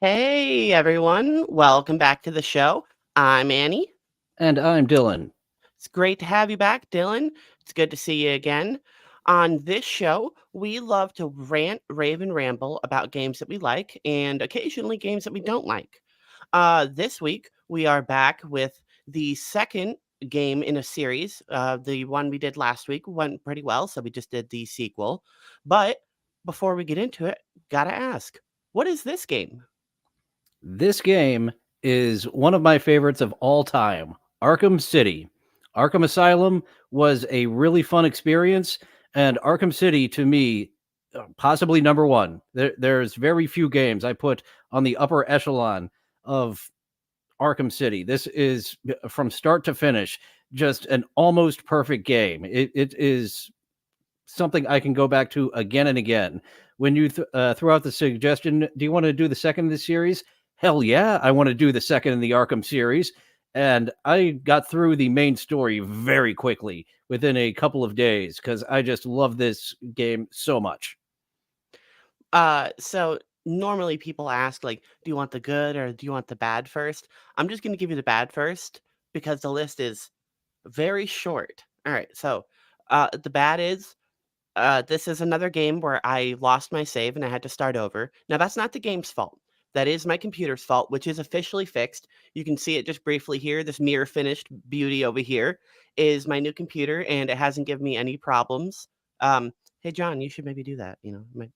Hey everyone, welcome back to the show. I'm Annie. And I'm Dillon. It's great to have you back, Dylan. It's good to see you again. On this show, we love to rant, rave, and ramble about games that we like and occasionally games that we don't like. This week, we are back with the second game in a series. The one we did last week went pretty well, so we just did the sequel. But before we get into it, gotta ask, what is this game? This game is one of my favorites of all time, Arkham City. Arkham Asylum was a really fun experience, and Arkham City, to me, possibly number one. There's very few games I put on the upper echelon of Arkham City. This is, from start to finish, just an almost perfect game. It is something I can go back to again and again. When you throw out the suggestion, do you want to do the second of the series? Hell yeah, I want to do the second in the Arkham series. And I got through the main story very quickly within a couple of days because I just love this game so much. So normally people ask like, do you want the good or do you want the bad first? I'm just going to give you the bad first because the list is very short. All right. So, the bad is this is another game where I lost my save and I had to start over. Now that's not the game's fault. That is my computer's fault, which is officially fixed. You can see it just briefly here. This mirror finished beauty over here is my new computer, and it hasn't given me any problems. Hey John, you should maybe do that.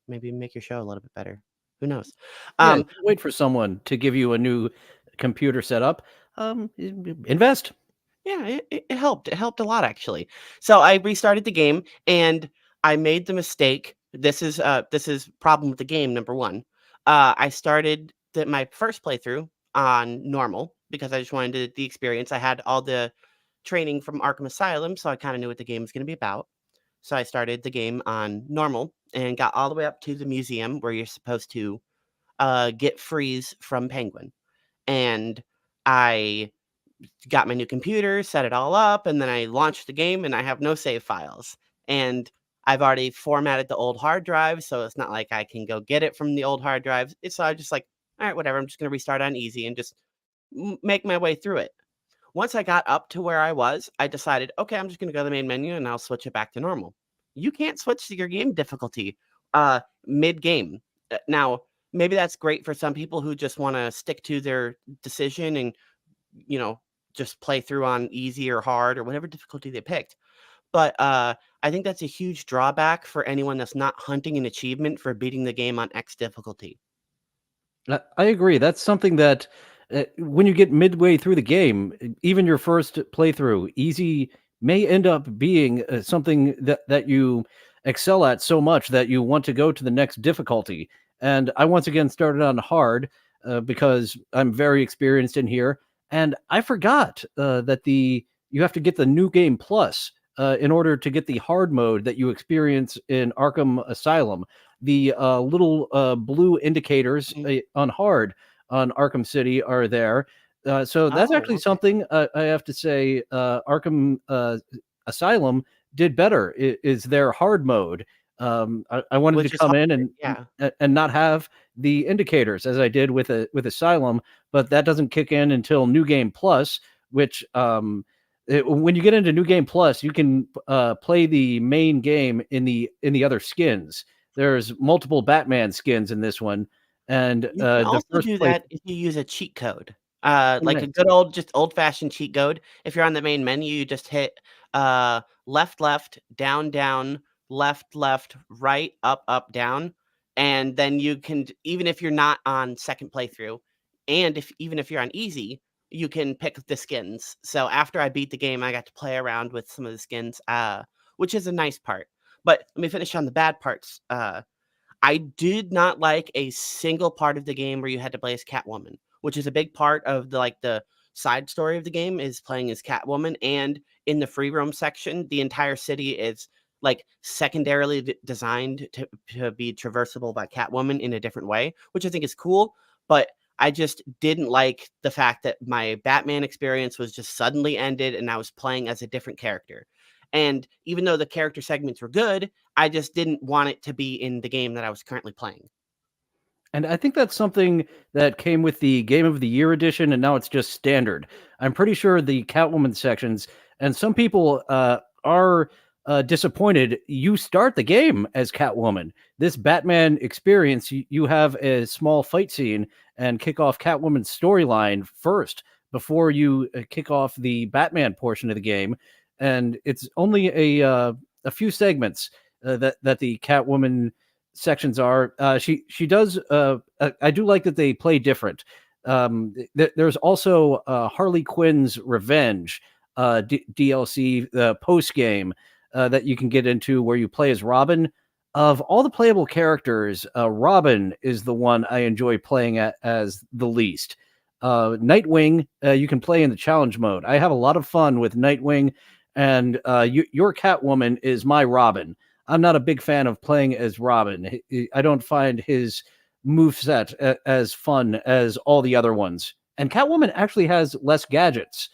Maybe make your show a little bit better. Who knows? Yeah, Um, don't wait for someone to give you a new computer setup. Invest. yeah, it helped. It helped a lot actually. So I restarted the game, and I made the mistake. This is problem with the game number one. I started my first playthrough on normal because I just wanted the experience. I had all the training from Arkham Asylum, so I kind of knew what the game was going to be about. So I started the game on normal and got all the way up to the museum where you're supposed to get freeze from Penguin. And I got my new computer, set it all up, and then I launched the game and I have no save files. And I've already formatted the old hard drive, so it's not like I can go get it from the old hard drives. So I just like, all right, whatever. I'm just gonna restart on easy and just make my way through it. Once I got up to where I was, I decided, okay, I'm just gonna go to the main menu and I'll switch it back to normal. You can't switch to your game difficulty mid game. Now, maybe that's great for some people who just want to stick to their decision and you know, just play through on easy or hard or whatever difficulty they picked. But I think that's a huge drawback for anyone that's not hunting an achievement for beating the game on X difficulty. I agree. That's something that when you get midway through the game, even your first playthrough, easy may end up being something that you excel at so much that you want to go to the next difficulty. And I once again started on hard because I'm very experienced in here, and I forgot that the you have to get the new game plus in order to get the hard mode that you experience in Arkham Asylum. The little blue indicators Mhm. on hard on Arkham City are there. So that's Oh, actually okay. something I have to say. Arkham Asylum did better. Is their hard mode? I wanted to Which is come hard. in Yeah. and not have the indicators as I did with Asylum, but that doesn't kick in until New Game Plus, which when you get into New Game Plus, you can play the main game in the other skins. There's multiple Batman skins in this one, and You can the also first do play. that if you use a cheat code. Like a Nice. good old, just old-fashioned cheat code. If you're on the main menu, you just hit left, left, down, down, left, left, right, up, up, down, and then you can, even if you're not on second playthrough, and if even if you're on easy, you can pick the skins. So after I beat the game, I got to play around with some of the skins, which is a nice part. But let me finish on the bad parts. I did not like a single part of the game where you had to play as Catwoman, which is a big part of the side story of the game is playing as Catwoman. And in the free roam section, the entire city is like secondarily designed to be traversable by Catwoman in a different way, which I think is cool. But I just didn't like the fact that my Batman experience was just suddenly ended and I was playing as a different character. And even though the character segments were good, I just didn't want it to be in the game that I was currently playing. And I think that's something that came with the Game of the Year edition, and now it's just standard. I'm pretty sure the Catwoman sections, and some people are disappointed. You start the game as Catwoman. This Batman experience, you have a small fight scene and kick off Catwoman's storyline first before you kick off the Batman portion of the game, and it's only a few segments that the Catwoman sections are. She does. I do like that they play different. There's also Harley Quinn's Revenge DLC, the post game that you can get into where you play as Robin. Of all the playable characters, Robin is the one I enjoy playing as the least. Nightwing, you can play in the challenge mode. I have a lot of fun with Nightwing, and your Catwoman is my Robin. I'm not a big fan of playing as Robin. I don't find his moveset as fun as all the other ones. And Catwoman actually has less gadgets.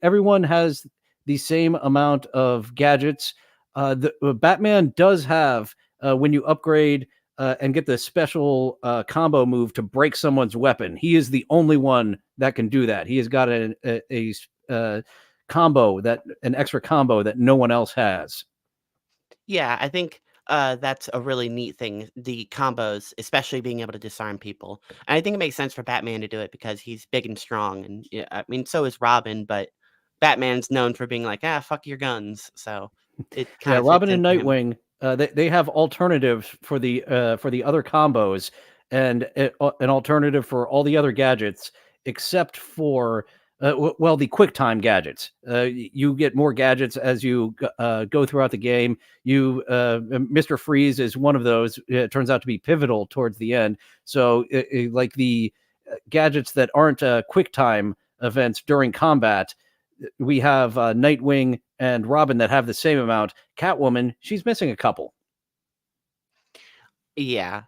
Everyone has the same amount of gadgets. Batman does have, when you upgrade and get the special combo move to break someone's weapon, he is the only one that can do that. He has got a combo, that an extra combo that no one else has. Yeah, I think, that's a really neat thing, the combos, especially being able to disarm people. And I think it makes sense for Batman to do it because he's big and strong, and, yeah, I mean, so is Robin, but Batman's known for being like, "Ah, fuck your guns," so it Yeah, kinda fits Robin in and for him. Nightwing, they have alternatives for the other combos, and an alternative for all the other gadgets except for well, the quick time gadgets. You get more gadgets as you go throughout the game. Mr. Freeze is one of those. It turns out to be pivotal towards the end. So like the gadgets that aren't quick time events during combat, we have Nightwing and Robin that have the same amount. Catwoman, she's missing a couple. Yeah.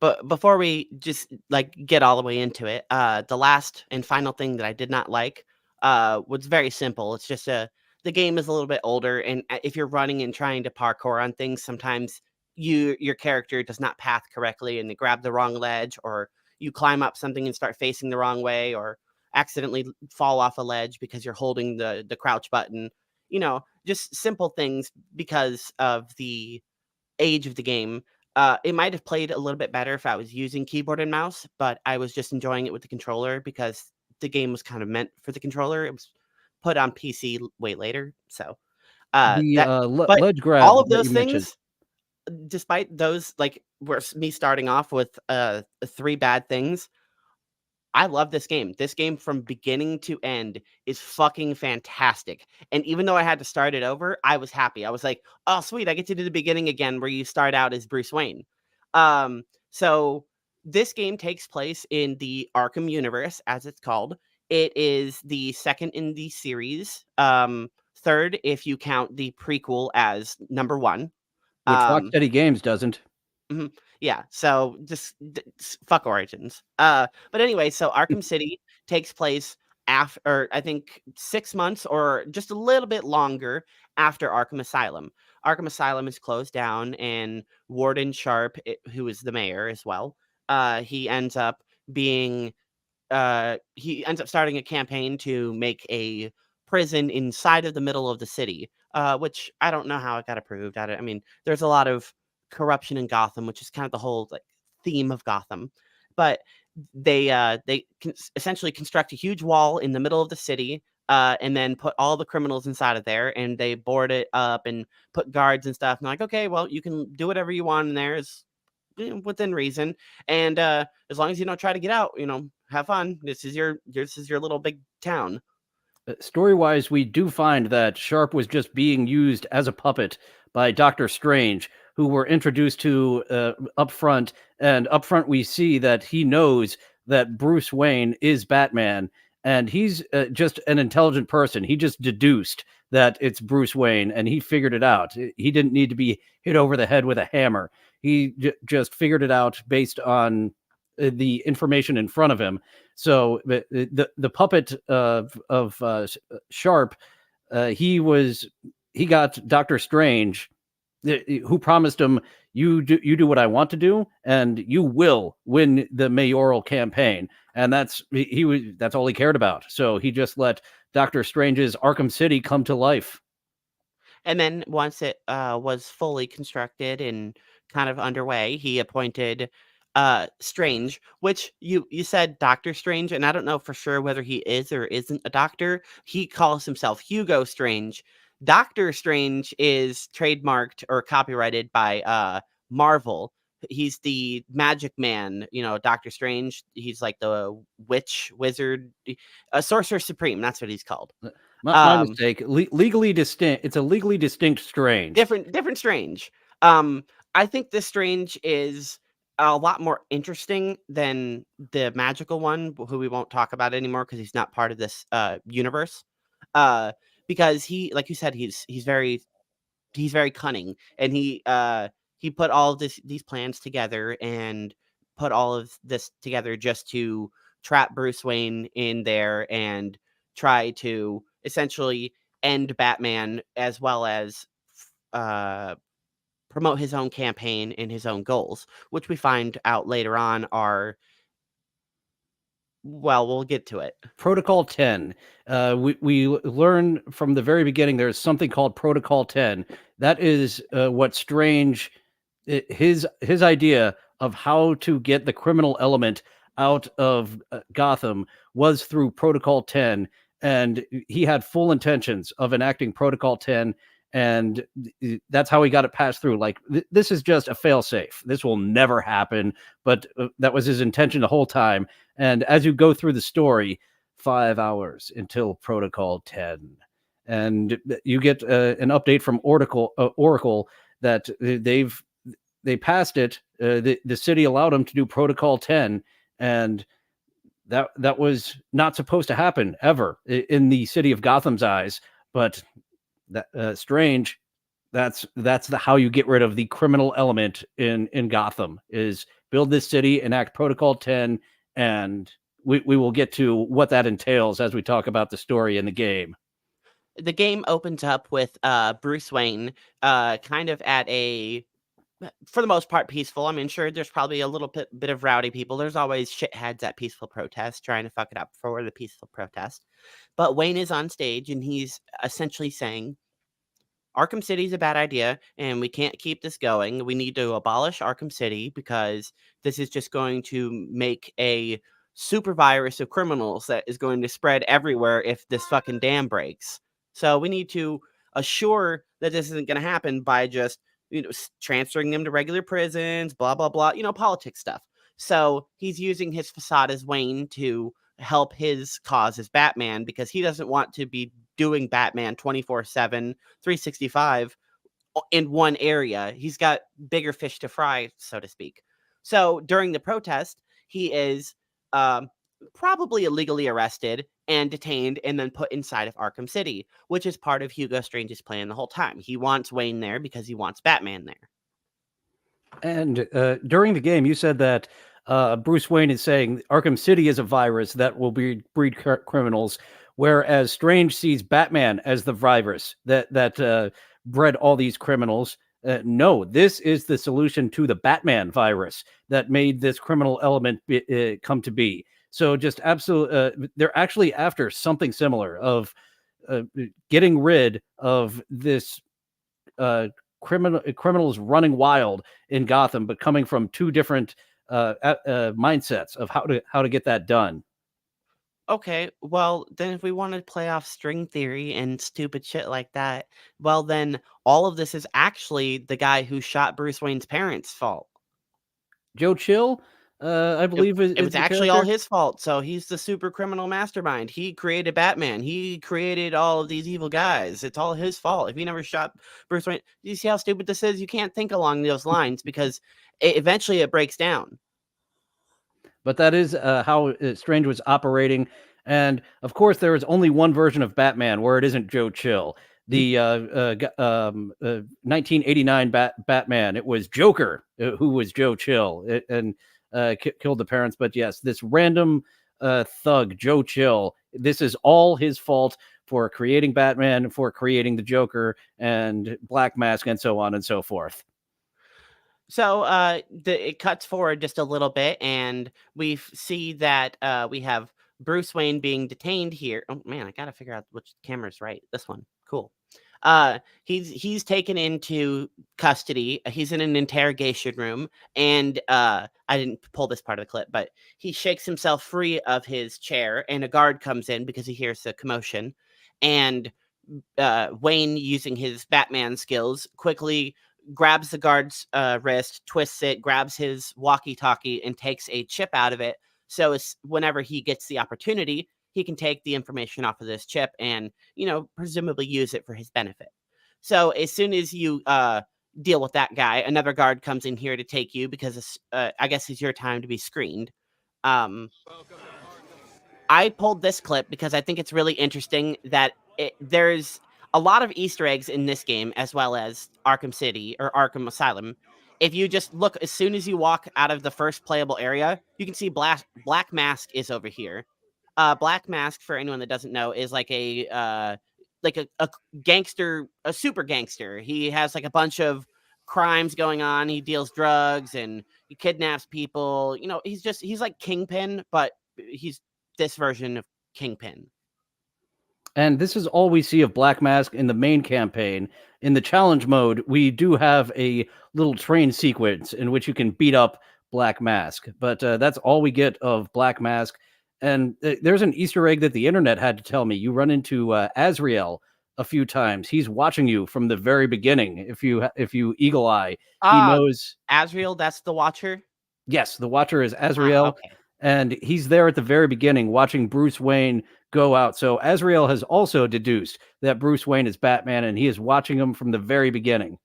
But before we just like get all the way into it, the last and final thing that I did not like was very simple. It's just the game is a little bit older, and if you're running and trying to parkour on things, sometimes your character does not path correctly, and they grab the wrong ledge, or you climb up something and start facing the wrong way, or accidentally fall off a ledge because you're holding the crouch button. Just simple things because of the age of the game. It might have played a little bit better if I was using keyboard and mouse, but I was just enjoying it with the controller because the game was kind of meant for the controller. It was put on PC way later, so The that. But ledge grab all of that those you mentioned. things, despite those, like, me starting off with three bad things, I love this game. This game from beginning to end is fucking fantastic. And even though I had to start it over, I was happy. I was like, "Oh, sweet, I get to do the beginning again where you start out as Bruce Wayne." So this game takes place in the Arkham universe, as it's called. It is the second in the series. Third if you count the prequel as number 1. Which Um Rocksteady Games doesn't. Mhm. Yeah, so just fuck Origins. But anyway, so Arkham City takes place after, I think, 6 months or just a little bit longer after Arkham Asylum. Arkham Asylum is closed down, and Warden Sharp, who is the mayor as well, he ends up being he ends up starting a campaign to make a prison inside of the middle of the city, which I don't know how it got approved. I mean, there's a lot of corruption in Gotham, which is kind of the whole like theme of Gotham. But they essentially construct a huge wall in the middle of the city, and then put all the criminals inside of there, and they board it up and put guards and stuff. And like, okay, well, you can do whatever you want in there. Is within reason, and as long as you don't try to get out, have fun. This is your little big town. Story wise, we do find that Sharp was just being used as a puppet by Doctor Strange, who we're introduced to up front. And up front, we see that he knows that Bruce Wayne is Batman, and he's just an intelligent person. He just deduced that it's Bruce Wayne, and he figured it out. He didn't need to be hit over the head with a hammer. He just figured it out based on the information in front of him. So the puppet of Sharp, he got Doctor Strange who promised him, you do what I want to do, and you will win the mayoral campaign. And that's all he cared about. So he just let Doctor Strange's Arkham City come to life. And then once it was fully constructed and kind of underway, he appointed Strange, which you said Doctor Strange, and I don't know for sure whether he is or isn't a doctor. He calls himself Hugo Strange. Doctor Strange is trademarked or copyrighted by Marvel. He's the magic man, Doctor Strange. He's like the witch, wizard, sorcerer supreme. That's what he's called. My mistake. Legally distinct. It's a legally distinct Strange. Different Strange. Um, I think this Strange is a lot more interesting than the magical one, who we won't talk about anymore because he's not part of this universe. Uh, because he, like you said, he's very cunning, and he put all of these plans together and put all of this together just to trap Bruce Wayne in there and try to essentially end Batman, as well as uh promote his own campaign and his own goals, which we find out later on are, well, we'll get to it. Protocol 10. We learn from the very beginning there's something called Protocol 10. That is what Strange, his idea of how to get the criminal element out of Gotham was through Protocol 10, and he had full intentions of enacting Protocol 10, and that's how he got it passed through. Like, this is just a failsafe. This will never happen, but that was his intention the whole time. And as you go through the story, 5 hours until Protocol 10, and you get an update from Oracle that they passed it. The city allowed them to do Protocol 10, and that was not supposed to happen ever in the city of Gotham's eyes. But that Strange, that's how you get rid of the criminal element in Gotham, is build this city, enact Protocol 10, and we will get to what that entails as we talk about the story in the game. The game opens up with Bruce Wayne kind of at a, for the most part, peaceful. I mean, sure, there's probably a little bit of rowdy people. There's always shitheads at peaceful protests trying to fuck it up for the peaceful protest. But Wayne is on stage and he's essentially saying, Arkham City is a bad idea, and we can't keep this going. We need to abolish Arkham City because this is just going to make a super virus of criminals that is going to spread everywhere if this fucking dam breaks. So we need to assure that this isn't going to happen by just, transferring them to regular prisons, blah, blah, blah, politics stuff. So he's using his facade as Wayne to help his cause as Batman because he doesn't want to be doing Batman 24/7, 365 in one area. He's got bigger fish to fry, so to speak. So during the protest, he is probably illegally arrested and detained and then put inside of Arkham City, which is part of Hugo Strange's plan the whole time. He wants Wayne there because he wants Batman there. And during the game, you said that Bruce Wayne is saying Arkham City is a virus that will breed criminals, whereas Strange sees Batman as the virus that bred all these criminals. No, this is the solution to the Batman virus that made this criminal element come to be. So just absolute, they're actually after something similar of getting rid of this criminals running wild in Gotham, but coming from two different mindsets of how to get that done. Okay, well, then if we want to play off string theory and stupid shit like that, well, then all of this is actually the guy who shot Bruce Wayne's parents' fault. Joe Chill, I believe, It is was the actually all character. his fault. So he's the super criminal mastermind. He created Batman. He created all of these evil guys. It's all his fault. If he never shot Bruce Wayne, do you see how stupid this is? You can't think along those lines because eventually it breaks down. But that is how Strange was operating. And of course, there is only one version of Batman where it isn't Joe Chill. The 1989 Batman, it was Joker who was Joe Chill and killed the parents. But yes, this random thug, Joe Chill, this is all his fault. for creating Batman, for creating the Joker and Black Mask, and so on and so forth. So it cuts forward just a little bit, and we see that we have Bruce Wayne being detained here. Oh man, I gotta figure out which camera's right. This one, cool. He's taken into custody. He's in an interrogation room, and I didn't pull this part of the clip, but he shakes himself free of his chair, and a guard comes in because he hears the commotion, and Wayne, using his Batman skills, quickly grabs the guard's wrist, twists it, grabs his walkie-talkie, and takes a chip out of it. So whenever he gets the opportunity, he can take the information off of this chip and, presumably use it for his benefit. So as soon as you deal with that guy, another guard comes in here to take you because I guess it's your time to be screened. Um, I pulled this clip because I think it's really interesting that there's a lot of Easter eggs in this game, as well as Arkham City or Arkham Asylum. If you just look, as soon as you walk out of the first playable area, you can see Black Mask is over here. Black Mask, for anyone that doesn't know, is like a gangster, a super gangster. He has like a bunch of crimes going on. He deals drugs and he kidnaps people. He's like Kingpin, but he's this version of Kingpin. And this is all we see of Black Mask in the main campaign. In the challenge mode, we do have a little train sequence in which you can beat up Black Mask, but that's all we get of Black Mask. And there's an Easter egg that the internet had to tell me. You run into Azrael a few times. He's watching you from the very beginning. If you eagle eye, he knows. Azrael, that's the Watcher? Yes, the Watcher is Azrael. Okay. And he's there at the very beginning watching Bruce Wayne go out. So Azrael has also deduced that Bruce Wayne is Batman, and he is watching him from the very beginning.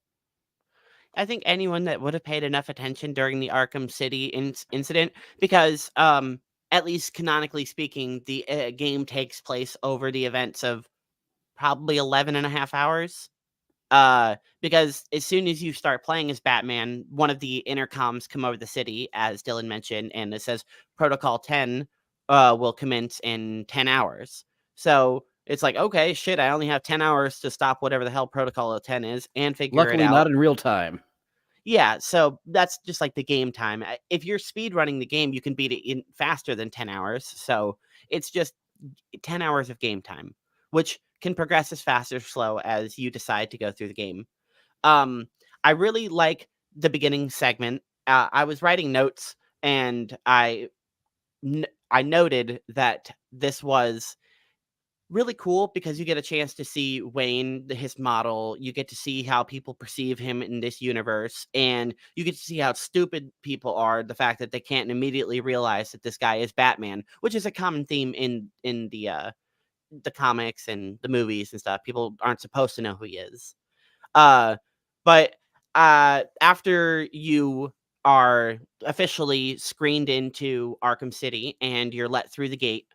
I think anyone that would have paid enough attention during the Arkham City incident, because at least canonically speaking, the game takes place over the events of probably 11 and a half hours. Because as soon as you start playing as Batman, one of the intercoms come over the city, as Dillon mentioned, and it says Protocol 10 will commence in 10 hours. So it's like, okay, shit, I only have 10 hours to stop whatever the hell Protocol 10 is and figure it out. Luckily, not in real time. Yeah, so that's just like the game time. If you're speed running the game, you can beat it in faster than 10 hours. So it's just 10 hours of game time, which can progress as fast or slow as you decide to go through the game. I really like the beginning segment. I was writing notes, and I noted that this was really cool because you get a chance to see Wayne, his model. You get to see how people perceive him in this universe, and you get to see how stupid people are. The fact that they can't immediately realize that this guy is Batman, which is a common theme in the comics and the movies and stuff. People aren't supposed to know who he is. But after you are officially screened into Arkham City and you're let through the gate,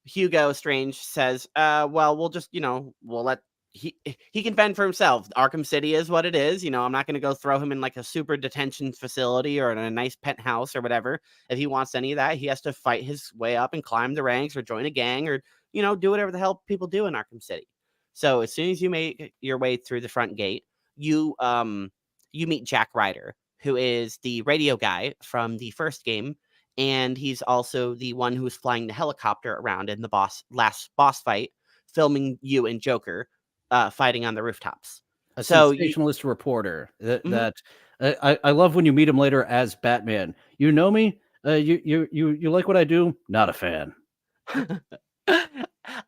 Hugo Strange says, well, we'll just, we'll let he can fend for himself. Arkham City is what it is. I'm not going to go throw him in like a super detention facility or in a nice penthouse or whatever. If he wants any of that, he has to fight his way up and climb the ranks or join a gang or, do whatever the hell people do in Arkham City. So as soon as you make your way through the front gate, you meet Jack Ryder, who is the radio guy from the first game. And he's also the one who was flying the helicopter around in the last boss fight, filming you and Joker fighting on the rooftops. A sensationalist reporter. I love when you meet him later as Batman. You know me? You like what I do? Not a fan.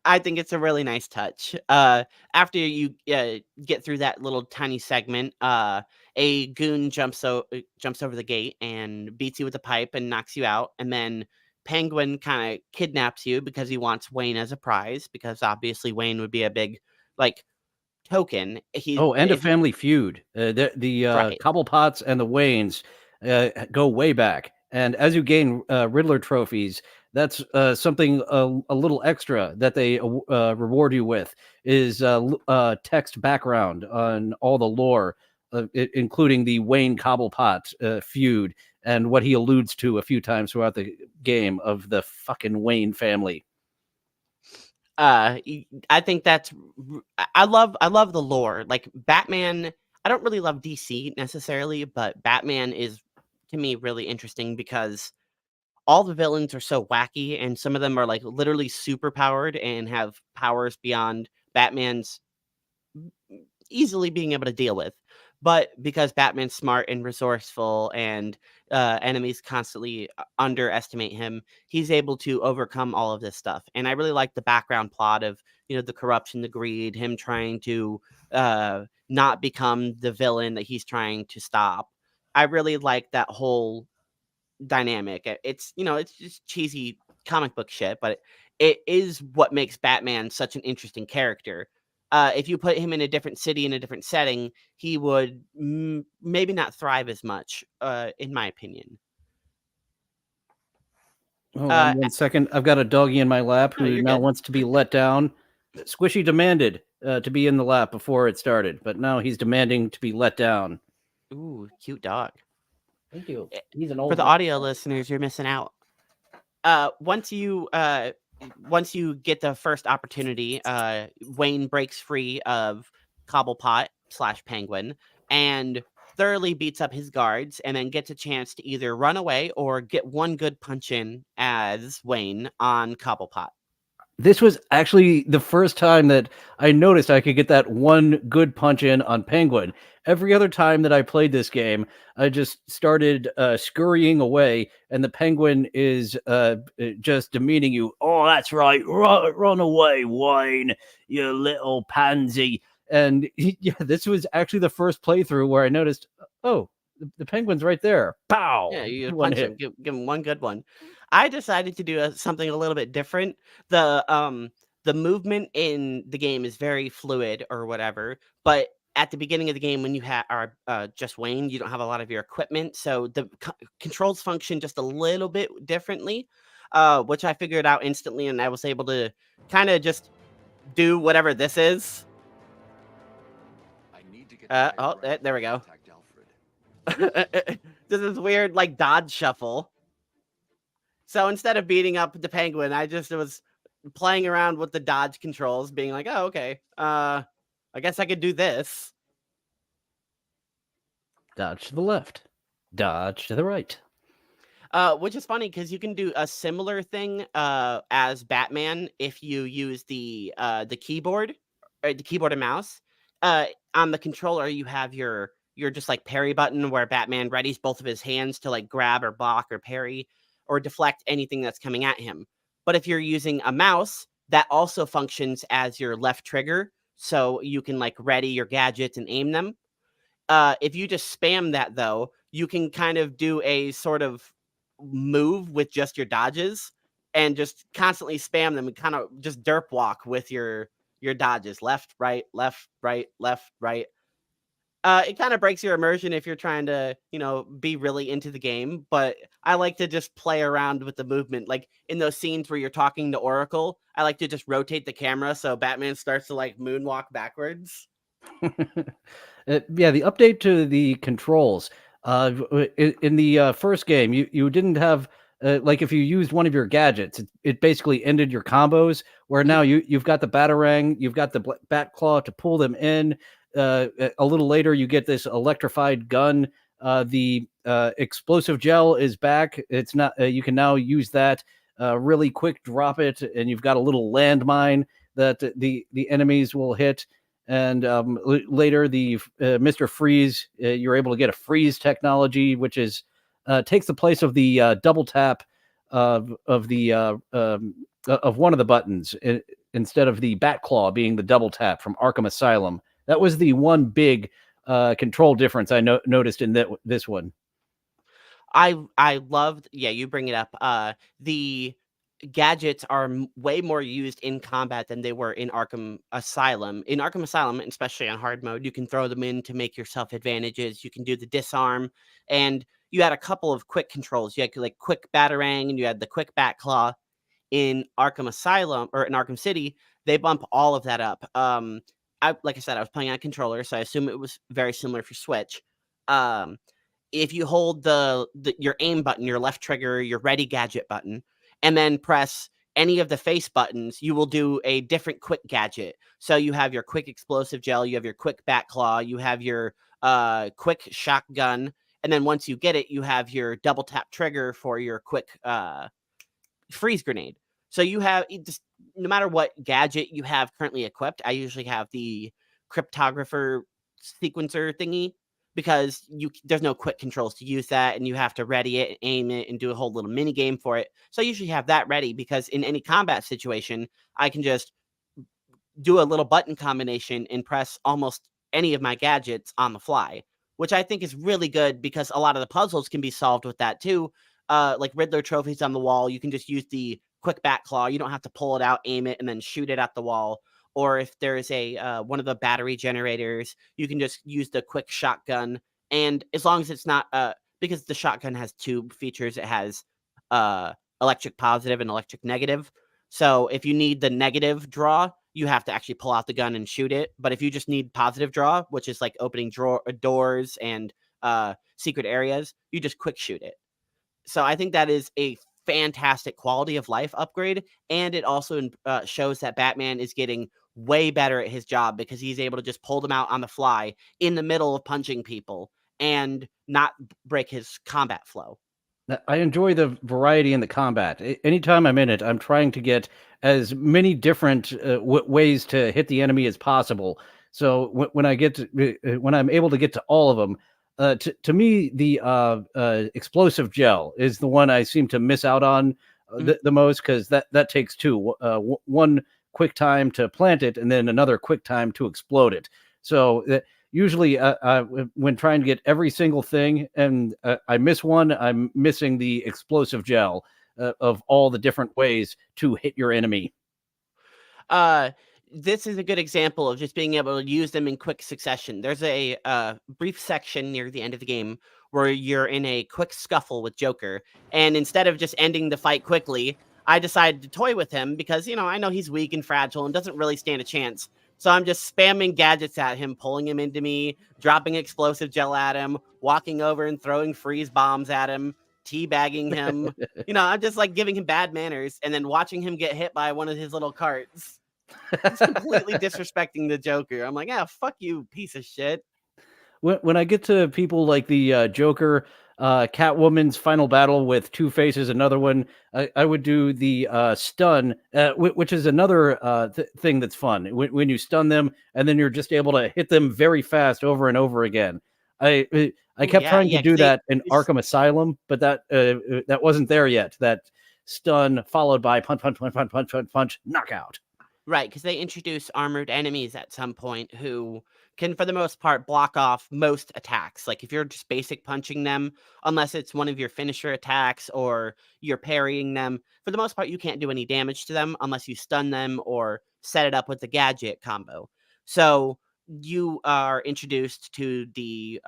I think it's a really nice touch. After you get through that little tiny segment, a goon jumps over the gate and beats you with a pipe and knocks you out. And then Penguin kind of kidnaps you because he wants Wayne as a prize, because obviously Wayne would be a big token. And a family feud. The Right. Cobblepots and the Waynes go way back. And as you gain Riddler trophies, that's something a little extra that they reward you with is text background on all the lore, including the Wayne Cobblepot feud and what he alludes to a few times throughout the game of the fucking Wayne family. I think I love the lore. Like Batman, I don't really love DC necessarily, but Batman is to me really interesting because all the villains are so wacky and some of them are like literally super powered and have powers beyond Batman's easily being able to deal with. But because Batman's smart and resourceful and enemies constantly underestimate him, he's able to overcome all of this stuff. And I really like the background plot of, the corruption, the greed, him trying to not become the villain that he's trying to stop. I really like that whole dynamic. It's just cheesy comic book shit, but it is what makes Batman such an interesting character. If you put him in a different city in a different setting, he would maybe not thrive as much, in my opinion. Hold on Uh, 1 second. I've got a doggy in my lap no, who you're now good. wants to be let down. Squishy demanded to be in the lap before it started, but now he's demanding to be let down. Ooh, cute dog. Thank you. Eh, He's an For old the man. audio listeners, you're missing out. Uh, once you uh, Once you get the first opportunity, Wayne breaks free of Cobblepot slash Penguin and thoroughly beats up his guards, and then gets a chance to either run away or get one good punch in as Wayne on Cobblepot. This was actually the first time that I noticed I could get that one good punch in on Penguin. Every other time that I played this game, I just started scurrying away, and the Penguin is just demeaning you. Oh, that's right. Run away, Wayne, you little pansy. And yeah, this was actually the first playthrough where I noticed, oh, the Penguin's right there. Yeah, Pow! you One punch him, hit. give him one good one. I decided to do something a little bit different. The movement in the game is very fluid or whatever, but at the beginning of the game when you are just Wayne, you don't have a lot of your equipment, so the controls function just a little bit differently, which I figured out instantly, and I was able to kind of just do whatever this is. I need to get the higher Oh, ground there we to go. contact Alfred. This is weird, like dodge shuffle. So instead of beating up the penguin, I just was playing around with the dodge controls, being like, "Oh, okay. I guess I could do this." Dodge to the left. Dodge to the right. Which is funny because you can do a similar thing as Batman if you use the keyboard or the keyboard and mouse. Uh, on the controller, you have your just like parry button where Batman readies both of his hands to like grab or block or parry or deflect anything that's coming at him. But if you're using a mouse, that also functions as your left trigger, so you can like ready your gadgets and aim them. If you just spam that though, you can kind of do a sort of move with just your dodges and just constantly spam them and kind of just derp walk with your dodges, left, right, left, right, left, right. It kind of breaks your immersion if you're trying to, be really into the game, but I like to just play around with the movement. Like in those scenes where you're talking to Oracle, I like to just rotate the camera so Batman starts to like moonwalk backwards. Yeah, the update to the controls. In the first game, you didn't have like if you used one of your gadgets, it basically ended your combos. Where Mhm. now you've got the batarang, you've got the bat claw to pull them in. A little later, you get this electrified gun. The explosive gel is back. It's not. You can now use that really quick. Drop it, and you've got a little landmine that the enemies will hit. And later, the Mr. Freeze, you're able to get a freeze technology, which is takes the place of the double tap of one of the buttons instead of the bat claw being the double tap from Arkham Asylum. That was the one big control difference I noticed in this one. I loved, yeah, you bring it up. The gadgets are way more used in combat than they were in Arkham Asylum. In Arkham Asylum, especially on hard mode, you can throw them in to make yourself advantages. You can do the disarm, and you had a couple of quick controls. You had like quick batarang, and you had the quick bat claw. In Arkham Asylum or in Arkham City, they bump all of that up. Like I said, I was playing on a controller, so I assume it was very similar for Switch. Um, if you hold your aim button, your left trigger, your ready gadget button, and then press any of the face buttons, you will do a different quick gadget. So you have your quick explosive gel, you have your quick bat claw, you have your quick shotgun, and then once you get it, you have your double tap trigger for your quick freeze grenade. So you have just no matter what gadget you have currently equipped, I usually have the cryptographer sequencer thingy because there's no quick controls to use that, and you have to ready it, aim it, and do a whole little mini game for it. So I usually have that ready because in any combat situation, I can just do a little button combination and press almost any of my gadgets on the fly, which I think is really good because a lot of the puzzles can be solved with that too. Like Riddler trophies on the wall, you can just use the quick bat claw. You don't have to pull it out, aim it, and then shoot it at the wall. Or if there's a one of the battery generators, you can just use the quick shotgun. And as long as it's not because the shotgun has two features, it has electric positive and electric negative. So if you need the negative draw, you have to actually pull out the gun and shoot it. But if you just need positive draw, which is like opening doors and secret areas, you just quick shoot it. So I think that is a fantastic quality of life upgrade. And it also shows that Batman is getting way better at his job because he's able to just pull them out on the fly in the middle of punching people and not break his combat flow. I enjoy the variety in the combat. Anytime I'm in it, I'm trying to get as many different ways to hit the enemy as possible. So when I get to, when I'm able to get to all of them, to me, the explosive gel is the one I seem to miss out on the most because that takes two. One quick time to plant it and then another quick time to explode it. So usually when trying to get every single thing and I miss one, I'm missing the explosive gel of all the different ways to hit your enemy. This is a good example of just being able to use them in quick succession. There's a brief section near the end of the game where you're in a quick scuffle with Joker, and instead of just ending the fight quickly, I decided to toy with him because, I know he's weak and fragile and doesn't really stand a chance. So I'm just spamming gadgets at him, pulling him into me, dropping explosive gel at him, walking over and throwing freeze bombs at him, teabagging him. I'm just like giving him bad manners and then watching him get hit by one of his little carts. Just completely disrespecting the Joker. I'm like, fuck you, piece of shit. When I get to people like the Joker, Catwoman's final battle with Two-Face's another one, I would do the stun, which is another thing that's fun. When you stun them and then you're just able to hit them very fast over and over again. I kept trying to do that in Arkham Asylum, but that wasn't there yet. That stun followed by punch, punch, punch, punch, punch, punch, punch, knockout. Right, because they introduce armored enemies at some point who can, for the most part, block off most attacks. Like if you're just basic punching them, unless it's one of your finisher attacks or you're parrying them, for the most part, you can't do any damage to them unless you stun them or set it up with the gadget combo. So you are introduced to the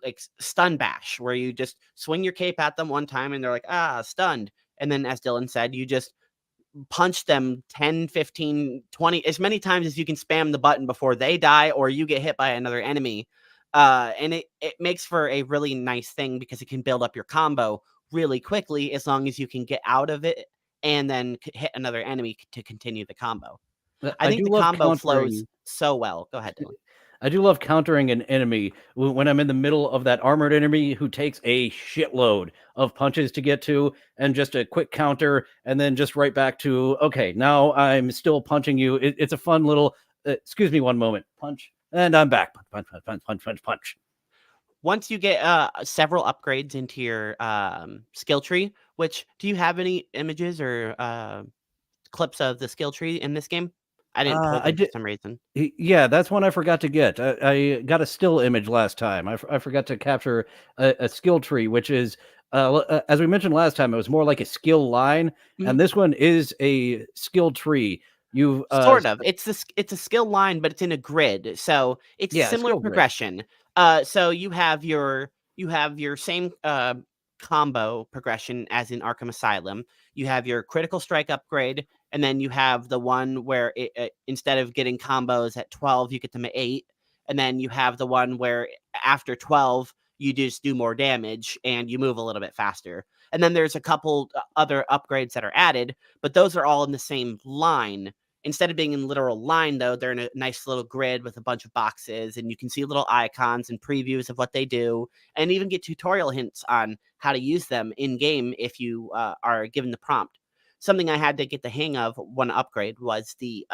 like stun bash, where you just swing your cape at them one time and they're like, stunned. And then, as Dillon said, you just punch them 10, 15, 20, as many times as you can spam the button before they die or you get hit by another enemy. And it makes for a really nice thing because it can build up your combo really quickly as long as you can get out of it and then hit another enemy to continue the combo. I think the combo flows so well. Go ahead, Dylan. I do love countering an enemy when I'm in the middle of that armored enemy who takes a shitload of punches to get to, and just a quick counter, and then just right back to, okay, now I'm still punching you. It's a fun little, excuse me one moment, punch, and I'm back. Punch, punch, punch, punch, punch, punch. Once you get several upgrades into your skill tree, which, do you have any images or clips of the skill tree in this game? I didn't pull them for some reason. Yeah, that's one I forgot to get. I got a still image last time. I forgot to capture a skill tree, which is, as we mentioned last time, it was more like a skill line, and this one is a skill tree. You sort of. It's a skill line, but it's in a grid, so it's similar progression. So you have your same combo progression as in Arkham Asylum. You have your critical strike upgrade, and then you have the one where instead of getting combos at 12, you get them at 8. And then you have the one where after 12, you just do more damage and you move a little bit faster. And then there's a couple other upgrades that are added, but those are all in the same line. Instead of being in literal line, though, they're in a nice little grid with a bunch of boxes, and you can see little icons and previews of what they do, and even get tutorial hints on how to use them in game if you are given the prompt. Something I had to get the hang of one upgrade was the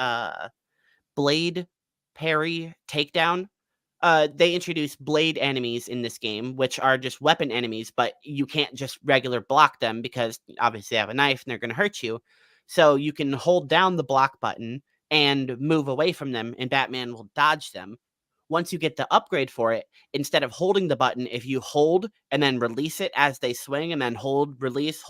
blade parry takedown. They introduced blade enemies in this game, which are just weapon enemies, but you can't just regular block them because obviously they have a knife and they're going to hurt you. So you can hold down the block button and move away from them, and Batman will dodge them. Once you get the upgrade for it, instead of holding the button, if you hold and then release it as they swing and then hold, release,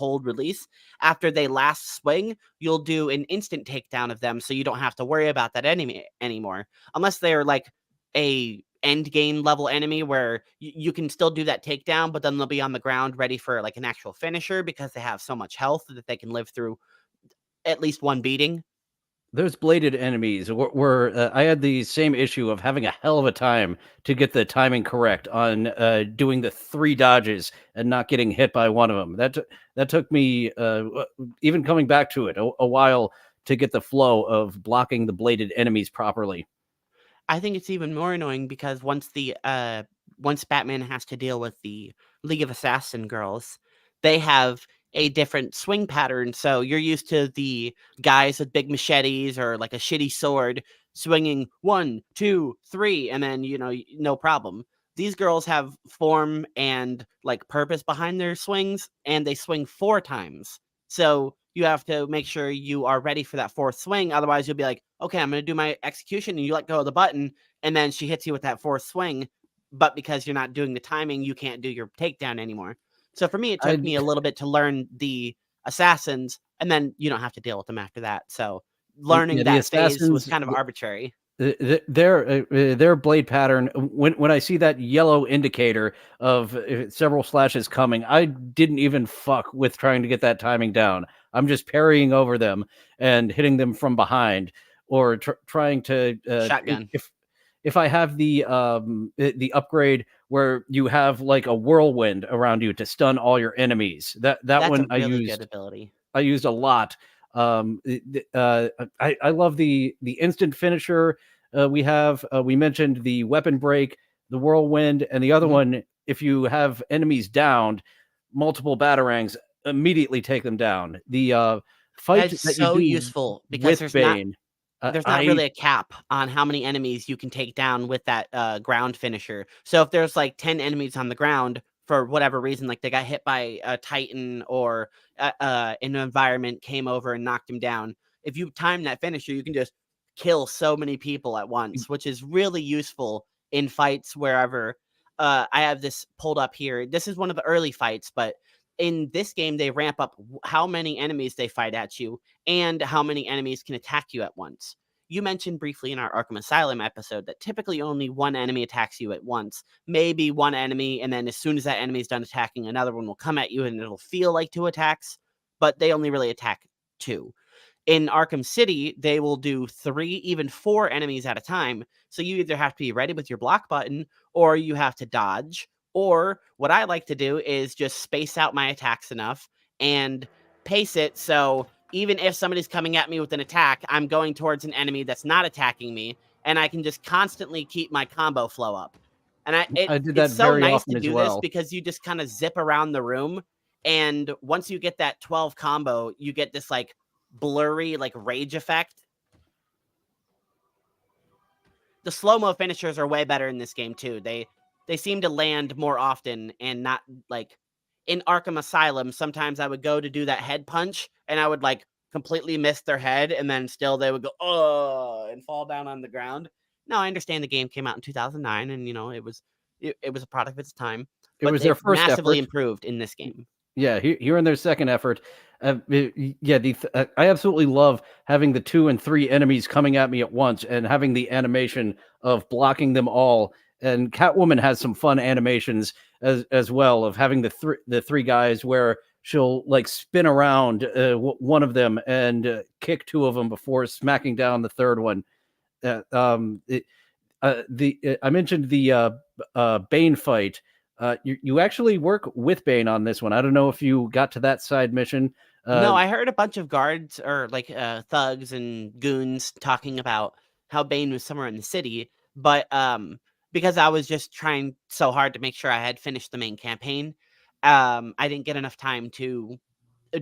after they last swing, you'll do an instant takedown of them so you don't have to worry about that enemy anymore. Unless they're like a end game level enemy where you can still do that takedown, but then they'll be on the ground ready for like an actual finisher because they have so much health that they can live through at least one beating. Those bladed enemies were I had the same issue of having a hell of a time to get the timing correct on doing the 3 dodges and not getting hit by one of them. That took me even coming back to it a while to get the flow of blocking the bladed enemies properly. I think it's even more annoying because once Batman has to deal with the League of Assassin girls, they have a different swing pattern. So you're used to the guys with big machetes or like a shitty sword swinging 1, 2, 3, and then no problem. These girls have form and like purpose behind their swings, and they swing 4 times. So you have to make sure you are ready for that 4th swing. Otherwise, you'll be like, okay, I'm going to do my execution, and you let go of the button, and then she hits you with that 4th swing. But because you're not doing the timing, you can't do your takedown anymore. So for me, it took me a little bit to learn the assassins, and then you don't have to deal with them after that. So learning the that phase was assassins, kind of arbitrary. their blade pattern, when I see that yellow indicator of several slashes coming, I didn't even fuck with trying to get that timing down. I'm just parrying over them and hitting them from behind, or trying to Shotgun. If I have the upgrade where you have like a whirlwind around you to stun all your enemies, that's one a really good ability. I used a lot. I love the instant finisher. We mentioned the weapon break, the whirlwind, and the other one. If you have enemies downed, multiple batarangs immediately take them down. The fight That's that so you do useful because with Bane, there's not really a cap on how many enemies you can take down with that ground finisher. So if there's like 10 enemies on the ground for whatever reason, like they got hit by a Titan or an environment came over and knocked him down, if you time that finisher, you can just kill so many people at once, which is really useful in fights wherever. I have this pulled up here. This is one of the early fights, but in this game, they ramp up how many enemies they fight at you and how many enemies can attack you at once. You mentioned briefly in our Arkham Asylum episode that typically only one enemy attacks you at once, maybe one enemy, and then as soon as that enemy is done attacking, another one will come at you and it'll feel like 2 attacks, but they only really attack 2. In Arkham City, they will do 3, even 4 enemies at a time. So you either have to be ready with your block button, or you have to dodge. Or what I like to do is just space out my attacks enough and pace it so even if somebody's coming at me with an attack, I'm going towards an enemy that's not attacking me, and I can just constantly keep my combo flow up. And I did that it's so very nice to often as do this well. because you just kind of zip around the room, and once you get that 12 combo, you get this like blurry like rage effect. The slow-mo finishers are way better in this game too. They seem to land more often and not like in Arkham Asylum. Sometimes I would go to do that head punch and I would like completely miss their head, and then still they would go oh and fall down on the ground. Now I understand the game came out in 2009 and it was a product of its time, It but was their they've first massively effort. improved in this game. Yeah, here in their second effort. Yeah, I absolutely love having the 2 and 3 enemies coming at me at once and having the animation of blocking them all. And Catwoman has some fun animations as well, of having the 3 guys where she'll like spin around one of them and kick 2 of them before smacking down the third one. I mentioned the Bane fight. You actually work with Bane on this one. I don't know if you got to that side mission. No, I heard a bunch of guards or like thugs and goons talking about how Bane was somewhere in the city, but because I was just trying so hard to make sure I had finished the main campaign, I didn't get enough time to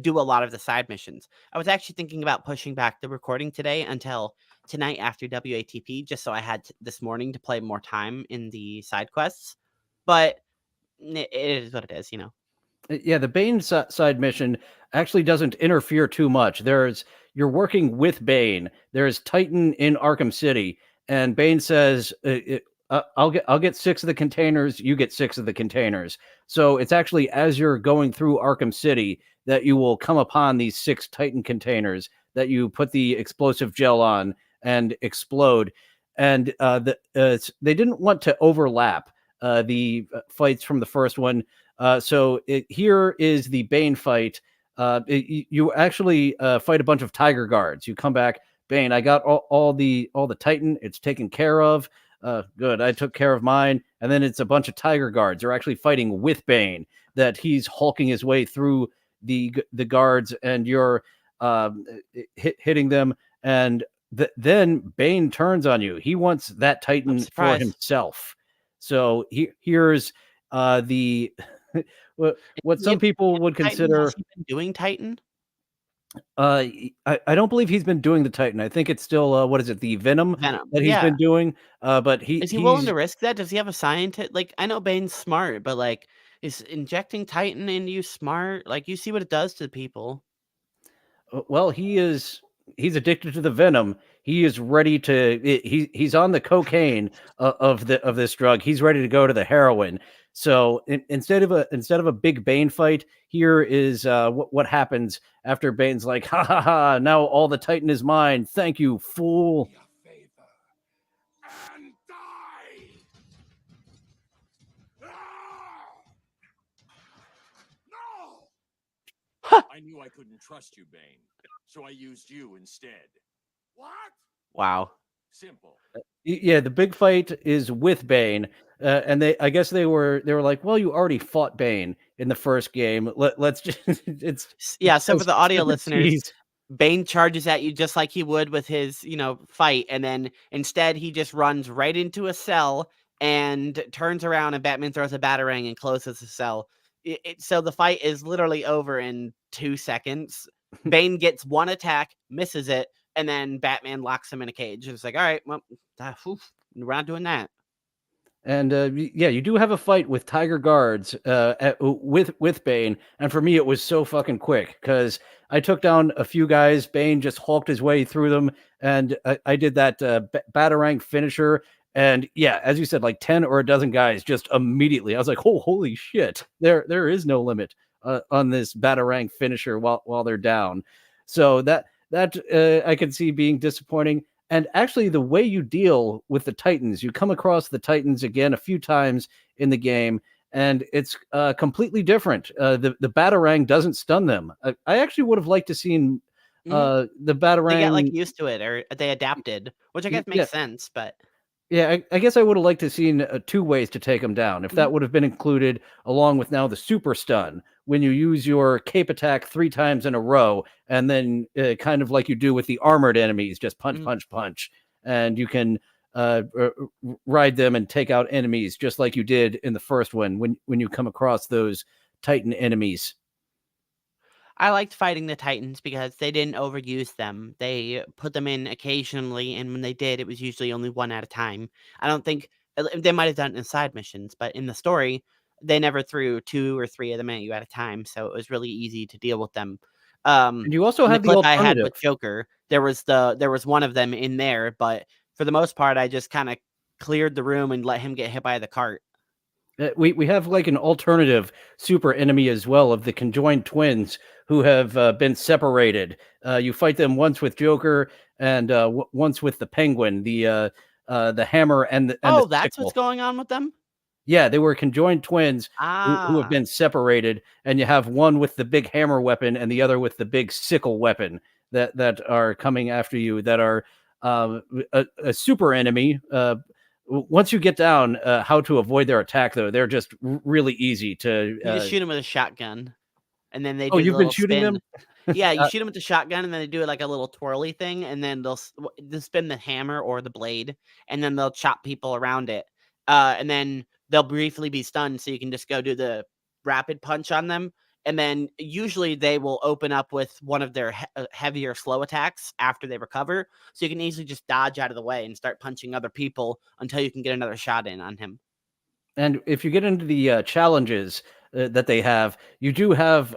do a lot of the side missions. I was actually thinking about pushing back the recording today until tonight after WATP, just so I had this morning to play more time in the side quests. But it is what it is, you know. Yeah, the Bane side mission actually doesn't interfere too much. You're working with Bane. There's Titan in Arkham City, and Bane says, I'll get 6 of the containers. You get 6 of the containers." So it's actually as you're going through Arkham City that you will come upon these 6 Titan containers that you put the explosive gel on and explode. And they didn't want to overlap the fights from the first one. Here is the Bane fight. You actually fight a bunch of Tiger Guards. You come back, Bane. I got all the Titan. It's taken care of. Good. I took care of mine. And then it's a bunch of Tiger Guards. You're actually fighting with Bane. That he's hulking his way through the guards, and you're hitting them. And then Bane turns on you. He wants that Titan for himself. So here's the what some people would consider. Has he been doing Titan? I don't believe he's been doing the Titan. I think it's still what is it, the Venom that he's been doing. But is he willing to risk that? Does he have a scientist? Like, I know Bane's smart, but like, is injecting Titan into you smart? Like, you see what it does to people. Well, he's addicted to the venom. He is ready to. He's on the cocaine of this drug. He's ready to go to the heroin. So instead of a big Bane fight, here is what happens after Bane's like, "Ha ha ha! Now all the Titan is mine. Thank you, fool." And die! No! I knew I couldn't trust you, Bane, so I used you instead. What? Wow. Simple. Yeah, the big fight is with Bane, and I guess they were like, "Well, you already fought Bane in the first game. Let's just So for the audio listeners, Bane charges at you just like he would with his, fight, and then instead he just runs right into a cell and turns around, and Batman throws a batarang and closes the cell. So the fight is literally over in 2 seconds. Bane gets one attack, misses it, and then Batman locks him in a cage. It's like, all right, well, we're not doing that. And you do have a fight with Tiger Guards with Bane, and for me it was so fucking quick because I took down a few guys. Bane just hulked his way through them, and I did that batarang finisher. And yeah, as you said, like 10 or a dozen guys just immediately. I was like, "Oh, holy shit! There is no limit on this batarang finisher while they're down." So that I could see being disappointing. And actually, the way you deal with the Titans, you come across the Titans again a few times in the game, and it's completely different. The batarang doesn't stun them. I actually would have liked to seen the batarang. They got like used to it, or they adapted, which I guess makes sense. But yeah, I guess I would have liked to seen 2 ways to take them down. If that would have been included along with now the super stun, when you use your cape attack 3 times in a row, and then kind of like you do with the armored enemies, just punch, punch, punch, and you can ride them and take out enemies just like you did in the first one when you come across those Titan enemies. I liked fighting the Titans because they didn't overuse them. They put them in occasionally, and when they did, it was usually only one at a time. I don't think they might have done it in side missions, but in the story, they never threw 2 or 3 of them at you at a time, so it was really easy to deal with them. And you also have the clip I had alternative. with Joker. There was one of them in there, but for the most part, I just kind of cleared the room and let him get hit by the cart. We have like an alternative super enemy as well of the conjoined twins who have been separated. You fight them once with Joker and once with the Penguin, the hammer and the that's sickle. what's going on with them? Yeah, they were conjoined twins who have been separated, and you have one with the big hammer weapon and the other with the big sickle weapon that are coming after you, that are a super enemy. once you get down how to avoid their attack, though, they're just really easy to. You just shoot them with a shotgun, and then they Oh, do the you've been little shooting spin. them? Yeah, you Uh, shoot them with the shotgun, and then they do it like a little twirly thing, and then they'll spin the hammer or the blade, and then they'll chop people around it. And then they'll briefly be stunned, so you can just go do the rapid punch on them. And then usually they will open up with one of their heavier slow attacks after they recover, so you can easily just dodge out of the way and start punching other people until you can get another shot in on him. And if you get into the challenges that they have, you do have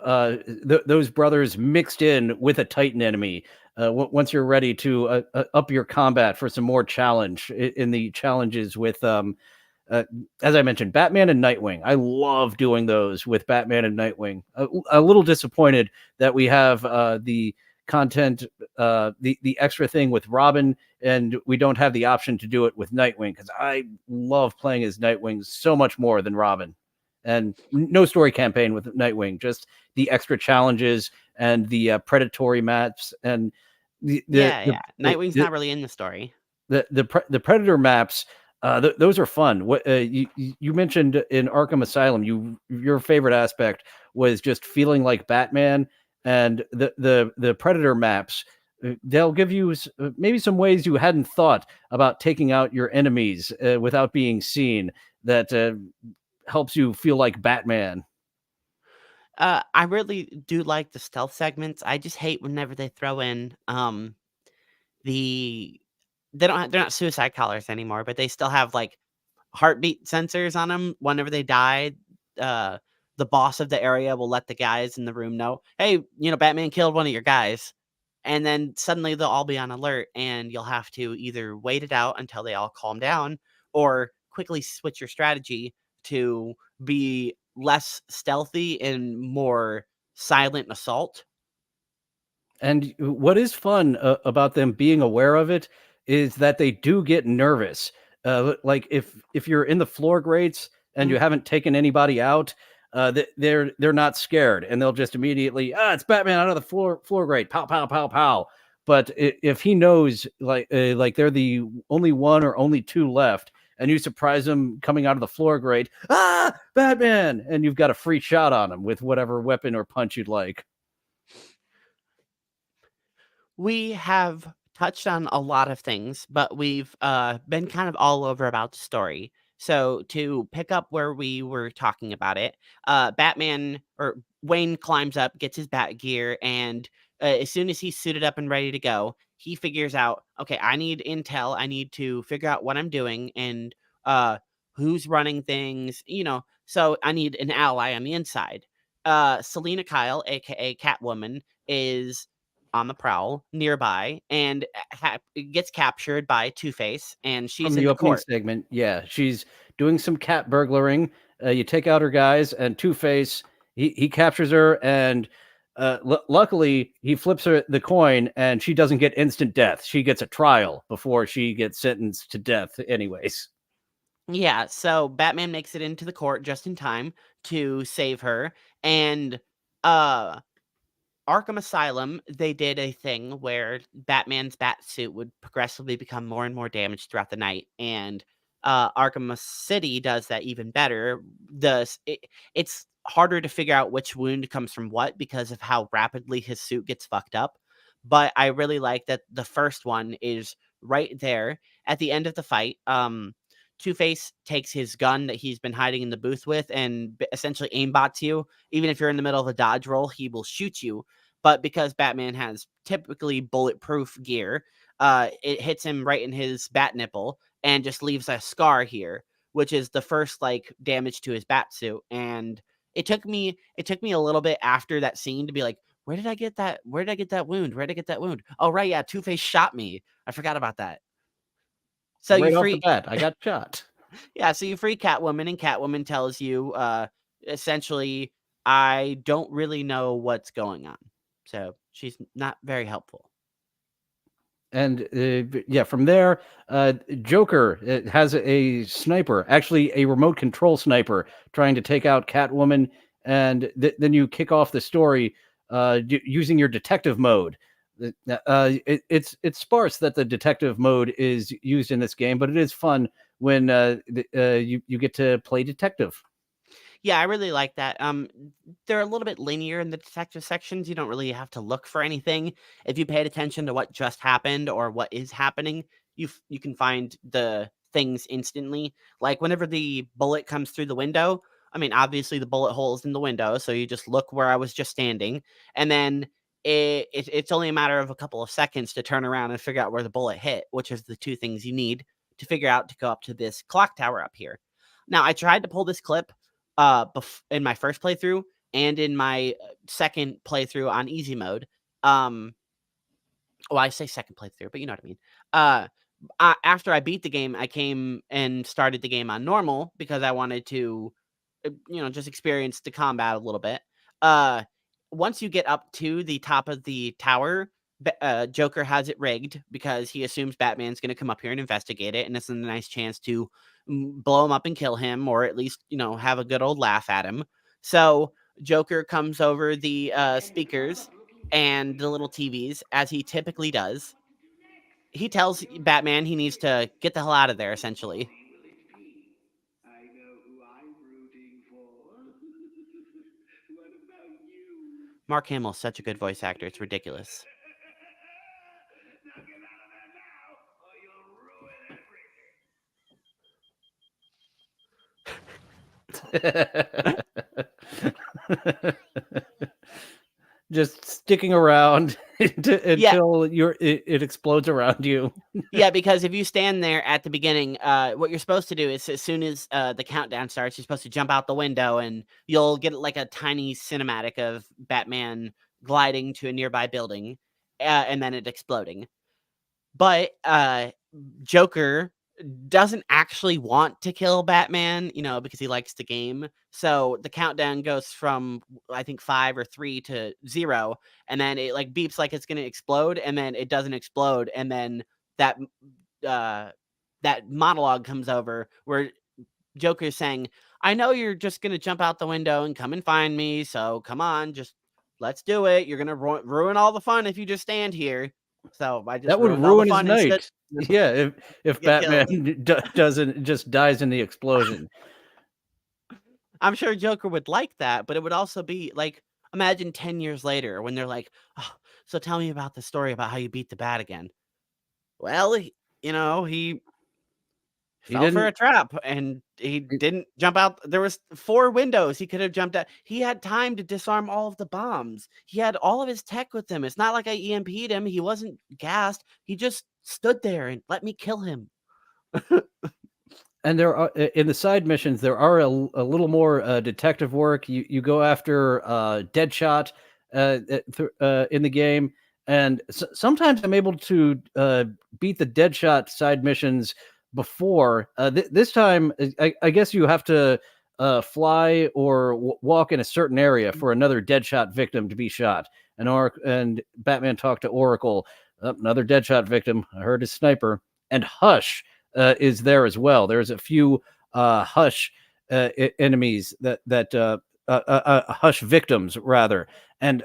those brothers mixed in with a Titan enemy. Once you're ready to up your combat for some more challenge in the challenges with, as I mentioned, Batman and Nightwing. I love doing those with Batman and Nightwing. A little disappointed that we have the content, the extra thing with Robin, and we don't have the option to do it with Nightwing, because I love playing as Nightwing so much more than Robin. And no story campaign with Nightwing, just the extra challenges and the predatory maps and Yeah. Nightwing's not really in the story. the predator maps. Those are fun. What you mentioned in Arkham Asylum, your favorite aspect was just feeling like Batman, and the predator maps. They'll give you maybe some ways you hadn't thought about taking out your enemies without being seen. That helps you feel like Batman. I really do like the stealth segments. I just hate whenever they throw in the they're not suicide collars anymore, but they still have like heartbeat sensors on them. Whenever they die, uh, the boss of the area will let the guys in the room know, "Hey, Batman killed one of your guys." And then suddenly they'll all be on alert, and you'll have to either wait it out until they all calm down or quickly switch your strategy to be less stealthy and more silent assault. And what is fun about them being aware of it is that they do get nervous. Like if you're in the floor grates and you Mhm. haven't taken anybody out, they're not scared, and they'll just immediately, it's Batman out of the floor grate, pow pow pow pow. But if he knows, like they're the only one or only two left, and you surprise them coming out of the floor grate, Batman, and you've got a free shot on him with whatever weapon or punch you'd like. We have touched on a lot of things, but we've been kind of all over about the story. So to pick up where we were talking about it, Batman or Wayne climbs up, gets his bat gear, and as soon as he's suited up and ready to go, he figures out, okay, I need intel. I need to figure out what I'm doing and who's running things. So I need an ally on the inside. Selena Kyle, aka Catwoman, is on the prowl nearby and gets captured by Two-Face, and From she's in the the opening court. segment, yeah, she's doing some cat burglaring. You take out her guys, and Two-Face, he captures her, and luckily he flips her the coin, and she doesn't get instant death. She gets a trial before she gets sentenced to death, anyways. Yeah, so Batman makes it into the court just in time to save her, and uh Arkham Asylum, they did a thing where Batman's bat suit would progressively become more and more damaged throughout the night, and Arkham City does that even better. It's harder to figure out which wound comes from what because of how rapidly his suit gets fucked up. But I really like that the first one is right there at the end of the fight. Two Face takes his gun that he's been hiding in the booth with and essentially aimbots you. Even if you're in the middle of a dodge roll, he will shoot you, but because Batman has typically bulletproof gear, it hits him right in his bat nipple and just leaves a scar here, which is the first like damage to his bat suit. And it took me a little bit after that scene to be like, where did I get that? Where did I get that wound? Where did I get that wound? Oh right, yeah, Two Face shot me. I forgot about that. So you Right off the free, bat, I got shot. yeah. So you free Catwoman, and Catwoman tells you, essentially, I don't really know what's going on. So she's not very helpful. And yeah, from there, Joker has a sniper, actually a remote control sniper, trying to take out Catwoman. And then you kick off the story using your detective mode. It's sparse that the detective mode is used in this game, but it is fun when you get to play detective. Yeah, I really like that. They're a little bit linear in the detective sections. You don't really have to look for anything. If you paid attention to what just happened or what is happening, you can find the things instantly. Like whenever the bullet comes through the window, I mean, obviously the bullet hole is in the window, so you just look where I was just standing, and then it's only a matter of a couple of seconds to turn around and figure out where the bullet hit, which is the two things you need to figure out to go up to this clock tower up here. Now, I tried to pull this clip in my first playthrough and in my second playthrough on easy mode. Well, I say second playthrough, but you know what I mean. After I beat the game, I came and started the game on normal because I wanted to, just experience the combat a little bit. Uh, Once you get up to the top of the tower, Joker has it rigged because he assumes Batman's going to come up here and investigate it, and it's a nice chance to blow him up and kill him, or at least have a good old laugh at him. So Joker comes over the speakers and the little TVs as he typically does. He tells Batman he needs to get the hell out of there, essentially. I know who I'm rooting for. What about you? Mark Hamill's such a good voice actor, it's ridiculous. Now get out of there now, or you'll ruin Just sticking around until it explodes around you. Yeah, because if you stand there at the beginning, what you're supposed to do is as soon as the countdown starts, you're supposed to jump out the window, and you'll get like a tiny cinematic of Batman gliding to a nearby building, and then it exploding. But Joker doesn't actually want to kill Batman, because he likes the game. So the countdown goes from, I think, 5 or 3 to 0, and then it like beeps like it's gonna explode, and then it doesn't explode, and then that that monologue comes over where Joker's saying, "I know you're just gonna jump out the window and come and find me, so come on, just let's do it. You're gonna ruin all the fun if you just stand here." So I just That would ruined all the ruin his fun instead. night. Yeah, if Get killed. Batman doesn't just dies in the explosion. I'm sure Joker would like that, but it would also be like, imagine 10 years later when they're like, "Oh, so tell me about the story about how you beat the Bat again." Well, he He fell for a didn't. trap and he didn't jump out. There was 4 windows he could have jumped out. He had time to disarm all of the bombs. He had all of his tech with him. It's not like I EMP'd him. He wasn't gassed. He just stood there and let me kill him. And there are in the side missions there are a little more detective work. You go after Deadshot in the game, and sometimes I'm able to beat the Deadshot side missions before. This time, I guess you have to fly or walk in a certain area for another Deadshot victim to be shot. And Batman talked to Oracle, another Deadshot victim. I heard his sniper. And Hush is there as well. There's a few Hush enemies that Hush victims rather, and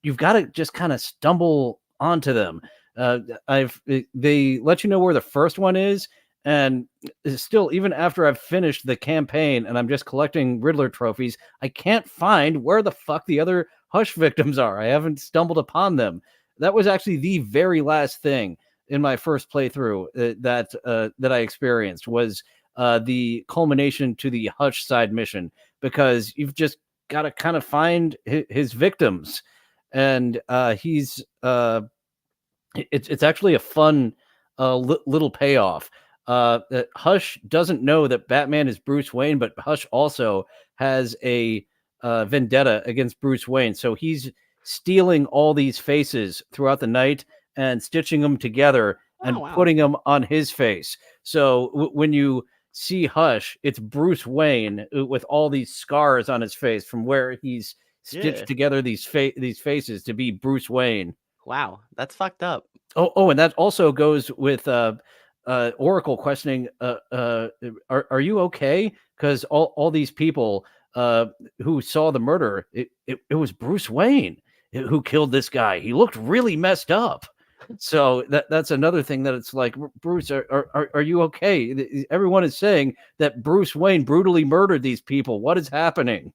you've got to just kind of stumble onto them. They let you know where the first one is, and still, even after I've finished the campaign and I'm just collecting Riddler trophies, I can't find where the fuck the other Hush victims are. I haven't stumbled upon them. That was actually the very last thing in my first playthrough that I experienced was the culmination to the Hush side mission, because you've just got to kind of find his victims, and it's actually a fun little payoff. Hush doesn't know that Batman is Bruce Wayne, but Hush also has a vendetta against Bruce Wayne, so he's stealing all these faces throughout the night and stitching them together and putting them on his face. So when you see Hush, it's Bruce Wayne with all these scars on his face from where he's stitched together these faces to be Bruce Wayne. Wow, that's fucked up. Oh, and that also goes with Oracle questioning, are you okay? Because all these people who saw the murder, it was Bruce Wayne who killed this guy. He looked really messed up. So that's another thing that it's like, Bruce, are you okay? Everyone is saying that Bruce Wayne brutally murdered these people. What is happening?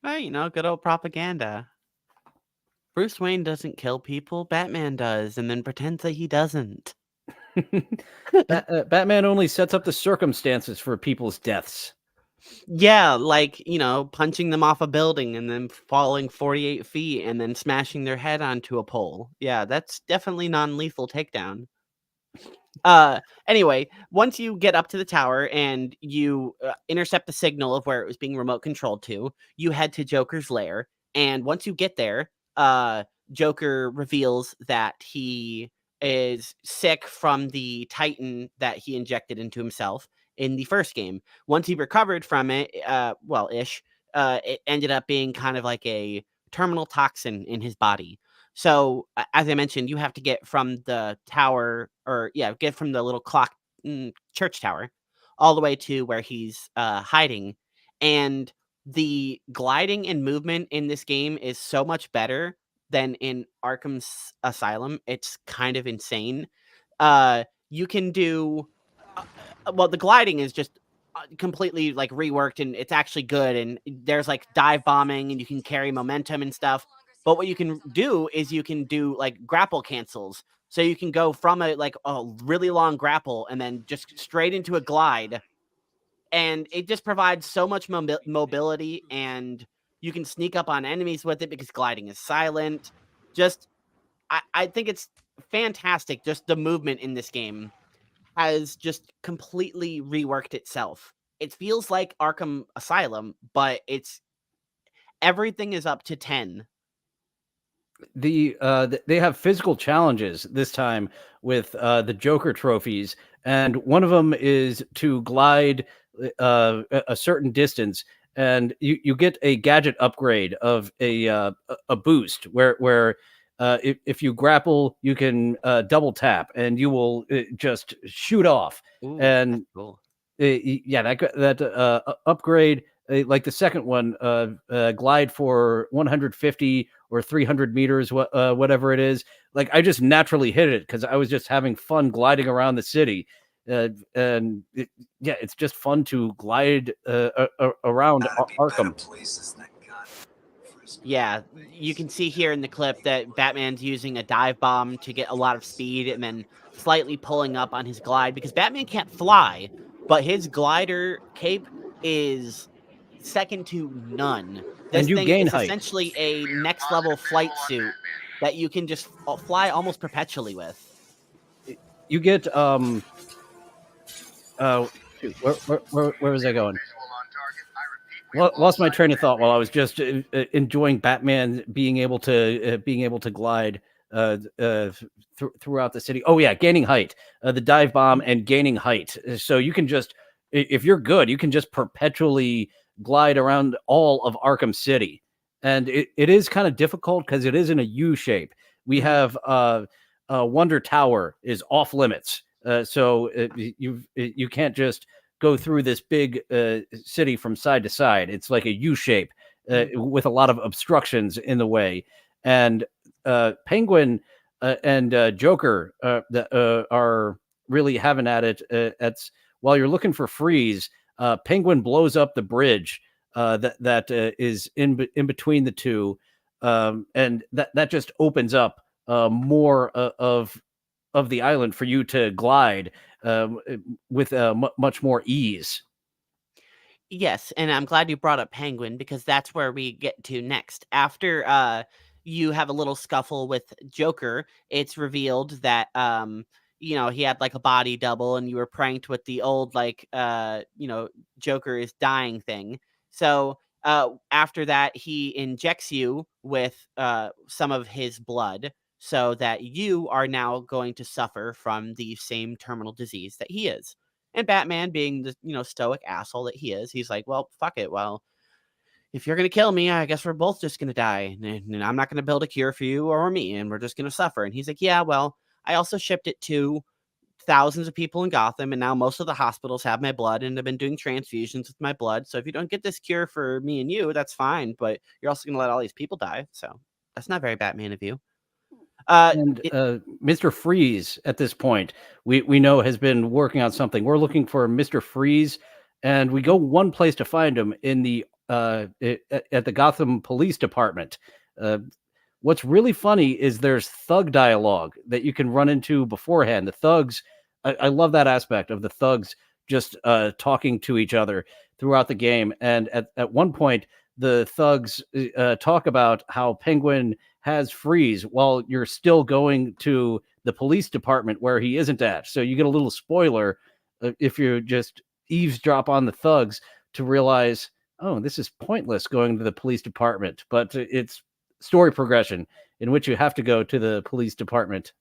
Well, good old propaganda. Bruce Wayne doesn't kill people, Batman does, and then pretends that he doesn't. Batman only sets up the circumstances for people's deaths. Yeah, like, punching them off a building and then falling 48 feet and then smashing their head onto a pole. Yeah, that's definitely non-lethal takedown. Anyway, once you get up to the tower and you intercept the signal of where it was being remote controlled to, you head to Joker's lair. And once you get there, Joker reveals that he is sick from the Titan that he injected into himself in the first game. Once he recovered from it, it ended up being kind of like a terminal toxin in his body. So, as I mentioned, you have to get from the tower, get from the little church tower, all the way to where he's hiding. And the gliding and movement in this game is so much better than in Asylum. It's kind of insane. You can do, the gliding is just completely like reworked, and it's actually good. And there's like dive bombing, and you can carry momentum and stuff. But what you can do is you can do like grapple cancels. So you can go from a really long grapple and then just straight into a glide. And it just provides so much mobility, and you can sneak up on enemies with it because gliding is silent. Just, I think it's fantastic. Just the movement in this game has just completely reworked itself. It feels like Arkham Asylum, but everything is up to 10. They have physical challenges this time with the Joker trophies, and one of them is to glide a certain distance, and you get a gadget upgrade of a boost where if you grapple, you can double tap, and you will just shoot off. Ooh, And that's cool. yeah, that upgrade, like the second one, glide for 150 or 300 meters, whatever it is. Like, I just naturally hit it because I was just having fun gliding around the city. And it's just fun to glide around Arkham. Yeah, you can see here in the clip that Batman's using a dive bomb to get a lot of speed and then slightly pulling up on his glide because Batman can't fly, but his glider cape is second to none. And This you thing gain is height. essentially a next level flight suit that you can just fly almost perpetually with. You get shoot, where was I going? Lost my train of thought while I was just enjoying Batman being able to glide throughout the city. Oh yeah, gaining height, the dive bomb and gaining height. So you can just, if you're good, you can just perpetually glide around all of Arkham City, and it is kind of difficult because it is in a U shape. We have Wonder Tower is off limits, so you can't just go through this big city from side to side. It's like a U shape with a lot of obstructions in the way. And Penguin and Joker are really having at it. While you're looking for Freeze, Penguin blows up the bridge that is in between the two, and that just opens up more of the island for you to glide with much more ease. Yes, and I'm glad you brought up Penguin because that's where we get to next. After you have a little scuffle with Joker, it's revealed that he had like a body double and you were pranked with the old Joker is dying thing. So after that he injects you with some of his blood so that you are now going to suffer from the same terminal disease that he is. And Batman, being the stoic asshole that he is, he's like, "Well, fuck it. Well, if you're gonna kill me, I guess we're both just gonna die, and I'm not gonna build a cure for you or me, and we're just gonna suffer." And he's like, "Yeah, well, I also shipped it to thousands of people in Gotham, and now most of the hospitals have my blood and have been doing transfusions with my blood. So if you don't get this cure for me and you, that's fine. But you're also gonna let all these people die. So that's not very Batman of you." And It, Mr. Freeze at this point, we know has been working on something. We're looking for Mr. Freeze, and we go one place to find him in the at the Gotham Police Department. Uh, what's really funny is there's thug dialogue that you can run into beforehand. The thugs, I love that aspect of the thugs just talking to each other throughout the game. And at one point, the thugs talk about how Penguin has Freeze while you're still going to the police department where he isn't at. So you get a little spoiler if you just eavesdrop on the thugs to realize, oh, this is pointless going to the police department. But it's story progression in which you have to go to the police department.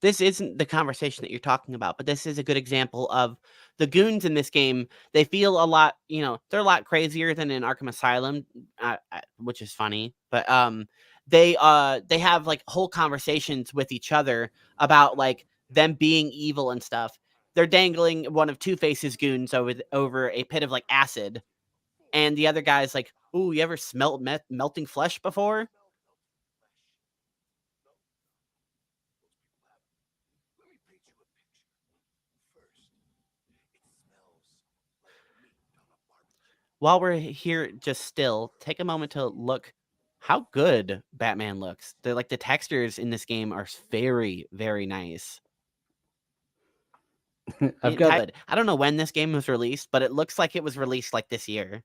this isn't the conversation that you're talking about, but this is a good example of the goons in this game. They feel a lot, they're a lot crazier than in Arkham Asylum, which is funny. But they have like whole conversations with each other about like them being evil and stuff. They're dangling one of Two-Face's goons over a pit of like acid, and the other guy's like, "Ooh, you ever smelt melting flesh before?" Let me paint you a picture. First, it smells like meat on a barbecue. While we're here just still, take a moment to look how good Batman looks. The textures in this game are very, very nice. I've got Good. I don't know when this game was released, but it looks like it was released like this year.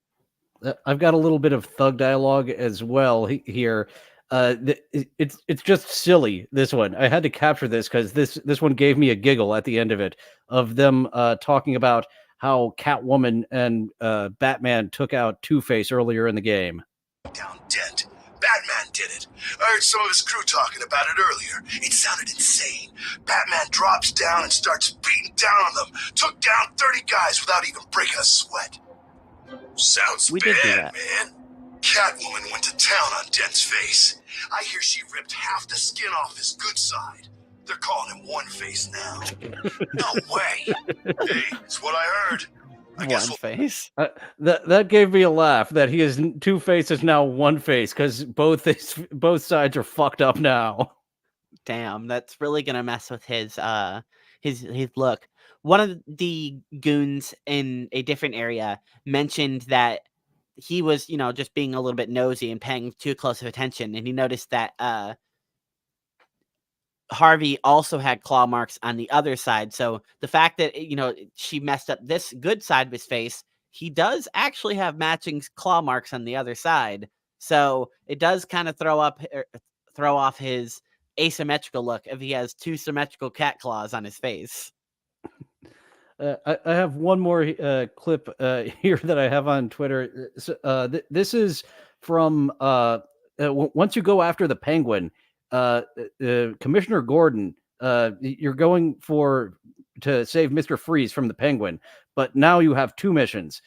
I've got a little bit of thug dialogue as well here. It's just silly. This one I had to capture this because this one gave me a giggle at the end of it, of them talking about how Catwoman and Batman took out Two-Face earlier in the game. Down dent. Batman did it. I heard some of his crew talking about it earlier. It sounded insane. Batman drops down and starts beating down on them. Took down 30 guys without even breaking a sweat. Sounds We did do bad, that. man. Catwoman went to town on Dent's face. I hear she ripped half the skin off his good side. They're calling him One Face now. No way. Hey, it's what I heard. I guess One face. That gave me a laugh. That he is Two-Face is now One Face because both sides are fucked up now. Damn, that's really gonna mess with his look. One of the goons in a different area mentioned that he was, just being a little bit nosy and paying too close of attention, and he noticed that Harvey also had claw marks on the other side. So the fact that she messed up this good side of his face, he does actually have matching claw marks on the other side. So it does kind of throw off his asymmetrical look if he has two symmetrical cat claws on his face. I have one more clip here that I have on Twitter. This is from once you go after the Penguin, Commissioner Gordon. You're going to save Mr. Freeze from the Penguin, but now you have two missions.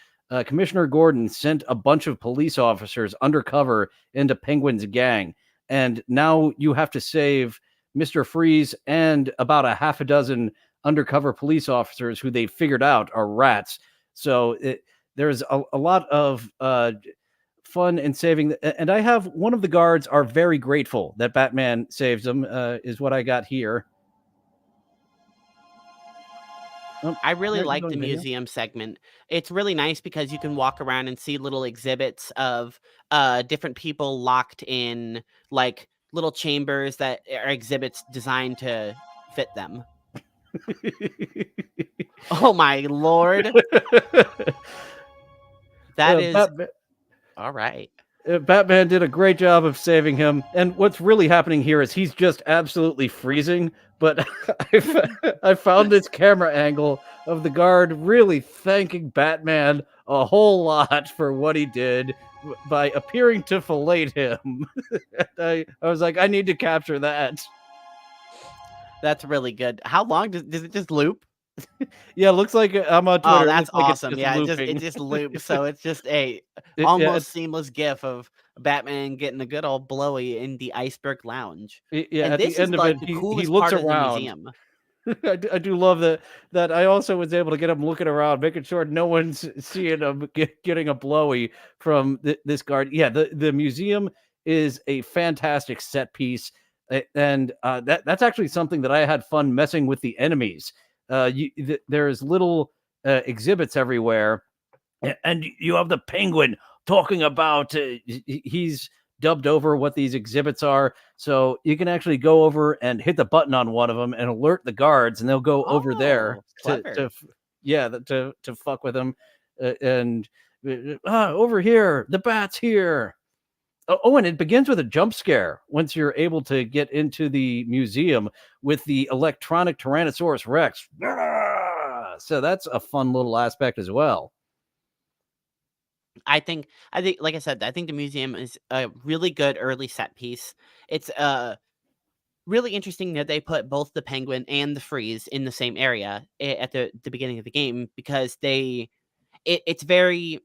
Commissioner Gordon sent a bunch of police officers undercover into Penguin's gang, and now you have to save Mr. Freeze and about a half a dozen undercover police officers who they figured out are rats. So there's a lot of fun in saving. And I have one of the guards are very grateful that Batman saves them, is what I got here. Oh, I really there you like go, the video. museum segment. It's really nice because you can walk around and see little exhibits of different people locked in like little chambers that are exhibits designed to fit them. Oh my lord. That is all right. Batman did a great job of saving him. And what's really happening here is he's just absolutely freezing. But I found this camera angle of the guard really thanking Batman a whole lot for what he did by appearing to fillet him. I was like, I need to capture that. That's really good. How long does it just loop? Yeah, it looks like I'm on Twitter. Oh, It that's looks like it's awesome. just Yeah, it looping. just loops. So it's just a Yeah, almost seamless gif of Batman getting a good old blowy in the Iceberg Lounge. yeah. And At this the is end of like it, the he coolest looks part of the around. museum. I do love that I also was able to get him looking around, making sure no one's seeing him getting a blowy from this guard. Yeah, the museum is a fantastic set piece. And that's actually something that I had fun messing with the enemies. There's little exhibits everywhere, and you have the Penguin talking about he's dubbed over what these exhibits are, so you can actually go over and hit the button on one of them and alert the guards, and they'll go over there Oh, clever. to fuck with them, and over here the bat's here. Oh, and it begins with a jump scare once you're able to get into the museum with the electronic Tyrannosaurus Rex. So that's a fun little aspect as well. I think, like I said, I think the museum is a really good early set piece. It's really interesting that they put both the penguin and the freeze in the same area at the beginning of the game because it's very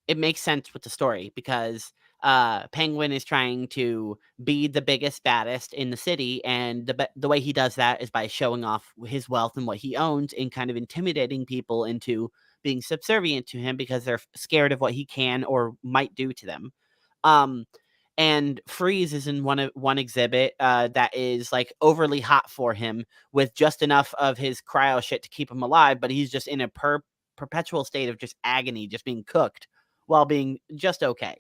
it makes sense with the story because Penguin is trying to be the biggest, baddest in the city, and the way he does that is by showing off his wealth and what he owns, and kind of intimidating people into being subservient to him because they're scared of what he can or might do to them. Um, and Freeze is in one exhibit that is like overly hot for him, with just enough of his cryo shit to keep him alive, but he's just in a perpetual state of just agony, just being cooked while being just okay.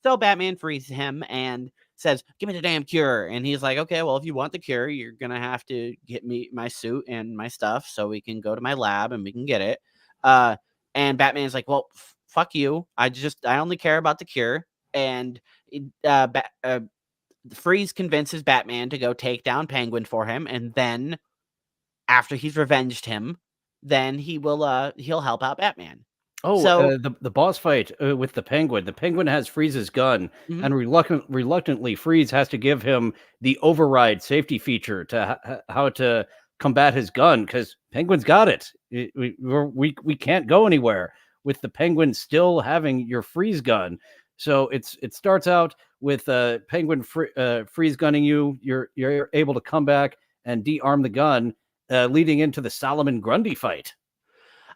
So Batman frees him and says, "Give me the damn cure." And he's like, "Okay, well, if you want the cure, you're gonna have to get me my suit and my stuff so we can go to my lab and we can get it." Uh, and Batman's like, "Well, fuck you. I only care about the cure." And Freeze convinces Batman to go take down Penguin for him, and then after he's revenged him, then he'll help out Batman. Oh, So the boss fight with the Penguin. The Penguin has Freeze's gun, mhm. and reluctantly, Freeze has to give him the override safety feature to how to combat his gun because Penguin's got it. We can't go anywhere with the Penguin still having your freeze gun. So it starts out with Penguin freeze gunning you. You're able to come back and de-arm the gun, leading into the Solomon Grundy fight.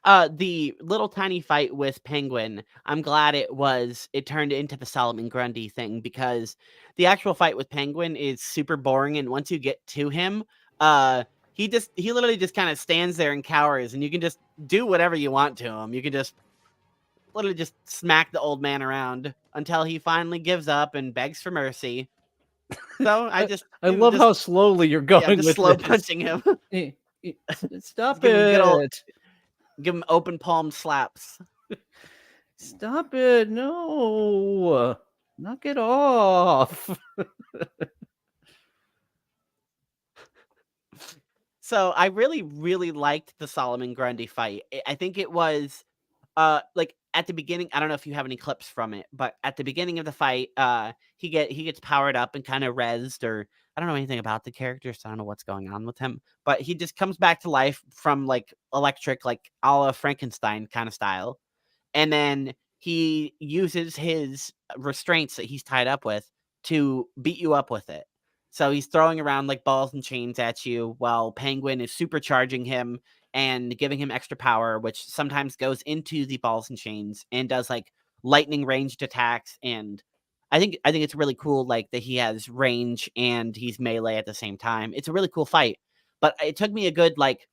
The little tiny fight with Penguin, I'm glad it turned into the Solomon Grundy thing because the actual fight with Penguin is super boring, and once you get to him, he literally just kind of stands there and cowers, and you can just do whatever you want to him. You can just literally just smack the old man around until he finally gives up and begs for mercy. So I love how slowly you're yeah, I'm going just with slow this. punching him. Stop Give him good old it. give him open palm slaps. Stop it. No. Knock it off. So I really, really liked the Solomon Grundy fight. I think it was like at the beginning, I don't know if you have any clips from it, but at the beginning of the fight, he gets powered up and kind of rezzed, or I don't know anything about the character, so I don't know what's going on with him. But he just comes back to life from like electric, like a la Frankenstein kind of style. And then he uses his restraints that he's tied up with to beat you up with it. So he's throwing around like balls and chains at you while Penguin is supercharging him and giving him extra power, which sometimes goes into the balls and chains and does like lightning ranged attacks. And I think it's really cool, like that he has range and he's melee at the same time. It's a really cool fight. But it took me a good like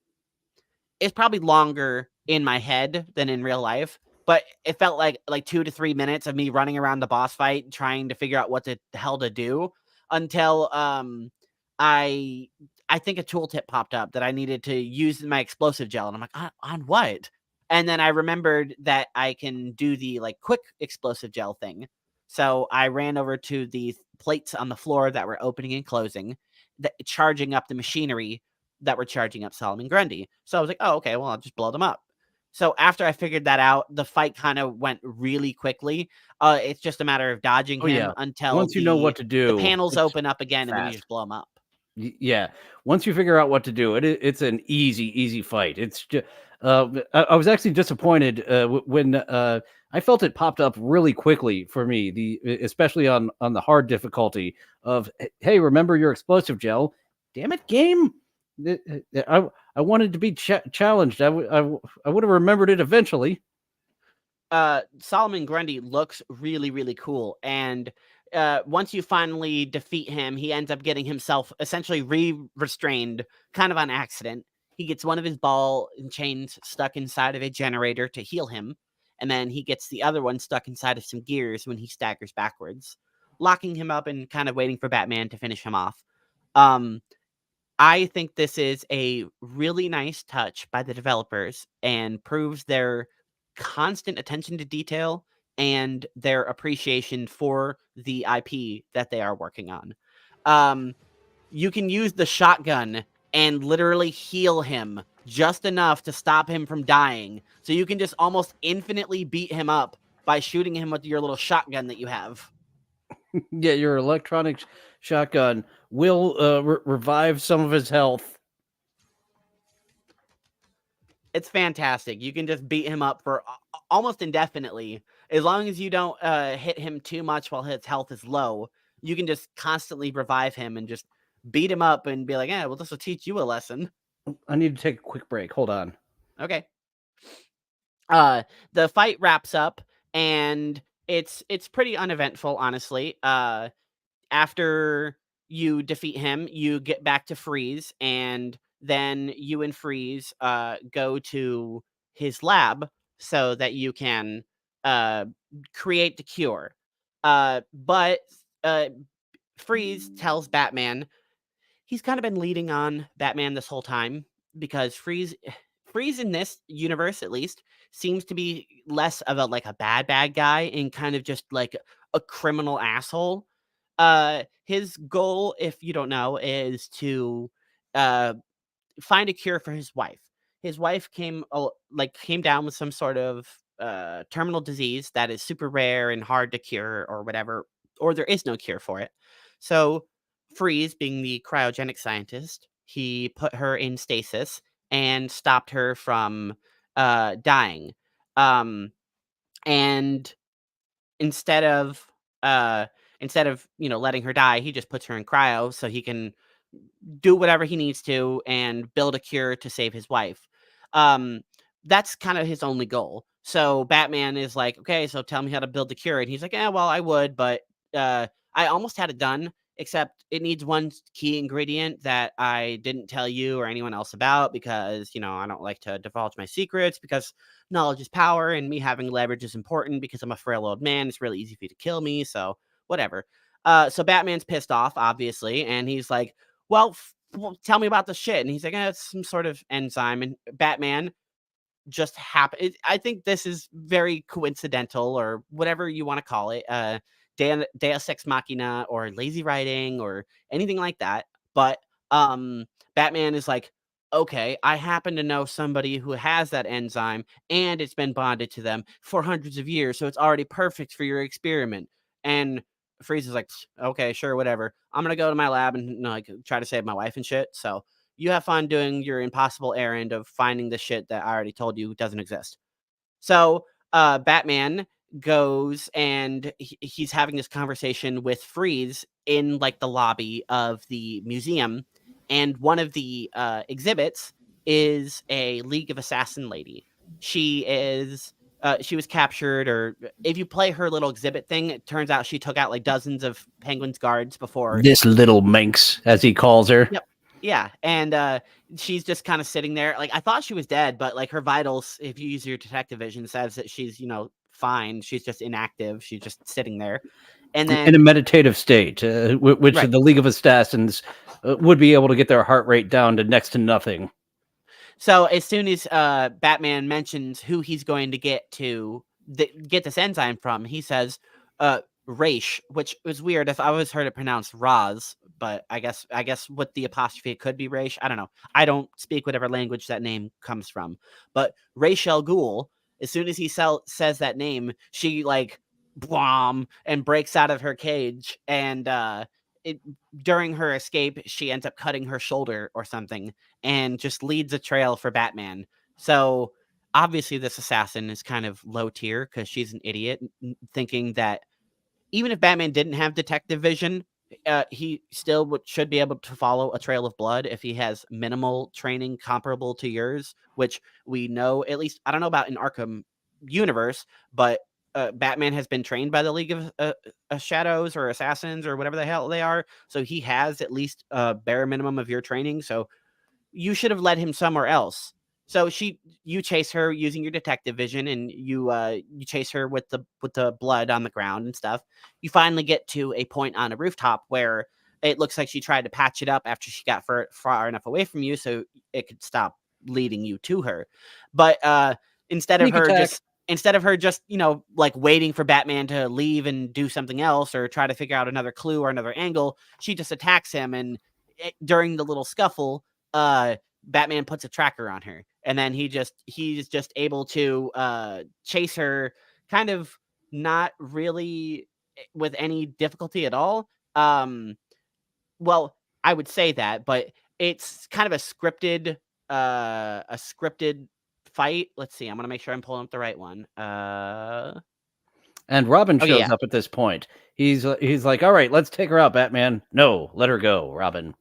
it's probably longer in my head than in real life, but it felt like 2 to 3 minutes of me running around the boss fight trying to figure out what the hell to do until I I think a tooltip popped up that I needed to use my explosive gel, and I'm like, on what? And then I remembered that I can do the like quick explosive gel thing. So I ran over to the plates on the floor that were opening and closing, charging up the machinery that were charging up Solomon Grundy. So I was like, oh, okay, well, I'll just blow them up. So after I figured that out, the fight kind of went really quickly. It's just a matter of dodging Oh, him yeah. until Once you know what to the do, panels it's open up again, and then you fast. just blow them up. Yeah. Once you figure out what to do, it's an easy fight. It's just, I was actually disappointed when I felt it popped up really quickly for me, especially on the hard difficulty of, hey, remember your explosive gel? Damn it, game. I wanted to be challenged. I would have remembered it eventually. Solomon Grundy looks really, really cool. And once you finally defeat him, he ends up getting himself essentially restrained, kind of on accident. He gets one of his ball and chains stuck inside of a generator to heal him, and then he gets the other one stuck inside of some gears when he staggers backwards, locking him up and kind of waiting for Batman to finish him off. I think this is a really nice touch by the developers and proves their constant attention to detail and their appreciation for the IP that they are working on. You can use the shotgun and literally heal him just enough to stop him from dying. So you can just almost infinitely beat him up by shooting him with your little shotgun that you have. Yeah, your electronic shotgun will revive some of his health. It's fantastic. You can just beat him up for almost indefinitely. As long as you don't hit him too much while his health is low, you can just constantly revive him and just beat him up and be like, "Yeah, well, this will teach you a lesson." I need to take a quick break. Hold on. Okay. The fight wraps up, and it's pretty uneventful, honestly. After you defeat him, you get back to Freeze, and then you and Freeze go to his lab so that you can create the cure. But Freeze tells Batman he's kind of been leading on Batman this whole time because Freeze in this universe at least seems to be less of a like a bad guy and kind of just like a criminal asshole. His goal, if you don't know, is to uh find a cure for his wife. His wife came down with some sort of terminal disease that is super rare and hard to cure or whatever, or there is no cure for it. So Freeze, being the cryogenic scientist, he put her in stasis and stopped her from dying. And instead of letting her die, he just puts her in cryo so he can do whatever he needs to and build a cure to save his wife. Um, that's kind of his only goal. So Batman is like, okay, so tell me how to build the cure. And he's like, yeah, well, I would, but I almost had it done, except it needs one key ingredient that I didn't tell you or anyone else about because, I don't like to divulge my secrets because knowledge is power and me having leverage is important because I'm a frail old man. It's really easy for you to kill me. So whatever. So Batman's pissed off, obviously, and he's like, well, tell me about the shit. And he's like, it's some sort of enzyme. And Batman just happened. I think this is very coincidental or whatever you want to call it. Deus Ex Machina or lazy writing or anything like that. But Batman is like, okay, I happen to know somebody who has that enzyme and it's been bonded to them for hundreds of years. So it's already perfect for your experiment. And Freeze is like, okay, sure, whatever. I'm gonna go to my lab and like try to save my wife and shit. So you have fun doing your impossible errand of finding the shit that I already told you doesn't exist. So Batman goes and he's having this conversation with Freeze in like the lobby of the museum, and one of the exhibits is a League of Assassin lady. She was captured, or if you play her little exhibit thing, it turns out she took out like dozens of Penguin's guards before. This little minx, as he calls her. Yep. Yeah, and she's just kind of sitting there. Like I thought she was dead, but like her vitals, if you use your detective vision, says that she's fine. She's just inactive. She's just sitting there, and then in a meditative state, which Right. the League of Assassins would be able to get their heart rate down to next to nothing. So as soon as Batman mentions who he's going to get this enzyme from, he says Raish, which was weird. I've always heard it pronounced Raz, but I guess with the apostrophe it could be Raish. I don't know. I don't speak whatever language that name comes from. But Ra's al Ghul, as soon as he says that name, she like blam and breaks out of her cage, and during her escape, she ends up cutting her shoulder or something and just leads a trail for Batman. So obviously this assassin is kind of low tier because she's an idiot thinking that even if Batman didn't have detective vision, he still should be able to follow a trail of blood if he has minimal training comparable to yours, which we know, at least, I don't know about in Arkham universe, but Batman has been trained by the League of Shadows or Assassins or whatever the hell they are, so he has at least a bare minimum of your training. So you should have led him somewhere else. So you chase her using your detective vision, and you chase her with the blood on the ground and stuff. You finally get to a point on a rooftop where it looks like she tried to patch it up after she got far enough away from you, so it could stop leading you to her. But instead of Sneak her attack. just like waiting for Batman to leave and do something else or try to figure out another clue or another angle, she just attacks him, and during the little scuffle, Batman puts a tracker on her, and then he's just able to chase her kind of not really with any difficulty at all. Well, I would say that, but it's kind of a scripted fight. Let's see. I'm gonna make sure I'm pulling up the right one. And Robin Okay, shows yeah. up at this point. He's like, all right, let's take her out, Batman. No, let her go, Robin.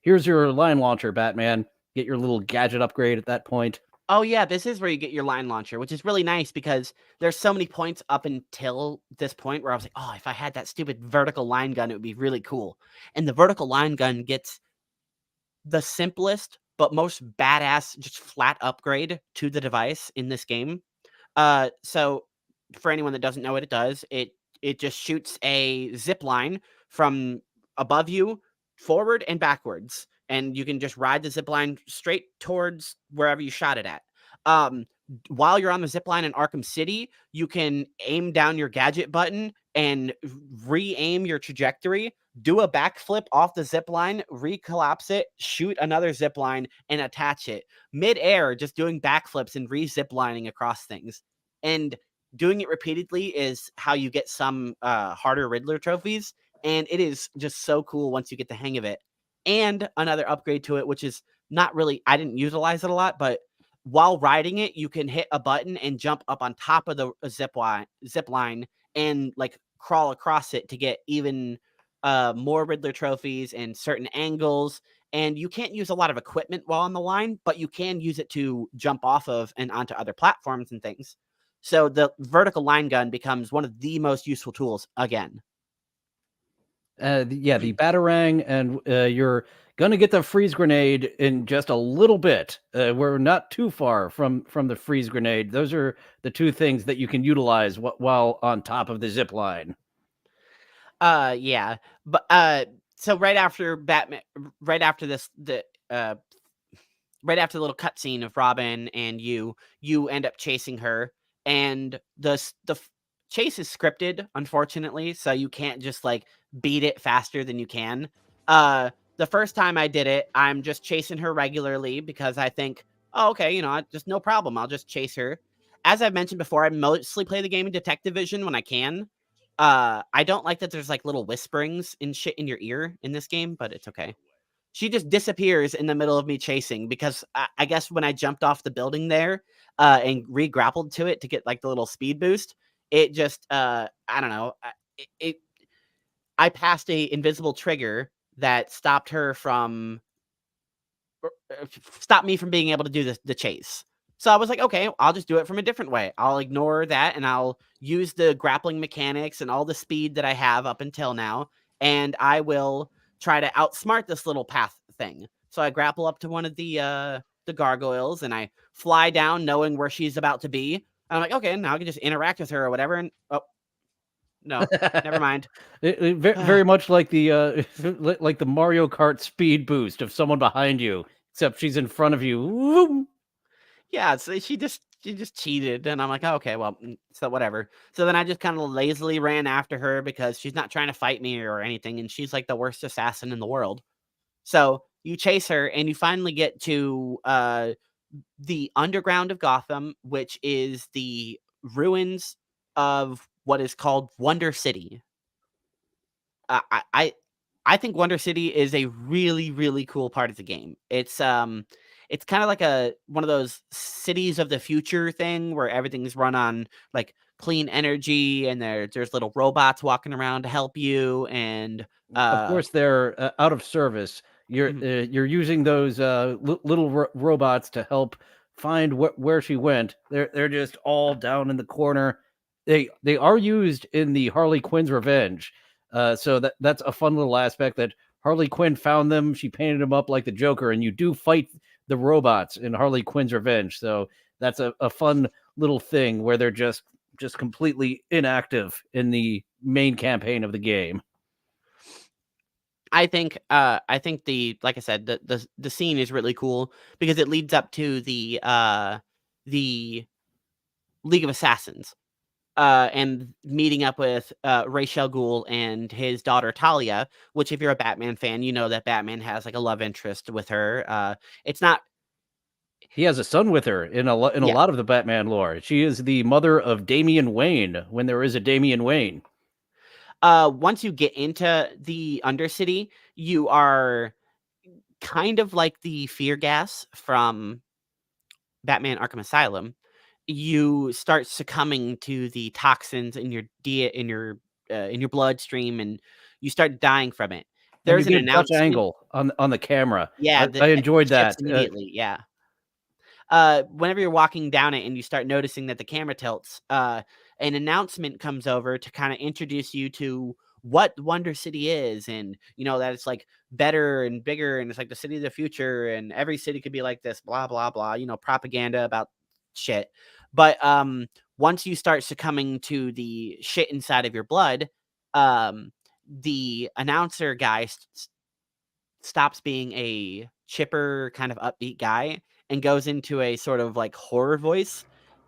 Here's your line launcher, Batman. Get your little gadget upgrade at that point. Oh yeah, this is where you get your line launcher, which is really nice because there's so many points up until this point where I was like, oh, if I had that stupid vertical line gun, it would be really cool. And the vertical line gun gets the simplest but most badass, just flat upgrade to the device in this game. So for anyone that doesn't know what it does, it just shoots a zip line from above you forward and backwards, and you can just ride the zip line straight towards wherever you shot it at. While you're on the zip line in Arkham City, you can aim down your gadget button and re-aim your trajectory, do a backflip off the zip line, recollapse it, shoot another zip line, and attach it mid-air, just doing backflips and re-zip lining across things. And doing it repeatedly is how you get some harder Riddler trophies, and it is just so cool once you get the hang of it. And another upgrade to it, which is not really, I didn't utilize it a lot, but while riding it, you can hit a button and jump up on top of the zip line and like crawl across it to get even more Riddler trophies and certain angles. And you can't use a lot of equipment while on the line, but you can use it to jump off of and onto other platforms and things. So the vertical line gun becomes one of the most useful tools again. The Batarang, and you're gonna get the freeze grenade in just a little bit. We're not too far from the freeze grenade. Those are the two things that you can utilize while on top of the zip line. Yeah. But so right after Batman, right after right after the little cutscene of Robin and you end up chasing her, and the chase is scripted, unfortunately, so you can't just like beat it faster than you can. The first time I did it, I'm just chasing her regularly because I think, oh, okay, just no problem. I'll just chase her. As I've mentioned before, I mostly play the game in detective vision when I can. I don't like that there's like little whisperings and shit in your ear in this game, but it's okay. She just disappears in the middle of me chasing because I guess when I jumped off the building there and re-grappled to it to get like the little speed boost, it just I don't know. I passed a invisible trigger that stopped me from being able to do the chase. So I was like, okay, I'll just do it from a different way. I'll ignore that and I'll use the grappling mechanics and all the speed that I have up until now, and I will try to outsmart this little path thing. So I grapple up to one of the gargoyles and I fly down knowing where she's about to be. And I'm like, okay, now I can just interact with her or whatever. And oh, no, never mind. Very much like the like the Mario Kart speed boost of someone behind you, except she's in front of you. Woo! Yeah, so she just cheated, and I'm like, oh, okay, well, so whatever. So then I just kind of lazily ran after her because she's not trying to fight me or anything, and she's like the worst assassin in the world. So you chase her, and you finally get to the underground of Gotham, which is the ruins of what is called Wonder City. I think Wonder City is a really, really cool part of the game. It's kind of like one of those cities of the future thing where everything's run on like clean energy, and there's little robots walking around to help you. And Of course, they're out of service. You're using those little robots to help find where she went. They're just all down in the corner. they are used in the Harley Quinn's Revenge. So that's a fun little aspect that Harley Quinn found them. She painted them up like the Joker, and you do fight the robots in Harley Quinn's Revenge. So that's a fun little thing where they're just completely inactive in the main campaign of the game. I think the like I said, the scene is really cool because it leads up to the League of Assassins. And meeting up with Ra's al Ghul and his daughter Talia, which if you're a Batman fan, you know that Batman has like a love interest with her. It's not. He has a son with her in a Yeah. lot of the Batman lore. She is the mother of Damian Wayne when there is a Damian Wayne. Once you get into the Undercity, you are kind of like the fear gas from Batman Arkham Asylum. You start succumbing to the toxins in your in your bloodstream, and you start dying from it. And you There's an get Dutch announcement. angle on the camera. Yeah, I enjoyed it that. shifts immediately. Yeah. Whenever you're walking down it and you start noticing that the camera tilts, an announcement comes over to kind of introduce you to what Wonder City is, and you know that it's like better and bigger, and it's like the city of the future, and every city could be like this, blah blah blah. You know, propaganda about shit. But once you start succumbing to the shit inside of your blood, the announcer guy stops being a chipper kind of upbeat guy and goes into a sort of like horror voice.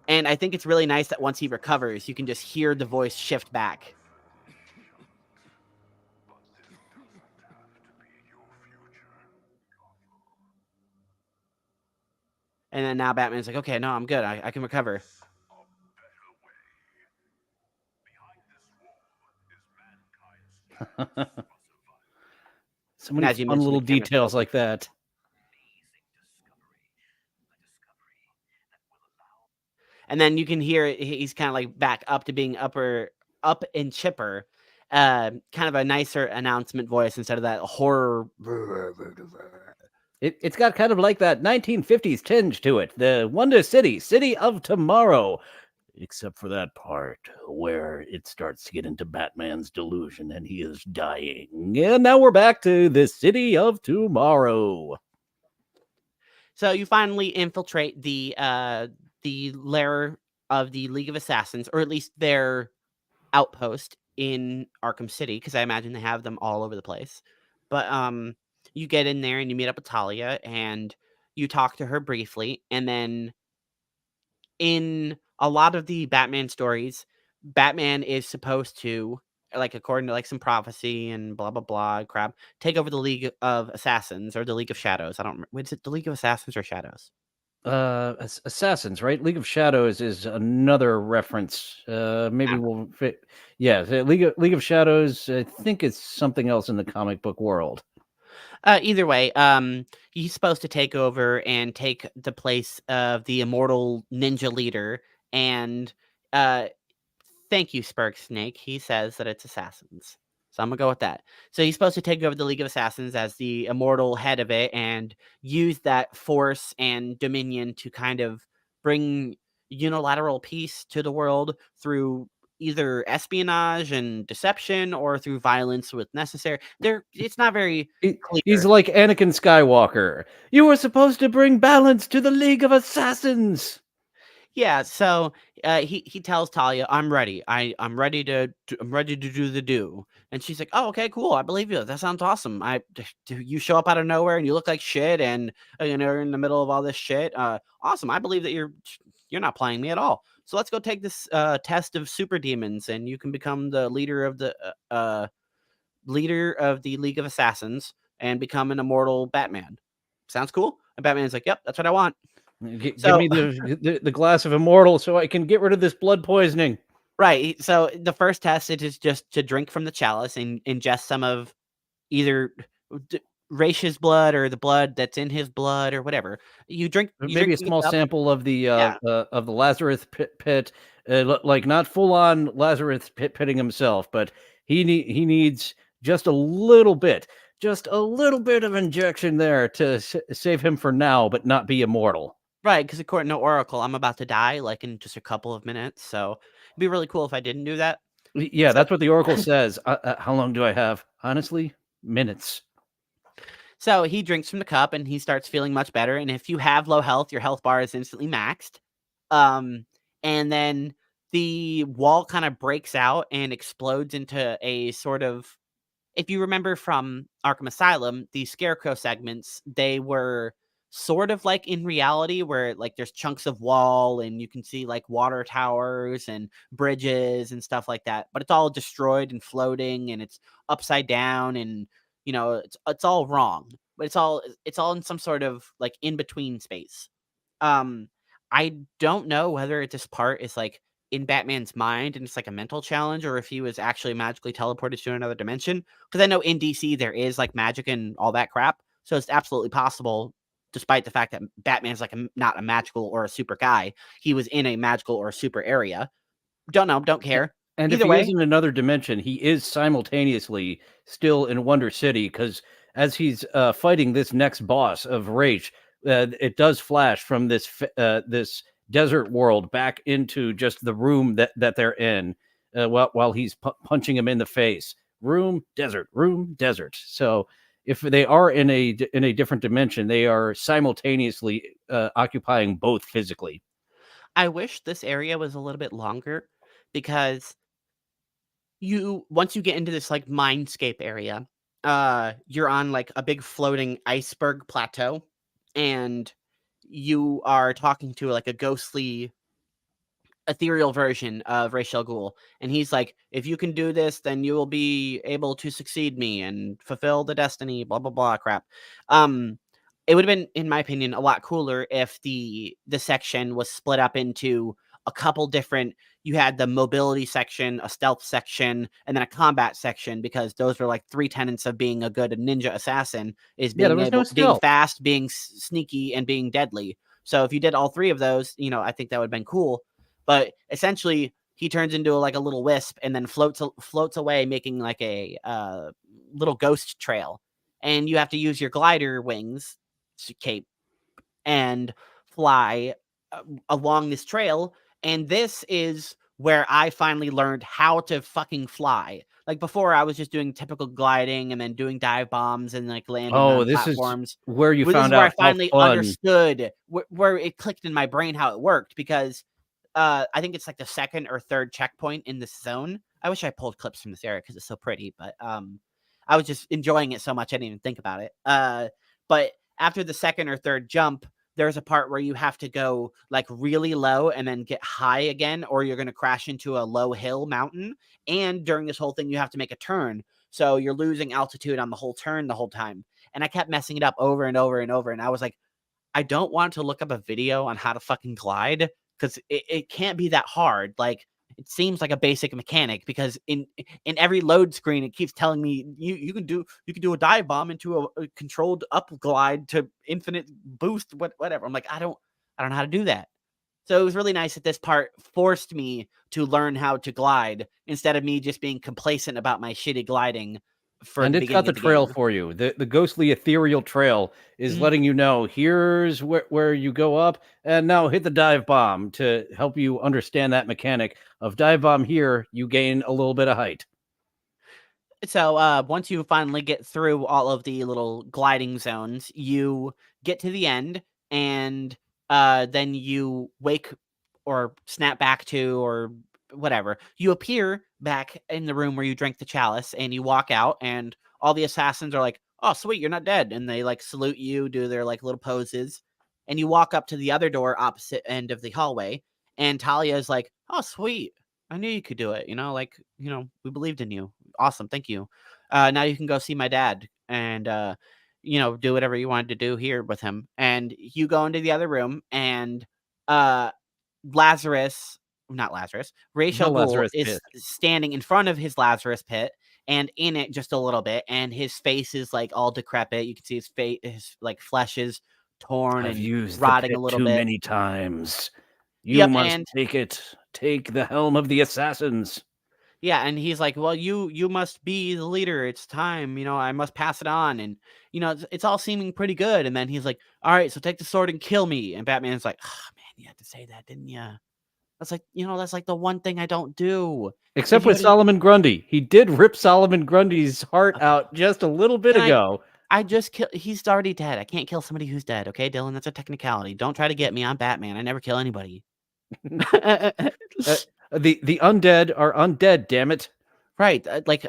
And I think it's really nice that once he recovers, you can just hear the voice shift back. And then now Batman's like, okay, no, I'm good. I can recover. So many As you fun mentioned, little the camera details tilts. like that. And then you can hear he's kind of like back up to being up and chipper. Kind of a nicer announcement voice instead of that horror. It's got kind of like that 1950s tinge to it. The Wonder City, City of Tomorrow. Except for that part where it starts to get into Batman's delusion and he is dying. And now we're back to the City of Tomorrow. So you finally infiltrate the lair of the League of Assassins, or at least their outpost in Arkham City, because I imagine they have them all over the place. But you get in there and you meet up with Talia and you talk to her briefly, and then in a lot of the Batman stories, Batman is supposed to, like according to like some prophecy and blah blah blah crap, take over the League of Assassins or the League of Shadows. I don't remember. Is it the League of Assassins or Shadows? Assassins, right? League of Shadows is another reference. Maybe we'll fit. Yeah, the League of Shadows. I think it's something else in the comic book world. Either way, he's supposed to take over and take the place of the immortal ninja leader. And thank you, Spurk Snake. He says that it's assassins. So I'm going to go with that. So he's supposed to take over the League of Assassins as the immortal head of it and use that force and dominion to kind of bring unilateral peace to the world through either espionage and deception or through violence with necessary. It's not very clear. He's like Anakin Skywalker. You were supposed to bring balance to the League of Assassins. Yeah, so he tells Talia, "I'm ready. I'm ready to do the do." And she's like, "Oh, okay, cool. I believe you. That sounds awesome. You show up out of nowhere and you look like shit, and you're in the middle of all this shit. Awesome. I believe that you're not playing me at all. So let's go take this test of super demons, and you can become the leader of the League of Assassins and become an immortal Batman. Sounds cool." And Batman's like, "Yep, that's what I want." Give me the glass of immortal so I can get rid of this blood poisoning. Right. So the first test it is just to drink from the chalice and ingest some of either Raish's blood or the blood that's in his blood or whatever. You drink Maybe a from the small cup. sample of the Lazarus pit, like not full on Lazarus pitting himself, but he needs just a little bit of injection there to save him for now, but not be immortal. Right, because according to Oracle, I'm about to die like in just a couple of minutes. So be really cool if I didn't do that. Yeah, So, that's what the Oracle says. How long do I have? Honestly, minutes. so he drinks from the cup and he starts feeling much better. And if you have low health, your health bar is instantly maxed. Um, and then the wall kind of breaks out and explodes into a sort of, if you remember from Arkham Asylum, the Scarecrow segments, they were sort of like in reality where like there's chunks of wall and you can see like water towers and bridges and stuff like that, but it's all destroyed and floating and it's upside down and it's all wrong, but it's all in some sort of like in between space. um, I don't know whether this part is like in Batman's mind and it's like a mental challenge, or if he was actually magically teleported to another dimension. Because I know in DC there is like magic and all that crap, so it's absolutely possible. Despite the fact that Batman's like not a magical or a super guy, he was in a magical or a super area. Don't know, don't care. And if Either he is way, in another dimension, he is simultaneously still in Wonder City, because as he's fighting this next boss of Rage, it does flash from this desert world back into just the room that they're in, while he's punching him in the face. Room, desert. So if they are in a different dimension, they are simultaneously occupying both physically. I wish this area was a little bit longer because once you get into this like mindscape area, you're on like a big floating iceberg plateau, and you are talking to like a ghostly ethereal version of Ra's al Ghul, and he's like, "If you can do this, then you will be able to succeed me and fulfill the destiny." Blah blah blah crap. Um, it would have been, in my opinion, a lot cooler if the section was split up into a couple different. You had the mobility section, a stealth section, and then a combat section, because those were like three tenets of being a good ninja assassin: is Yeah, there was no being stealth. fast, being sneaky, and being deadly. So if you did all three of those, I think that would have been cool. But essentially, he turns into like a little wisp and then floats away, making like a little ghost trail. And you have to use your glider wings, cape, and fly along this trail. And this is where I finally learned how to fucking fly. Like before, I was just doing typical gliding and then doing dive bombs and like landing Oh, on this is platforms. where you Well, this is found where I out how finally fun. understood where it clicked in my brain how it worked, because I think it's like the second or third checkpoint in this zone. I wish I pulled clips from this area because it's so pretty, but I was just enjoying it so much I didn't even think about it. But after the second or third jump, there's a part where you have to go like really low and then get high again, or you're going to crash into a low hill mountain. And during this whole thing, you have to make a turn. So you're losing altitude on the whole turn the whole time. And I kept messing it up over and over and over. And I was like, I don't want to look up a video on how to fucking glide, because it can't be that hard. Like, it seems like a basic mechanic, because in every load screen it keeps telling me you can do a dive bomb into a controlled up glide to infinite boost, whatever. I'm like, I don't know how to do that. So it was really nice that this part forced me to learn how to glide instead of me just being complacent about my shitty gliding for And the it's got beginning the of the trail game. for you. The ghostly ethereal trail is Mhm. letting you know, here's where you go up, and now hit the dive bomb to help you understand that mechanic of dive bomb here. You gain a little bit of height. So once you finally get through all of the little gliding zones, you get to the end, and then you wake or snap back to, or whatever. You appear back in the room where you drank the chalice, and you walk out, and all the assassins are like, "Oh, sweet, you're not dead," and they like salute you, do their like little poses, and you walk up to the other door opposite end of the hallway, and Talia is like, "Oh, sweet. I knew you could do it. We believed in you. Awesome. Thank you. Now you can go see my dad and, do whatever you wanted to do here with him." And you go into the other room, and uh, Lazarus, not Lazarus, Ra's The al Ghul Lazarus is pit. standing in front of his Lazarus pit and in it just a little bit. And his face is like all decrepit. You can see his face, his like flesh is torn I've and used the rotting a pit little too bit. many times. You Yep. must And take it. Take the helm of the assassins. yeah, and he's like, "Well, you must be the leader. It's time. I must pass it on." And it's all seeming pretty good. And then he's like, "All right, so take the sword and kill me." And Batman's like, "Oh, man, you had to say that, didn't you?" That's like, that's like the one thing I don't do. Except If you with had a, Solomon Grundy. He did rip Solomon Grundy's heart uh, out just a little bit can ago. I just kill. He's already dead. I can't kill somebody who's dead. Okay, Dylan, that's a technicality. Don't try to get me. I'm Batman. I never kill anybody. Uh, the undead are undead, damn it. Right. Like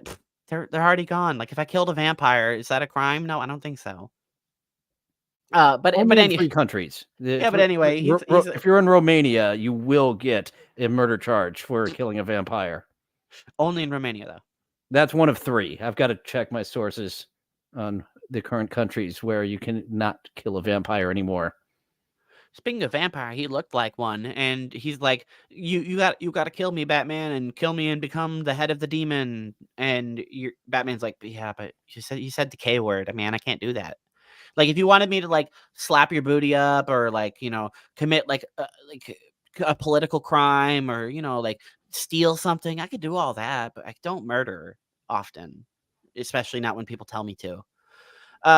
they're already gone. Like if I killed a vampire, is that a crime? No, I don't think so. But Only in anyway, 3 countries. yeah. But anyway, If you're in Romania, you will get a murder charge for killing a vampire. only in Romania though. That's one of 3. I've got to check my sources on the current countries where you can not kill a vampire anymore. Speaking of vampire, he looked like one, and he's like, "You got to kill me, Batman, and kill me and become the head of the demon." And Batman's like, "Yeah, but you said the K word, man. I can't do that." Like if you wanted me to like slap your booty up or like commit like a political crime or like steal something, I could do all that, but I don't murder often, especially not when people tell me to.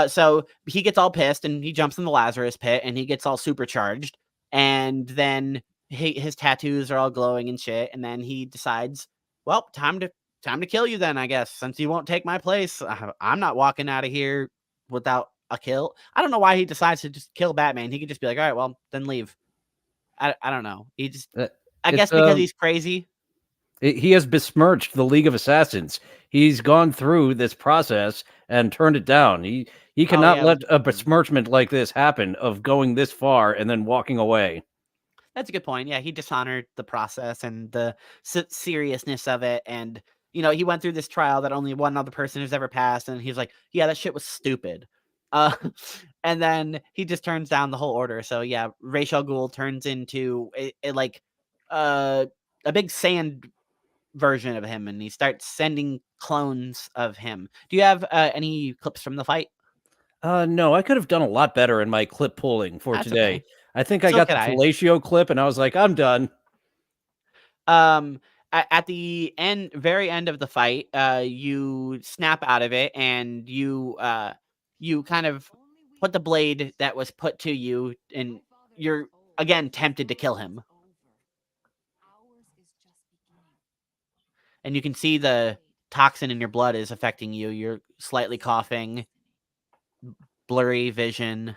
So he gets all pissed and he jumps in the Lazarus pit and he gets all supercharged. And then his tattoos are all glowing and shit. And then he decides, well, time to kill you then, I guess, since you won't take my place. I'm not walking out of here without a kill. I don't know why he decides to just kill Batman. He could just be like, all right, well, then leave. I don't know. He just, I guess because he's crazy. He has besmirched the League of Assassins. He's gone through this process and turned it down. He cannot let a besmirchment like this happen of going this far and then walking away. That's a good point. Yeah, he dishonored the process and the seriousness of it. And, he went through this trial that only one other person has ever passed. And he's like, yeah, that shit was stupid. And then he just turns down the whole order. So, yeah, Ra's al Ghul turns into a big sand version of him. And he starts sending clones of him. Do you have any clips from the fight? No, I could have done a lot better in my clip pulling for That's today. okay. I think I So got could the I. fellatio clip and I was like, I'm done. At the very end of the fight, you snap out of it and you kind of put the blade that was put to you, and you're again tempted to kill him. And you can see the toxin in your blood is affecting you. You're slightly coughing, blurry vision.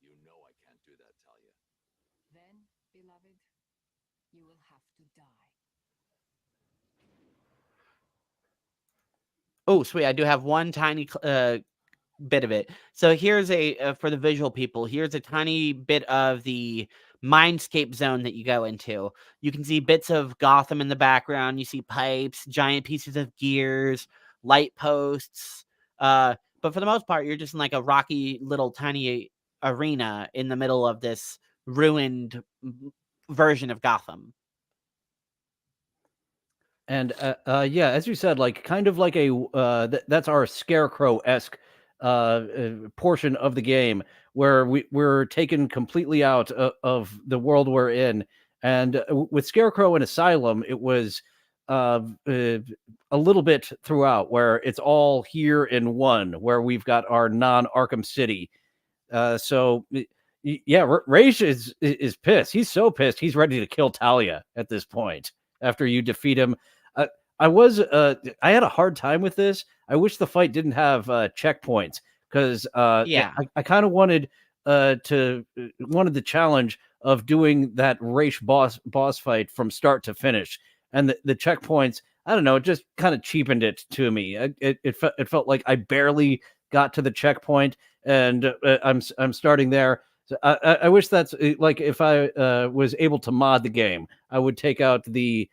You know I can't do that, Talia. Then, beloved, you will have to die. Oh, sweet. I do have one tiny bit of it. So here's for the visual people, here's a tiny bit of the mindscape zone that you go into. You can see bits of Gotham in the background. You see pipes, giant pieces of gears, light posts. But for the most part, you're just in like a rocky little tiny arena in the middle of this ruined version of Gotham. And yeah, as you said, like kind of like that's our Scarecrow-esque portion of the game where we're taken completely out of the world we're in. And with Scarecrow and Asylum, it was a little bit throughout where it's all here in one, where we've got our non-Arkham City. Yeah, Raish is pissed. He's so pissed. He's ready to kill Talia at this point after you defeat him. I had a hard time with this. I wish the fight didn't have checkpoints because Yeah. I kind of wanted the challenge of doing that Raish boss fight from start to finish, and the checkpoints. I don't know. It just kind of cheapened it to me. It felt like I barely got to the checkpoint, and I'm starting there. So I wish that's like if I was able to mod the game, I would take out the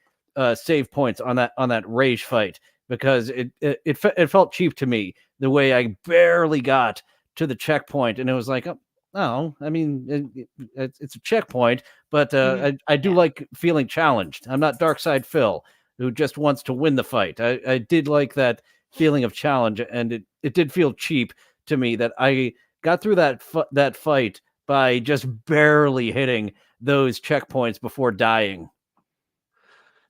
save points on that rage fight because it felt cheap to me the way I barely got to the checkpoint, and it was like, oh, I mean, it's a checkpoint, but I do like feeling challenged. I'm not Darkside Phil who just wants to win the fight. I did like that feeling of challenge, and it did feel cheap to me that I got through that fight by just barely hitting those checkpoints before dying.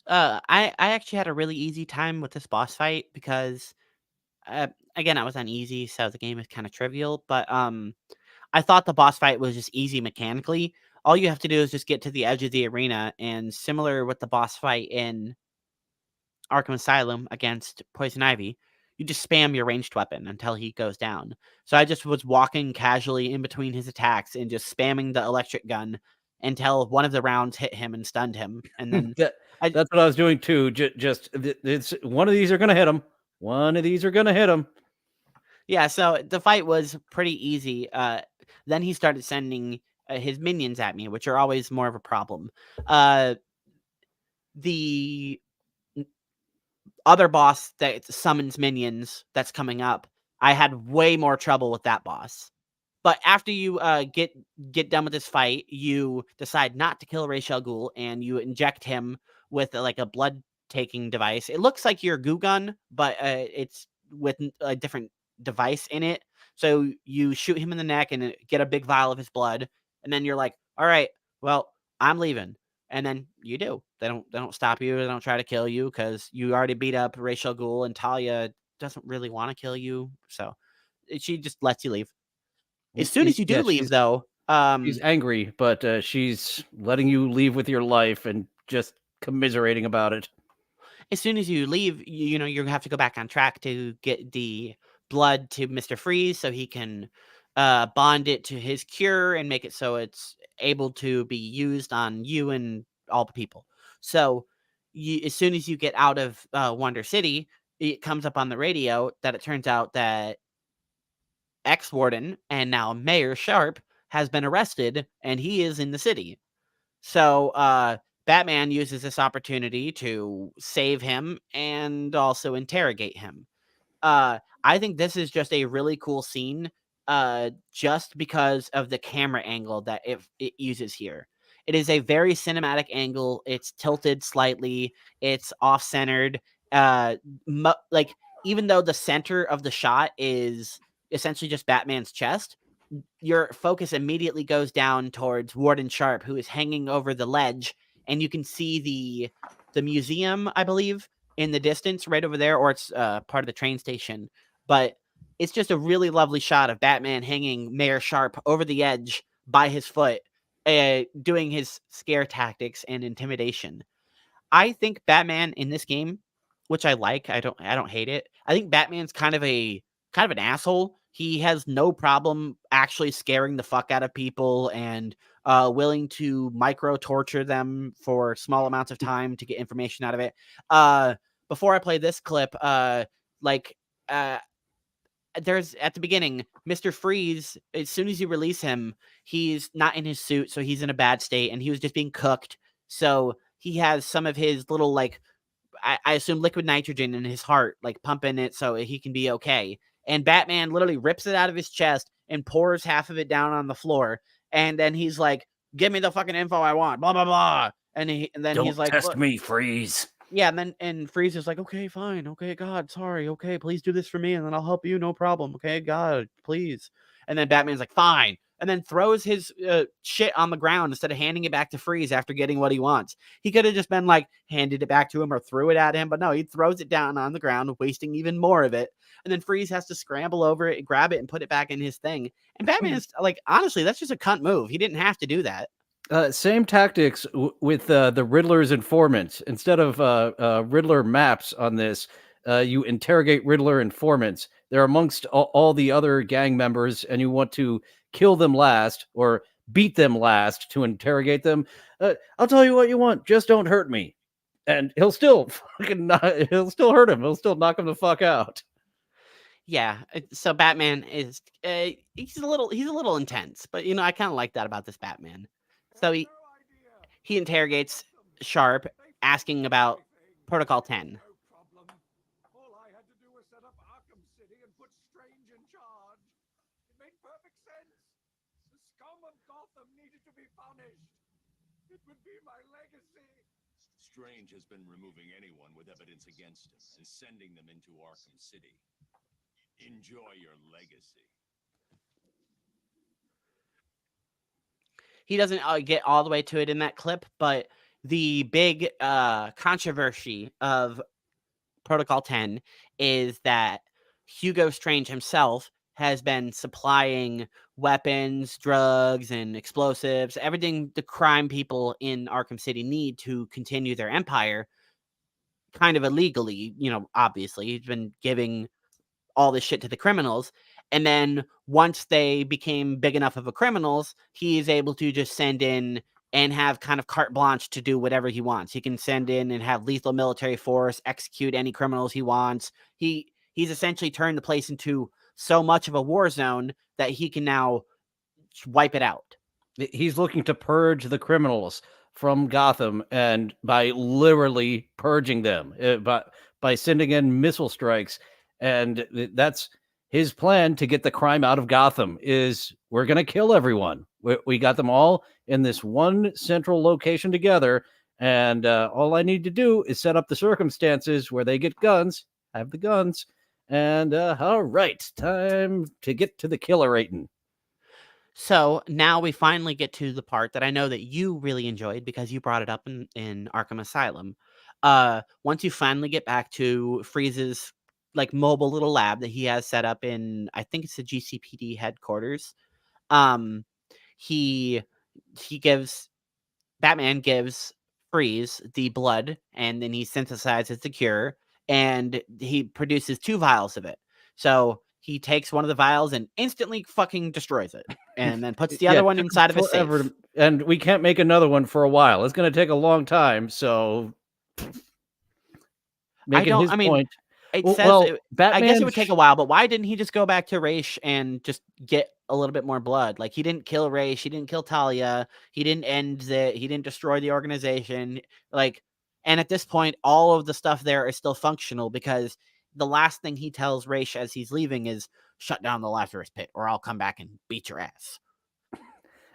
I actually had a really easy time with this boss fight because, again, I was on easy, so the game is kind of trivial. But I thought the boss fight was just easy mechanically. all you have to do is just get to the edge of the arena, and similar with the boss fight in Arkham Asylum against Poison Ivy, you just spam your ranged weapon until he goes down. So I just was walking casually in between his attacks and just spamming the electric gun until one of the rounds hit him and stunned him. And then That's what I was doing too. It's one of these are gonna hit him. One of these are gonna hit him. yeah, so the fight was pretty easy. Then he started sending his minions at me, which are always more of a problem. The other boss that summons minions that's coming up, I had way more trouble with that boss. But after you get done with this fight, you decide not to kill Ra's al Ghul, and you inject him with like a blood taking device. It looks like your goo gun, but it's with a different device in it. So you shoot him in the neck and get a big vial of his blood, and then you're like, "All right, well, I'm leaving." And then you do. They don't stop you. They don't try to kill you because you already beat up Ra's al Ghul, and Talia doesn't really want to kill you, so she just lets you leave. As soon as you do leave, though, she's angry, but she's letting you leave with your life and just commiserating about it. as soon as you leave, you know, you have to go back on track to get the blood to Mr. Freeze so he can bond it to his cure and make it so it's able to be used on you and all the people. So as soon as you get out of Wonder City, it comes up on the radio that it turns out that ex-warden and now Mayor Sharp has been arrested and he is in the city. So Batman uses this opportunity to save him and also interrogate him. I think this is just a really cool scene just because of the camera angle that it uses here. It is a very cinematic angle. It's tilted slightly. It's off-centered. Like, even though the center of the shot is essentially just Batman's chest, your focus immediately goes down towards Warden Sharp, who is hanging over the ledge, and you can see the museum, I believe, in the distance right over there, or it's part of the train station. But it's just a really lovely shot of Batman hanging Mayor Sharp over the edge by his foot, doing his scare tactics and intimidation. I think Batman in this game, which I like, I don't hate it. I think Batman's kind of an asshole. He has no problem actually scaring the fuck out of people and willing to micro torture them for small amounts of time to get information out of it. Before I play this clip, there's at the beginning, Mr. Freeze, as soon as you release him, he's not in his suit, so he's in a bad state, and he was just being cooked. So he has some of his little, like, I assume liquid nitrogen in his heart, like pumping it so he can be okay. And Batman literally rips it out of his chest and pours half of it down on the floor. And then he's like, "Give me the fucking info I want, blah, blah, blah." And then he's like, test me, Freeze. yeah, and Freeze is like, "Okay, fine. Okay, God, sorry. Okay, please do this for me, and then I'll help you. No problem. Okay, God, please." And then Batman's like, "Fine," and then throws his shit on the ground instead of handing it back to Freeze after getting what he wants. He could have just been like, handed it back to him or threw it at him, but no, he throws it down on the ground, wasting even more of it. And then Freeze has to scramble over it, grab it, and put it back in his thing. And Batman's like, honestly, that's just a cunt move. He didn't have to do that. Same tactics with the Riddler's informants. Instead of Riddler maps on this, you interrogate Riddler informants. They're amongst all the other gang members, and you want to kill them last or beat them last to interrogate them. I'll tell you what you want. Just don't hurt me. And he'll still he'll still hurt him. He'll still knock him the fuck out. Yeah, so Batman is he's a little intense, but I kind of like that about this Batman. So he interrogates Sharp, asking about Protocol 10. No problem. All I had to do was set up Arkham City and put Strange in charge. It made perfect sense. The scum of Gotham needed to be punished. It would be my legacy. Strange has been removing anyone with evidence against him and sending them into Arkham City. Enjoy your legacy. He doesn't get all the way to it in that clip, but the big controversy of Protocol 10 is that Hugo Strange himself has been supplying weapons, drugs, and explosives, everything the crime people in Arkham City need to continue their empire, kind of illegally, obviously. He's been giving all this shit to the criminals. And then once they became big enough of a criminals, he is able to just send in and have kind of carte blanche to do whatever he wants. He can send in and have lethal military force, execute any criminals he wants. He's essentially turned the place into so much of a war zone that he can now wipe it out. He's looking to purge the criminals from Gotham, and by literally purging them, by sending in missile strikes, and that's his plan to get the crime out of Gotham. Is we're going to kill everyone. We got them all in this one central location together, and all I need to do is set up the circumstances where they get guns, have the guns, and all right, time to get to the killer Aiton. So now we finally get to the part that I know that you really enjoyed because you brought it up in Arkham Asylum. Once you finally get back to Freeze's like mobile little lab that he has set up in, I think it's the GCPD headquarters. He gives Batman gives Freeze the blood, and then he synthesizes the cure, and he produces 2 vials of it. So he takes one of the vials and instantly fucking destroys it, and then puts the other one inside of his safe. And we can't make another one for a while. It's going to take a long time. So, point. It says I guess it would take a while, but why didn't he just go back to Raish and just get a little bit more blood? Like, he didn't kill Raish, he didn't kill Talia, he didn't destroy the organization. Like, and at this point, all of the stuff there is still functional because the last thing he tells Raish as he's leaving is shut down the Lazarus pit or I'll come back and beat your ass.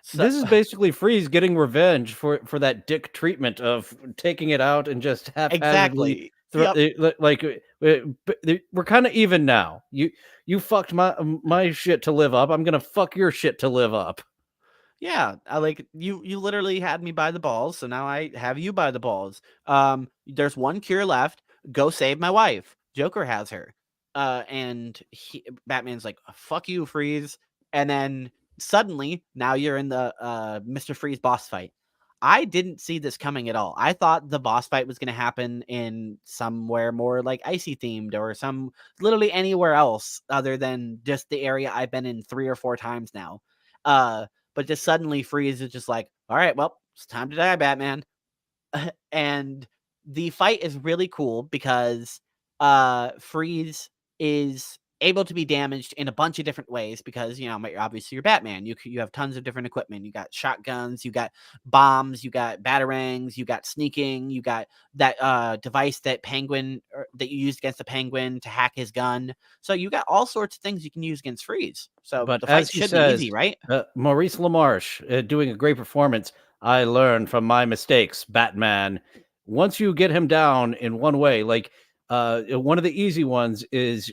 So, this is basically Freeze getting revenge for that dick treatment of taking it out and just haphazardly. Exactly. We're kind of even now. You fucked my shit to live up. I'm gonna fuck your shit to live up. Yeah, you literally had me by the balls, so now I have you by the balls. There's one cure left. Go save my wife. Joker has her. And Batman's like, fuck you, Freeze. And then suddenly, now you're in the Mr. Freeze boss fight. I didn't see this coming at all. I thought the boss fight was going to happen in somewhere more like icy themed or literally anywhere else other than just the area I've been in 3 or 4 times now. But just suddenly Freeze is just like, all right, well, it's time to die, Batman. And the fight is really cool because Freeze is able to be damaged in a bunch of different ways because, obviously you're Batman. You have tons of different equipment. You got shotguns, you got bombs, you got batarangs, you got sneaking, you got that device that that you used against the Penguin to hack his gun. So you got all sorts of things you can use against Freeze. So but the fight should be easy, right? Maurice LaMarche doing a great performance. I learned from my mistakes, Batman. Once you get him down in one way, like one of the easy ones is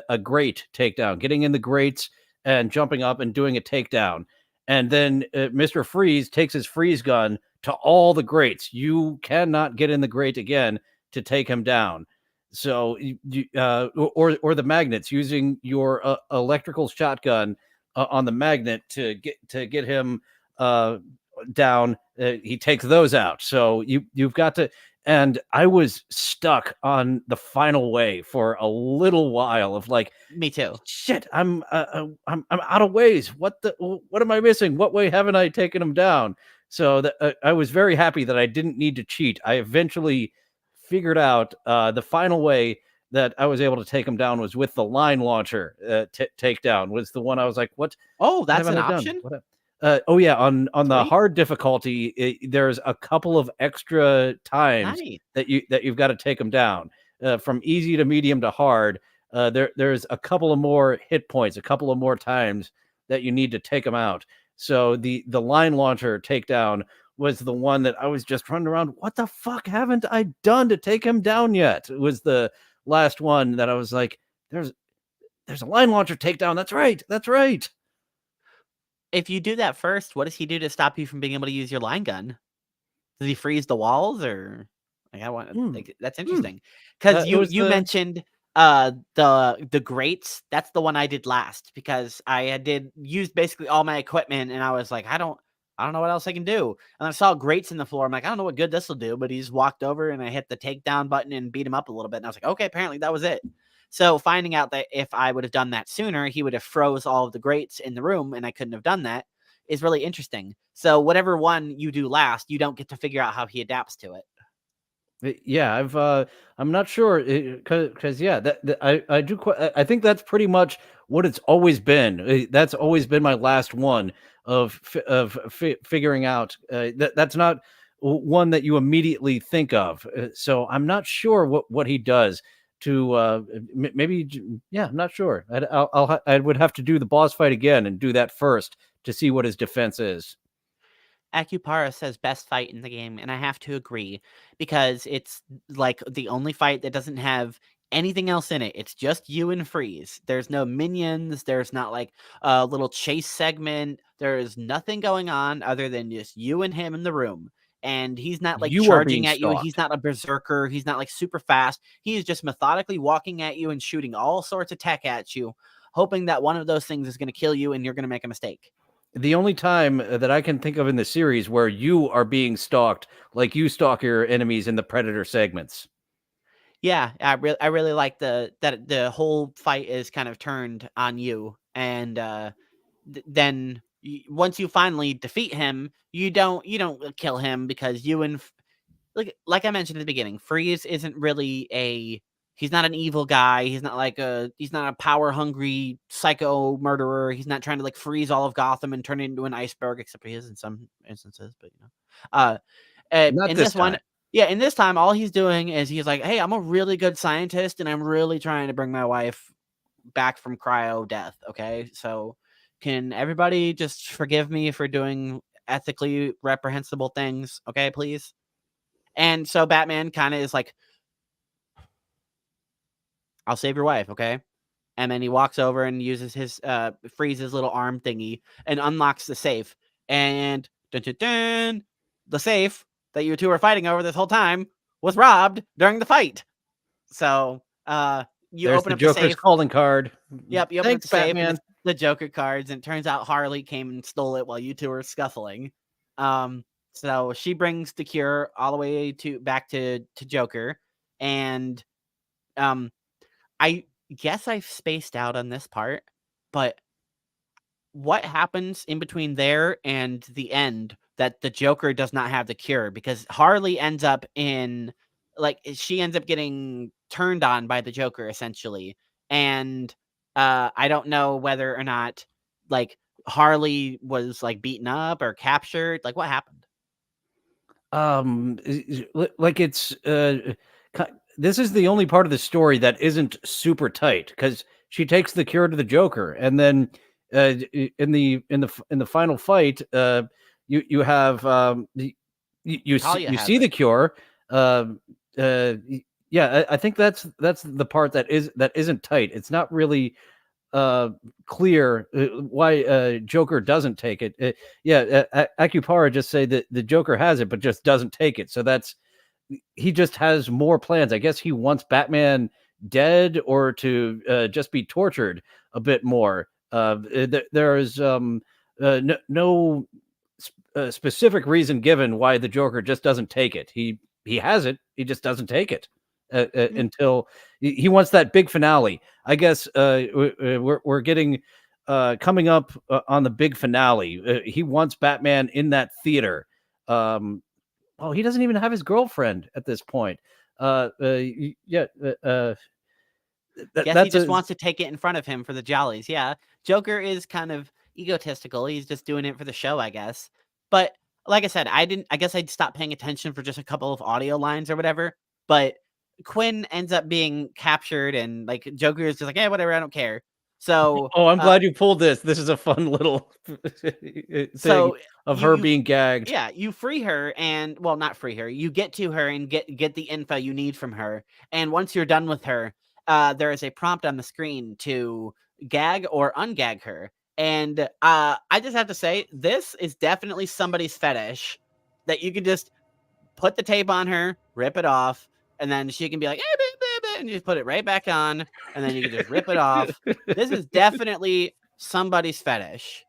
a grate takedown, getting in the grates and jumping up and doing a takedown. And then Mr. Freeze takes his freeze gun to all the grates. You cannot get in the grate again to take him down. So, or the magnets, using your electrical shotgun on the magnet to get him down. He takes those out. So you've got to. And I was stuck on the final wave for a little while of like, me too. Shit, I'm out of ways. What am I missing? What way haven't I taken him down? So I was very happy that I didn't need to cheat. I eventually figured out the final way that I was able to take him down was with the line launcher takedown. Was the one I was like, what? Oh, that's an option. Oh yeah, on the hard difficulty, there's a couple of extra times that you've got to take them down from easy to medium to hard. There's a couple of more hit points, a couple of more times that you need to take them out. So the line launcher takedown was the one that I was just running around. What the fuck haven't I done to take him down yet? It was the last one that I was like, there's a line launcher takedown. That's right. If you do that first, what does he do to stop you from being able to use your line gun? Does he freeze the walls or that's interesting. Because you mentioned The grates, that's the one I did last because I did use basically all my equipment, and I was like, I don't know what else I can do. And I saw grates in the floor. I'm like, I don't know what good this will do, but he just walked over and I hit the takedown button and beat him up a little bit. And I was like, okay, apparently that was it. So finding out that if I would have done that sooner, he would have froze all of the grates in the room and I couldn't have done that is really interesting. So whatever one you do last, you don't get to figure out how he adapts to it. Yeah, I'm not sure because yeah, I do I think that's pretty much what it's always been. That's always been my last one of figuring out. That's not one that you immediately think of. So I'm not sure what he does to maybe. Yeah, I'm not sure. I would have to do the boss fight again and do that first to see what his defense is. Akupara says best fight in the game, and I have to agree because it's like the only fight that doesn't have anything else in it. It's just you and Freeze. There's no minions. There's not like a little chase segment. There's nothing going on other than just you and him in the room. And he's not like You are being charging at you. He's stalked. not a berserker. He's not like super fast. He is just methodically walking at you and shooting all sorts of tech at you, hoping that one of those things is going to kill you and you're going to make a mistake. The only time that I can think of in the series where you are being stalked, like you stalk your enemies in the Predator segments. Yeah, I really like that the whole fight is kind of turned on you, and then once you finally defeat him, you don't kill him because you and like I mentioned at the beginning, Freeze isn't really he's not an evil guy. He's not like he's not a power hungry psycho murderer. He's not trying to like freeze all of Gotham and turn it into an iceberg, except he is in some instances. But uh, Not in this this one, time. yeah, in this time, all he's doing is he's like, hey, I'm a really good scientist, and I'm really trying to bring my wife back from cryo death. Okay, so can everybody just forgive me for doing ethically reprehensible things? Okay, please. And so Batman kind of is like, I'll save your wife, okay? And then he walks over and uses his Freeze's little arm thingy and unlocks the safe. And dun, dun, dun, the safe that you two were fighting over this whole time was robbed during the fight. So you There's open the up the Joker's safe. calling card. Yep, you open up Thanks, the safe and Batman. it's the Joker cards, and it turns out Harley came and stole it while you two were scuffling. So she brings the cure all the way back to Joker, and I guess I've spaced out on this part, but what happens in between there and the end that the Joker does not have the cure? Because Harley ends up she ends up getting turned on by the Joker essentially. And I don't know whether or not like Harley was like beaten up or captured. Like what happened? Like it's this is the only part of the story that isn't super tight because she takes the cure to the Joker, and then in the final fight, you have Talia you has see it. the cure. Yeah, I think that's the part that isn't tight. It's not really clear why Joker doesn't take it. Akupara just say that the Joker has it, but just doesn't take it. So he just has more plans. I guess he wants Batman dead or to just be tortured a bit more. There is no specific reason given why the Joker just doesn't take it. He has it. He just doesn't take it until he wants that big finale. I guess we're getting coming up on the big finale. He wants Batman in that theater. Oh, he doesn't even have his girlfriend at this point. Yeah, Guess he that's just wants to take it in front of him for the jollies. Yeah. Joker is kind of egotistical. He's just doing it for the show, I guess. But like I said, I guess I'd stop paying attention for just a couple of audio lines or whatever. But Quinn ends up being captured and like Joker is just like, yeah, whatever, I don't care. So Oh, I'm glad you pulled this. This is a fun little thing so of her you being gagged. yeah, you free her and well, not free her. You get to her and get the info you need from her. And once you're done with her, there is a prompt on the screen to gag or ungag her. And I just have to say, this is definitely somebody's fetish that you can just put the tape on her, rip it off, and then she can be like, and you just put it right back on, and then you can just rip it off. This is definitely somebody's fetish.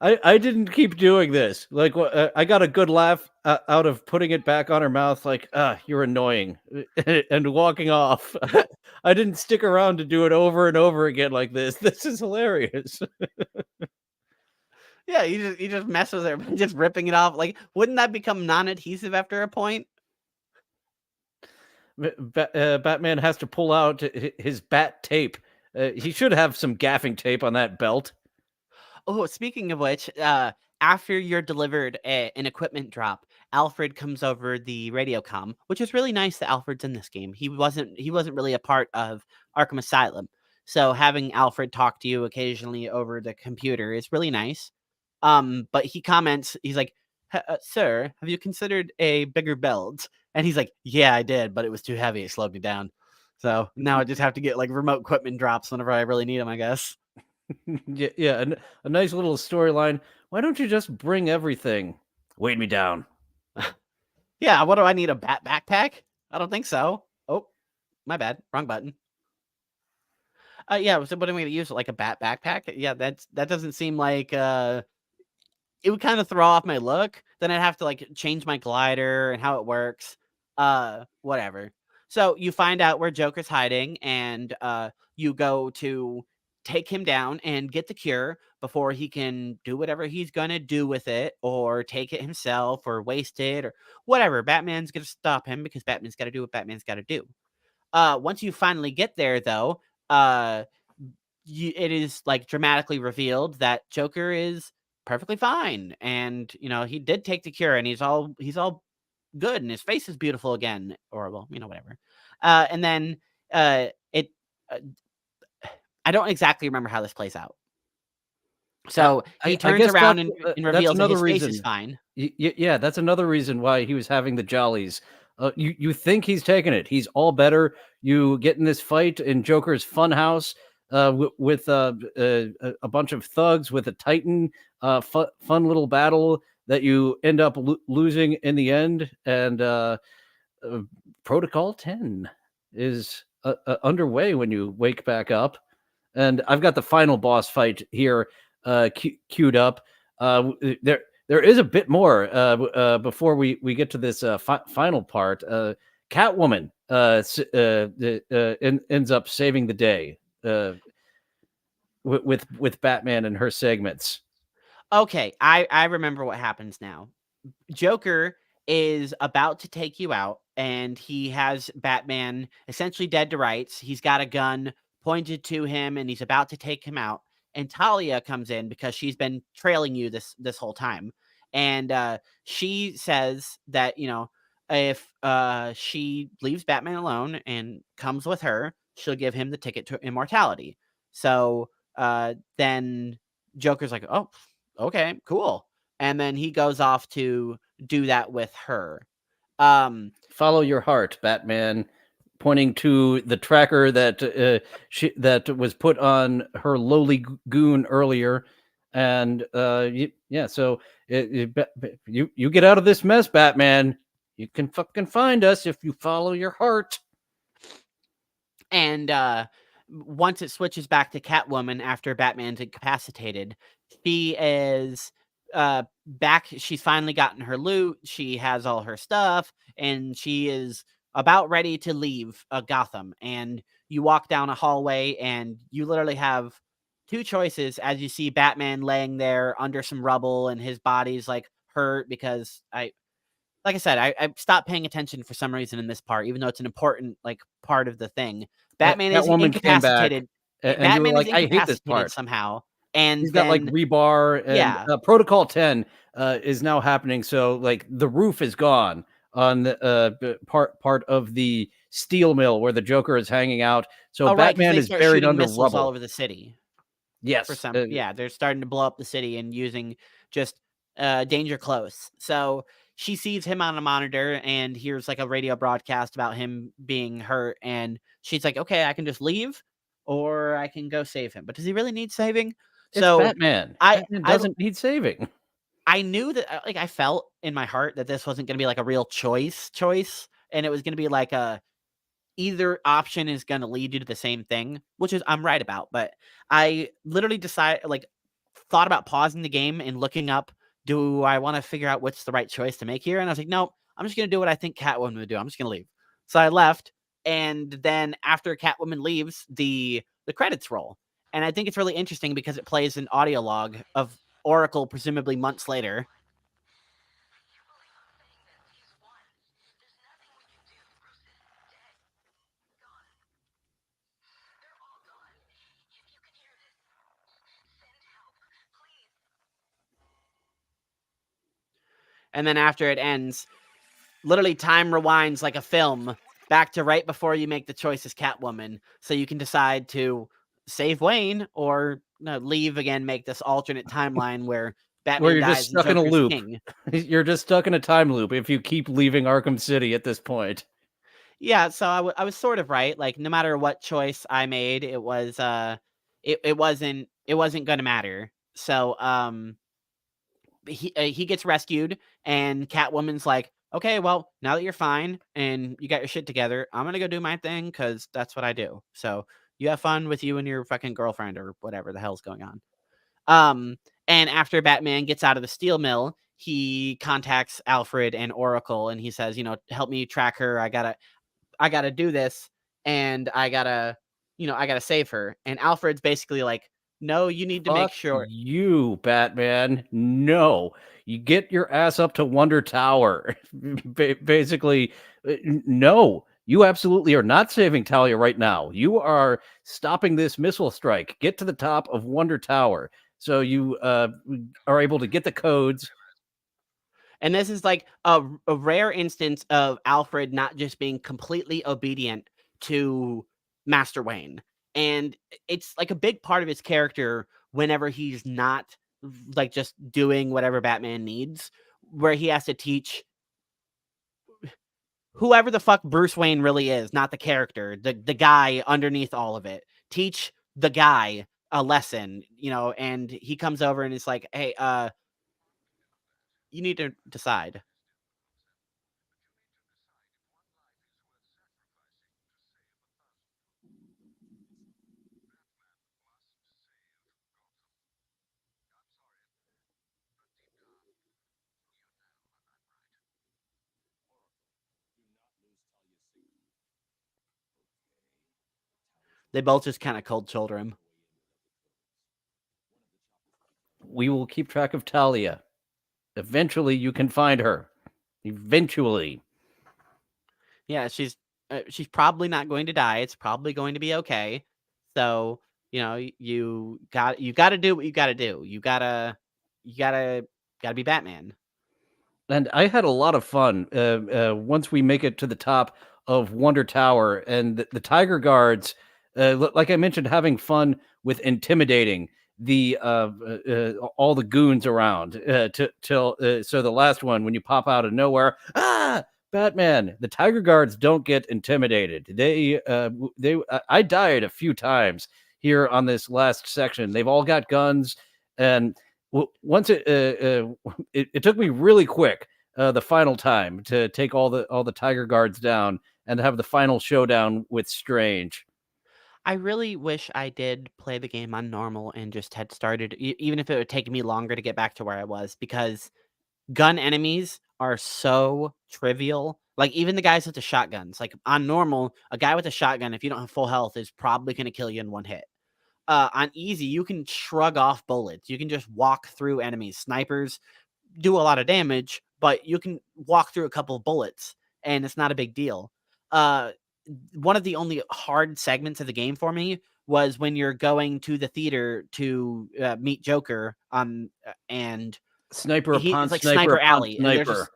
I didn't keep doing this. Like, I got a good laugh out of putting it back on her mouth. Like, you're annoying, and walking off. I didn't stick around to do it over and over again like this. This is hilarious. Yeah, you just mess with it by just ripping it off. Like, wouldn't that become non-adhesive after a point? Batman has to pull out his bat tape. He should have some gaffing tape on that belt. Oh, speaking of which, after you're delivered an equipment drop, Alfred comes over the radio comm, which is really nice that Alfred's in this game. He wasn't really a part of Arkham Asylum, so having Alfred talk to you occasionally over the computer is really nice. But he comments, he's like, "Sir, have you considered a bigger belt?" And he's like, "Yeah, I did, but it was too heavy. It slowed me down. So now I just have to get like remote equipment drops whenever I really need them, I guess." Yeah, a nice little storyline. Why don't you just bring everything? Weighed me down. Yeah, what do I need, a bat backpack? I don't think so. Oh, my bad. Wrong button. Yeah, so what am I gonna use? Like a bat backpack? Yeah, that doesn't seem like it would kind of throw off my look. Then I'd have to like change my glider and how it works. Whatever. So you find out where Joker's hiding, and you go to take him down and get the cure before he can do whatever he's gonna do with it, or take it himself, or waste it, or whatever. Batman's gonna stop him because Batman's got to do what Batman's got to do. Once you finally get there, though, it is like dramatically revealed that Joker is perfectly fine, and he did take the cure, and he's all good, and his face is beautiful again, or well, whatever. And then it. I don't exactly remember how this plays out. So he turns around and reveals that his face is fine. Yeah, that's another reason why he was having the jollies. You think he's taking it? He's all better. You get in this fight in Joker's funhouse with a bunch of thugs with a Titan. Fun little battle that you end up losing in the end. And Protocol 10 is underway when you wake back up. And I've got the final boss fight here queued up. There is a bit more before we get to this final part. Catwoman ends up saving the day with Batman and her segments. Okay, I remember what happens now. Joker is about to take you out, and he has Batman essentially dead to rights. He's got a gun pointed to him, and he's about to take him out. And Talia comes in because she's been trailing you this whole time, and she says that if she leaves Batman alone and comes with her, she'll give him the ticket to immortality. So then Joker's like, "Oh, okay, cool," and then he goes off to do that with her. Follow your heart, Batman, pointing to the tracker that that was put on her lowly goon earlier. And so you get out of this mess, Batman. You can fucking find us if you follow your heart. And once it switches back to Catwoman after Batman's incapacitated, she is back. She's finally gotten her loot. She has all her stuff, and she is about ready to leave Gotham. And you walk down a hallway, and you literally have two choices as you see Batman laying there under some rubble, and his body's like hurt because like I said, I stopped paying attention for some reason in this part, even though it's an important like part of the thing. Batman is incapacitated. And Batman like, is I hate this part somehow, and he's got like rebar. And Protocol 10 is now happening. So like the roof is gone on the part of the steel mill where the Joker is hanging out. So Batman is buried under rubble all over the city. Yes, for some they're starting to blow up the city and using just danger close. So she sees him on a monitor and hears like a radio broadcast about him being hurt, and she's like, "Okay, I can just leave, or I can go save him." But does he really need saving? It's Batman. Batman doesn't need saving. I knew that, like, I felt in my heart that this wasn't going to be like a real choice, and it was going to be like a either option is going to lead you to the same thing, which is I'm right about. But I literally thought about pausing the game and looking up, do I want to figure out what's the right choice to make here? And I was like, no, I'm just going to do what I think Catwoman would do. I'm just going to leave. So I left. And then after Catwoman leaves, the credits roll. And I think it's really interesting because it plays an audio log of Oracle, presumably months later. And then after it ends, literally time rewinds like a film back to right before you make the choice as Catwoman. So you can decide to save Wayne or leave again, make this alternate timeline where Batman you're dies just stuck in and a Joker's loop. king. You're just stuck in a time loop if you keep leaving Arkham City at this point. Yeah, so I was sort of right. Like no matter what choice I made, it was it wasn't going to matter. So he gets rescued, and Catwoman's like, okay, well, now that you're fine and you got your shit together, I'm gonna go do my thing because that's what I do. So you have fun with you and your fucking girlfriend or whatever the hell's going on. And after Batman gets out of the steel mill, he contacts Alfred and Oracle, and he says, help me track her. I gotta do this, and I gotta save her. And Alfred's basically like, no, you need to make sure. You, Batman. No. You get your ass up to Wonder Tower. Basically, no. You absolutely are not saving Talia right now. You are stopping this missile strike. Get to the top of Wonder Tower. So you are able to get the codes. And this is like a rare instance of Alfred not just being completely obedient to Master Wayne. And it's like a big part of his character whenever he's not like just doing whatever Batman needs, where he has to teach whoever the fuck Bruce Wayne really is, not the character, the guy underneath all of it. Teach the guy a lesson, and he comes over and it's like, hey, you need to decide. They both just kind of cold shoulder him. We will keep track of Talia. Eventually, you can find her. Eventually. Yeah, she's probably not going to die. It's probably going to be okay. So, you got to do what you got to do. You got to be Batman. And I had a lot of fun once we make it to the top of Wonder Tower, and the Tiger Guards, like I mentioned, having fun with intimidating the all the goons around till so the last one, when you pop out of nowhere, Batman. The Tiger Guards don't get intimidated. I died a few times here on this last section. They've all got guns, and once it took me really quick the final time to take all the Tiger Guards down and have the final showdown with Strange. I really wish I did play the game on normal and just had started, even if it would take me longer to get back to where I was, because gun enemies are so trivial. Like even the guys with the shotguns, like on normal, a guy with a shotgun, if you don't have full health, is probably going to kill you in one hit. On easy, you can shrug off bullets. You can just walk through enemies. Snipers do a lot of damage, but you can walk through a couple of bullets and it's not a big deal. One of the only hard segments of the game for me was when you're going to the theater to meet Joker and Sniper upon it's like sniper Sniper Alley. And sniper.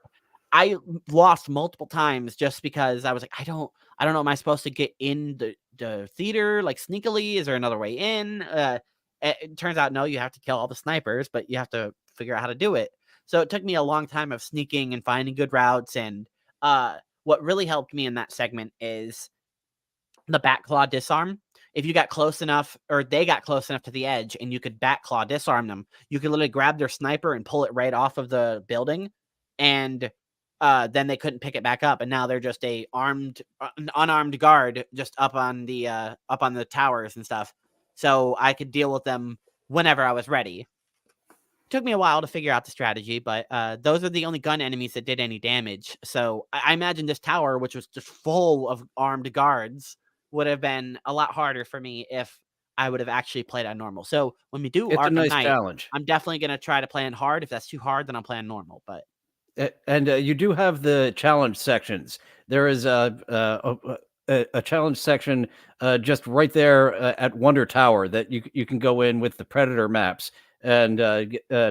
I lost multiple times just because I was like, I don't know. Am I supposed to get in the theater like sneakily? Is there another way in? It turns out, no, you have to kill all the snipers, but you have to figure out how to do it. So it took me a long time of sneaking and finding good routes. And what really helped me in that segment is the back claw disarm. If you got close enough, or they got close enough to the edge and you could back claw disarm them, you could literally grab their sniper and pull it right off of the building. And then they couldn't pick it back up, and now they're just an unarmed guard just up on the towers and stuff. So I could deal with them whenever I was ready. Took me a while to figure out the strategy, but those are the only gun enemies that did any damage. So I imagine this tower, which was just full of armed guards, would have been a lot harder for me if I would have actually played on normal. So when we do It's a Arkham nice Knight, challenge. I'm definitely going to try to play on hard. If that's too hard, then I'll play on normal. But And you do have the challenge sections. There is a challenge section just right there at Wonder Tower that you can go in with the Predator maps and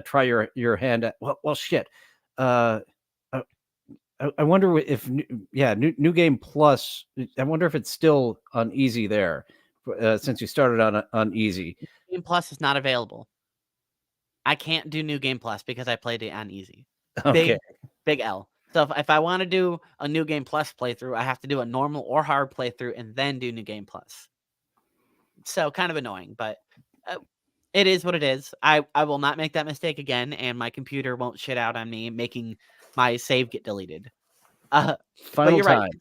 try your hand at. Well, shit. Uh, I wonder if New Game Plus. I wonder if it's still on easy there since you started on easy. Game Plus is not available. I can't do New Game Plus because I played it on easy. Okay. Big L. So if I want to do a New Game Plus playthrough, I have to do a normal or hard playthrough and then do New Game Plus. So kind of annoying, but it is what it is. I will not make that mistake again, and my computer won't shit out on me making my save get deleted. But Final you're time. right.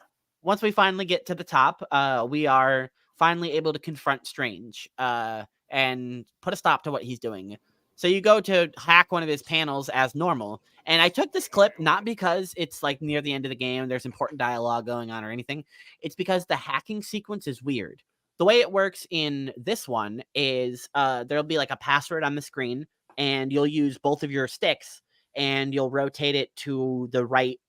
Once we finally get to the top, we are finally able to confront Strange and put a stop to what he's doing. So you go to hack one of his panels as normal. And I took this clip not because it's like near the end of the game, there's important dialogue going on or anything. It's because the hacking sequence is weird. The way it works in this one is there'll be like a password on the screen, and you'll use both of your sticks and you'll rotate it to the right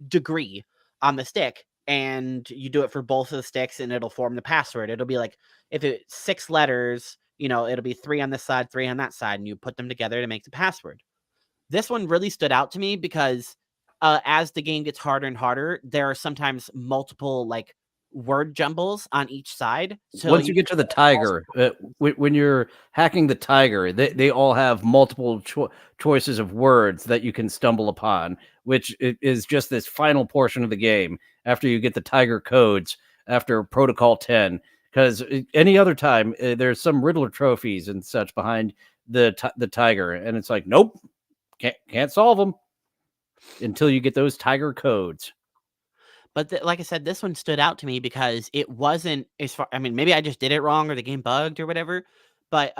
degree on the stick, and you do it for both of the sticks and it'll form the password. It'll be like, if it's 6 letters, it'll be 3 on this side, 3 on that side, and you put them together to make the password. This one really stood out to me because as the game gets harder and harder, there are sometimes multiple like word jumbles on each side. So Once you get to the tiger, when you're hacking the tiger, they all have multiple choices of words that you can stumble upon, which is just this final portion of the game after you get the tiger codes after Protocol 10. Because any other time, there's some Riddler trophies and such behind the tiger, and it's like, nope, can't solve them until you get those tiger codes. But like I said, this one stood out to me because it wasn't as far. I mean, maybe I just did it wrong or the game bugged or whatever. But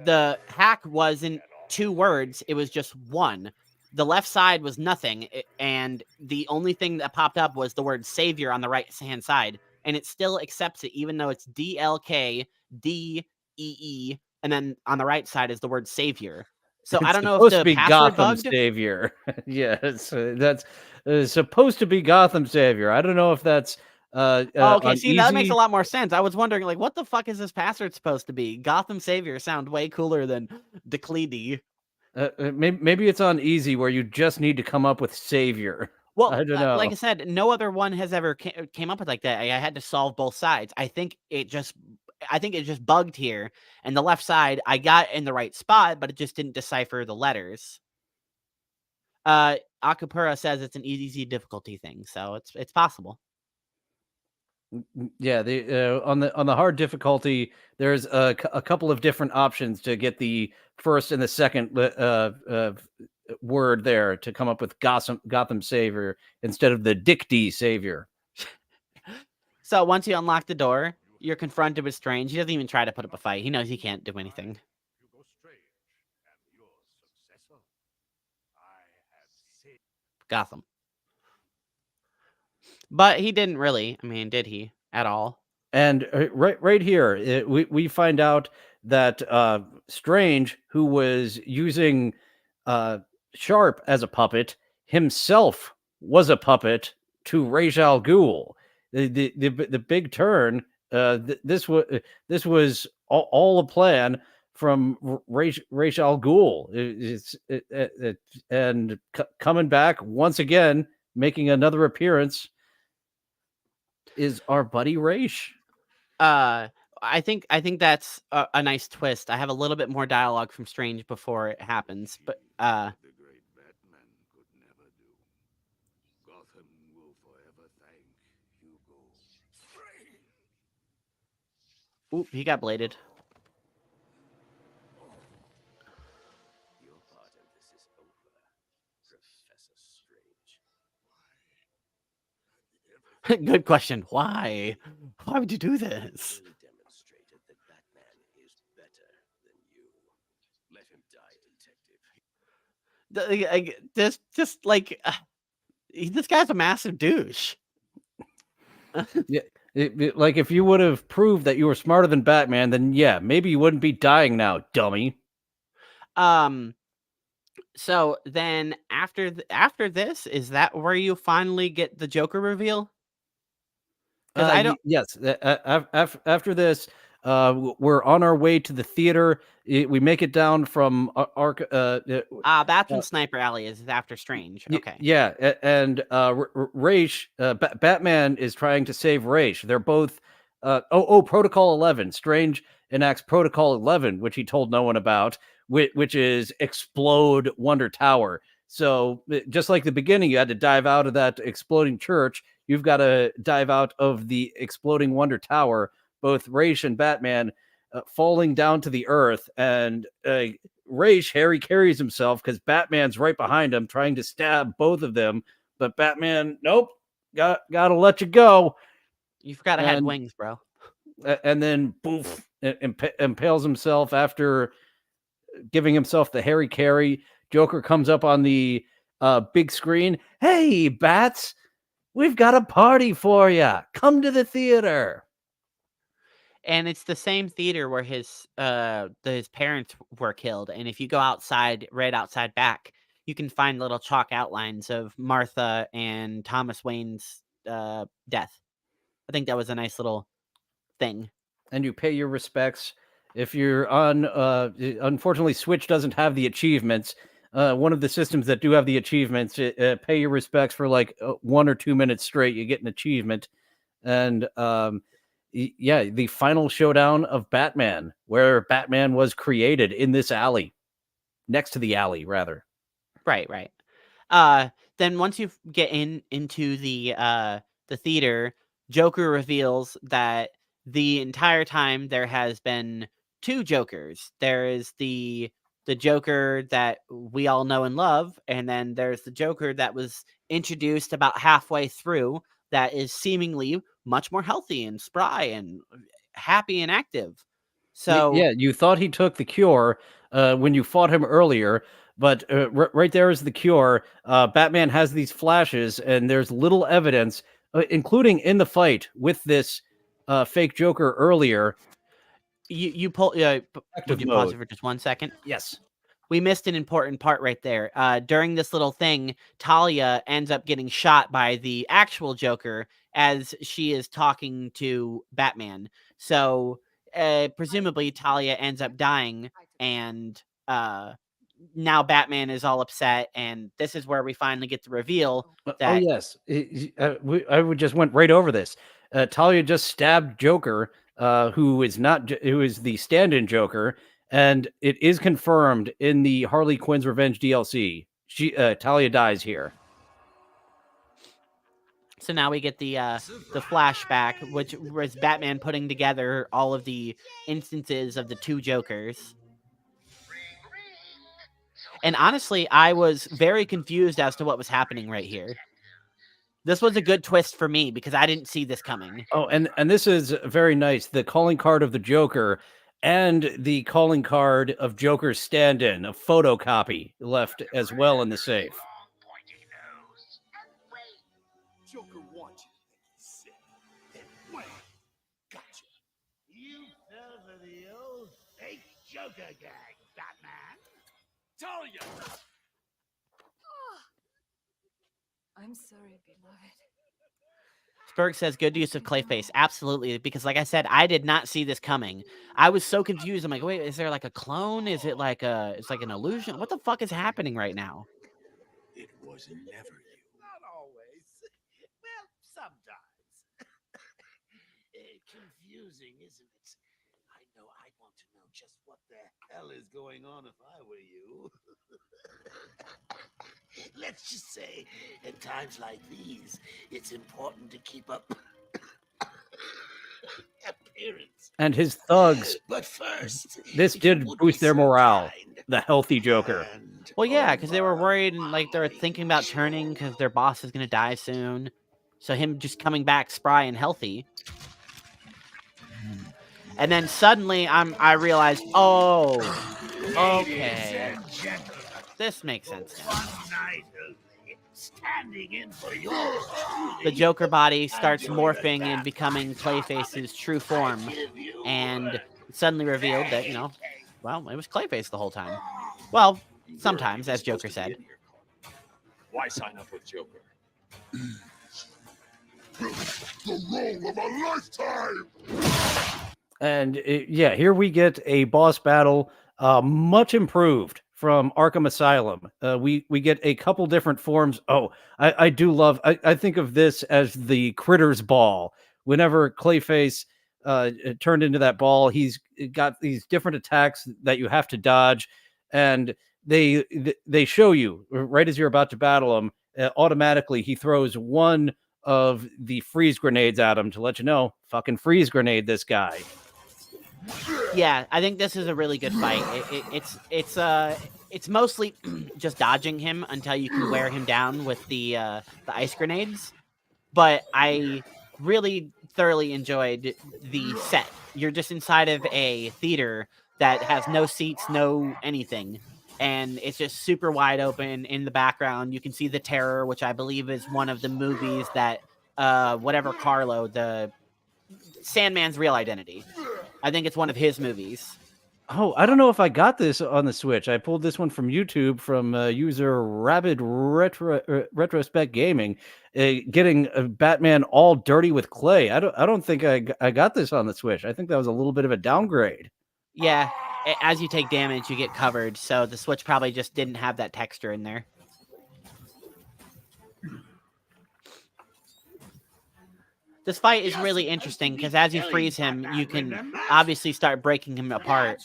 the hack wasn't 2 words; it was just 1. The left side was nothing, and the only thing that popped up was the word "savior" on the right hand side, and it still accepts it, even though it's DLK DEE, and then on the right side is the word "savior." So I It's don't know if supposed to the be password Gotham bugged. Savior. Yes, that's supposed to be Gotham Savior. I don't know if that's Oh, okay. on See, that makes a easy. lot more sense. I was wondering, like, what the fuck is this password supposed to be? Gotham Savior sound way cooler than Decleedy. Maybe it's on easy where you just need to come up with Savior. Well, I don't like know. I said, no other one has ever came up with like that. I had to solve both sides. I think it just bugged here, and the left side I got in the right spot, but it just didn't decipher the letters. Akapura says it's an easy difficulty thing, so it's possible. Yeah, the on the hard difficulty, there's a couple of different options to get the first and the second word there to come up with Gotham Savior instead of the Dick D Savior. So once you unlock the door, you're confronted with Strange. He doesn't even try to put up a fight. He knows he can't do anything. Hugo Strange and your successor. I have saved. Gotham. But he didn't really. I mean, did he at all? And right here, we find out that Strange, who was using Sharp as a puppet, himself was a puppet to Ra's al Ghul. The big turn. This was all a plan from Ra's al Ghul. And coming back once again, making another appearance, is our buddy Ra's. I think that's a nice twist. I have a little bit more dialogue from Strange before it happens, but The great Batman could never do. Gotham will forever thank Hugo Strange. he got bladed. Your part of this is over, Professor Strange. Good question. Why? Why would you do this? Clearly demonstrated that Batman is better than you. Let him die, detective. Just like this guy's a massive douche. Yeah, like if you would have proved that you were smarter than Batman, then yeah, maybe you wouldn't be dying now, dummy. Um. So then after this, is that where you finally get the Joker reveal? Because I don't. Yes. After this, we're on our way to the theater. We make it down from Arc. That's when Sniper Alley is after Strange. Okay. Yeah, and Raish, Batman is trying to save Raish. They're both. Protocol 11. Strange enacts Protocol 11, which he told no one about, which is explode Wonder Tower. So just like the beginning, you had to dive out of that exploding church. You've got to dive out of the exploding Wonder Tower. Both Raish and Batman falling down to the earth, and Raish Harry carries himself because Batman's right behind him, trying to stab both of them. But Batman, nope, gotta let you go. You forgot I had And- wings, bro. And then poof, impales himself after giving himself the Harry carry. Joker comes up on the big screen. Hey, Bats, we've got a party for you. Come to the theater. And it's the same theater where his parents were killed. And if you go outside, right outside back, you can find little chalk outlines of Martha and Thomas Wayne's death. I think that was a nice little thing. And you pay your respects. If you're on, unfortunately, Switch doesn't have the achievements. One of the systems that do have the achievements, pay your respects for like 1 or 2 minutes straight. You get an achievement. And yeah, the final showdown of Batman, where Batman was created in this alley, next to the alley, rather. Right. Then once you get into the theater, Joker reveals that the entire time there has been two Jokers. There is the Joker that we all know and love, and then there's the Joker that was introduced about halfway through that is seemingly much more healthy and spry and happy and active. So yeah, you thought he took the cure when you fought him earlier, but right there is the cure. Batman has these flashes, and there's little evidence, including in the fight with this fake Joker earlier. you pull. Would you pause it for just 1 second? Yes. We missed an important part right there. During this little thing, Talia ends up getting shot by the actual Joker as she is talking to Batman. So presumably Talia ends up dying, and now Batman is all upset, and this is where we finally get the reveal that yes, I would just went right over this. Talia just stabbed Joker, who is the stand-in Joker, and it is confirmed in the Harley Quinn's Revenge DLC. Talia dies here. So now we get the flashback, which was Batman putting together all of the instances of the two Jokers. And honestly, I was very confused as to what was happening right here. This was a good twist for me because I didn't see this coming. Oh, and this is very nice. The calling card of the Joker and the calling card of Joker's stand-in, a photocopy left as well in the safe. Joker wants you to think he's sick. Then wham! Gotcha. You fell for the old fake Joker gag, Batman. Talia! I'm sorry, beloved. Spurg says good use of Clayface. Absolutely, because like I said, I did not see this coming. I was so confused. I'm like, wait, is there like a clone? Is it like it's like an illusion? What the fuck is happening right now? It was never you. Not always. Well, sometimes. Confusing, isn't it? I know I'd want to know just what the hell is going on if I were you. Let's just say, at times like these, it's important to keep up appearance. And his thugs, But first, this if you did would boost be their so morale. kind The healthy Joker. and Well, yeah, because they were over worried and like they were my thinking about turning because their boss is gonna die soon. So him just coming back spry and healthy. And then suddenly I realized, oh, okay. This makes sense now. Standing in for yours. The Joker body starts morphing and becoming Clayface's true form, and it's suddenly revealed that, well, it was Clayface the whole time. Well, sometimes, as Joker said. Why sign up with Joker? The role of a lifetime! And here we get a boss battle much improved from Arkham Asylum. We get a couple different forms. Oh, I do love, I think of this as the Critter's Ball. Whenever Clayface turned into that ball, he's got these different attacks that you have to dodge. And they show you right as you're about to battle him, automatically he throws one of the freeze grenades at him to let you know, fucking freeze grenade this guy. Yeah, I think this is a really good fight. It's mostly just dodging him until you can wear him down with the ice grenades. But I really thoroughly enjoyed the set. You're just inside of a theater that has no seats, no anything, and it's just super wide open. In the background, you can see the Terror, which I believe is one of the movies that whatever Carlo, the Sandman's real identity. I think it's one of his movies. Oh, I don't know if I got this on the Switch. I pulled this one from YouTube from user Rabid Retrospect Gaming, getting Batman all dirty with clay. I don't think I got this on the Switch. I think that was a little bit of a downgrade. Yeah, as you take damage, you get covered. So the Switch probably just didn't have that texture in there. This fight is really interesting because as you freeze him, you can obviously start breaking him apart,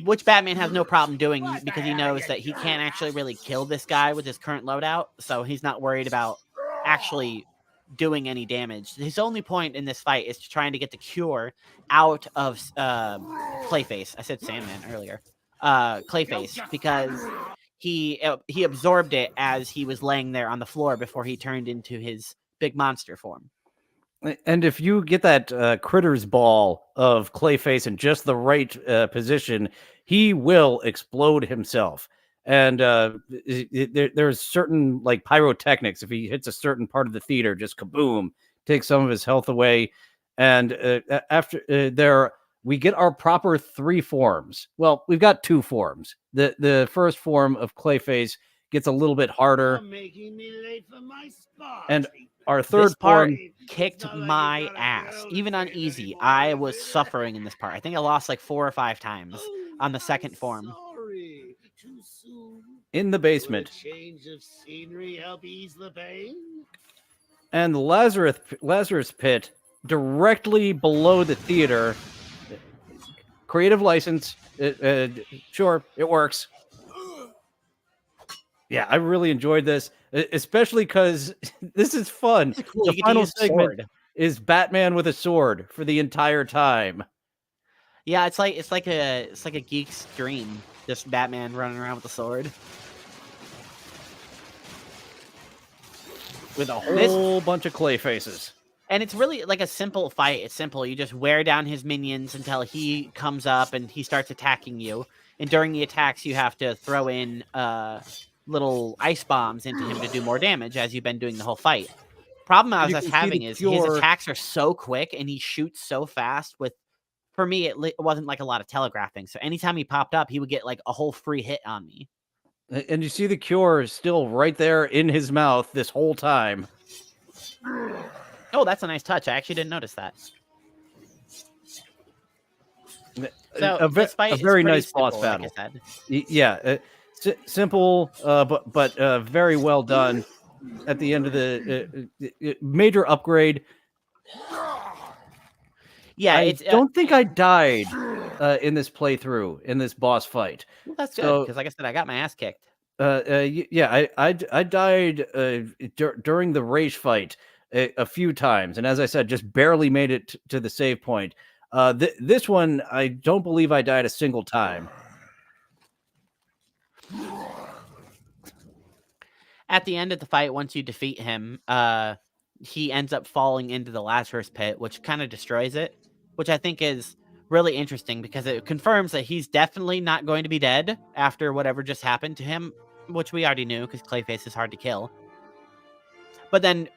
which Batman has no problem doing because he knows that he can't actually really kill this guy with his current loadout, so he's not worried about actually doing any damage. His only point in this fight is trying to get the cure out of Clayface. I said Sandman earlier. Clayface, because he absorbed it as he was laying there on the floor before he turned into his big monster form. And if you get that Critter's Ball of Clayface in just the right position, he will explode himself. And there's certain like pyrotechnics. If he hits a certain part of the theater, just kaboom, takes some of his health away. And after we get our proper 3 forms. Well, we've got 2 forms. The first form of Clayface gets a little bit harder. Making me late for my spot. And our third this part form kicked my ass. Even on easy, I was suffering in this part. I think I lost like 4 or 5 times on the second form. Sorry. Too soon. in the basement. Change of scenery help ease the pain. And the Lazarus pit directly below the theater. Creative license. Sure, it works. Yeah, I really enjoyed this, especially because this is fun. Cool. The final segment is Batman with a sword for the entire time. Yeah, it's like a geek's dream. Just Batman running around with a sword. With a whole bunch of clay faces. And it's really like a simple fight. It's simple. You just wear down his minions until he comes up and he starts attacking you. And during the attacks, you have to throw in little ice bombs into him to do more damage, as you've been doing the whole fight. Problem I was having is his attacks are so quick and he shoots so fast. For me, it wasn't like a lot of telegraphing. So anytime he popped up, he would get like a whole free hit on me. And you see the cure is still right there in his mouth this whole time. Oh, that's a nice touch. I actually didn't notice that. So a very nice simple, boss battle. Like I said. Yeah, simple, but very well done. At the end of the major upgrade. Yeah, I don't think I died in this playthrough, in this boss fight. Well, that's good, because like I said, I got my ass kicked. Yeah, I died during the rage fight a few times, and as I said, just barely made it to the save point. This one, I don't believe I died a single time. At the end of the fight, once you defeat him, he ends up falling into the Lazarus pit, which kind of destroys it, which I think is really interesting because it confirms that he's definitely not going to be dead after whatever just happened to him, which we already knew because Clayface is hard to kill. But then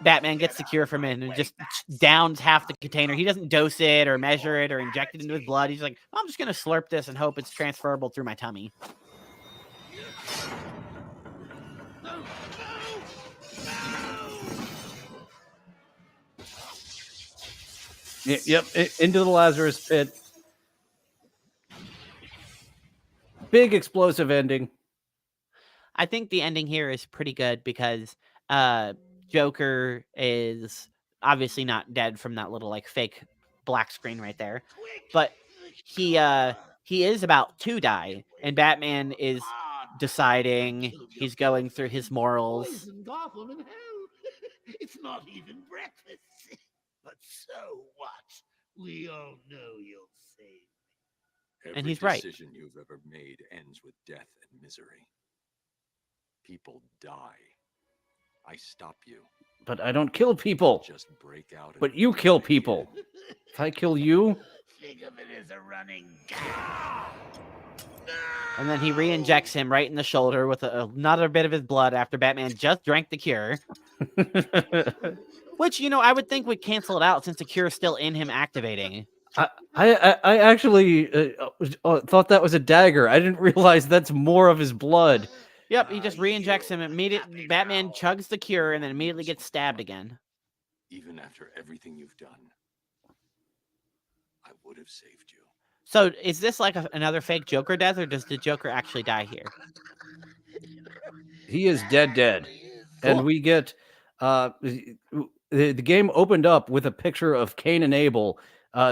Batman gets the cure from it and just downs half the container. He doesn't dose it or measure it or inject it into his blood. He's like, I'm just going to slurp this and hope it's transferable through my tummy. Yep, into the Lazarus pit. Big explosive ending. I think the ending here is pretty good because Joker is obviously not dead from that little like fake black screen right there, but he is about to die, and Batman is deciding he's going through his morals. Poison Gotham in hell. It's not even breakfast. But so what? We all know you'll save. And he's right. Every decision you've ever made ends with death and misery. People die. I stop you. But I don't kill people. Just break out. and But you do kill it people. again. If I kill you, Think of it as a running gag. And then he re-injects him right in the shoulder with another bit of his blood after Batman just drank the cure. Which, I would think would cancel it out since the cure is still in him activating. I actually thought that was a dagger. I didn't realize that's more of his blood. Yep, he just re-injects him immediately. Batman chugs the cure and then immediately gets stabbed again. Even after everything you've done, I would have saved you. So is this like another fake Joker death, or does the Joker actually die here? He is dead. And Cool. we get the game opened up with a picture of Cain and Abel.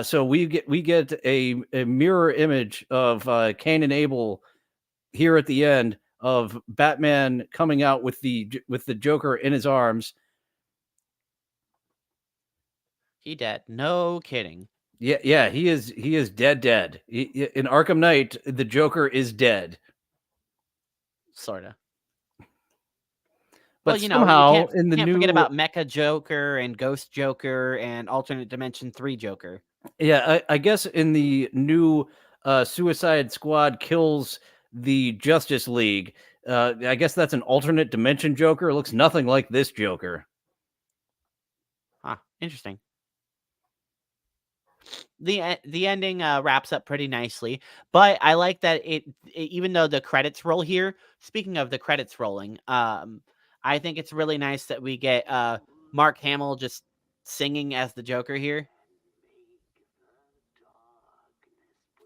So we get a mirror image of Cain and Abel here at the end of Batman coming out with the Joker in his arms. He dead. No kidding. Yeah, he is dead. In Arkham Knight, the Joker is dead. Sorta. But Well, somehow you in the can't new forget about Mecha Joker and Ghost Joker and Alternate Dimension 3 Joker. Yeah, I guess in the new Suicide Squad kills the Justice League. I guess that's an alternate dimension Joker. It looks nothing like this Joker. Huh, interesting. The ending wraps up pretty nicely, but I like that it even though the credits roll here. Speaking of the credits rolling, I think it's really nice that we get Mark Hamill just singing as the Joker here.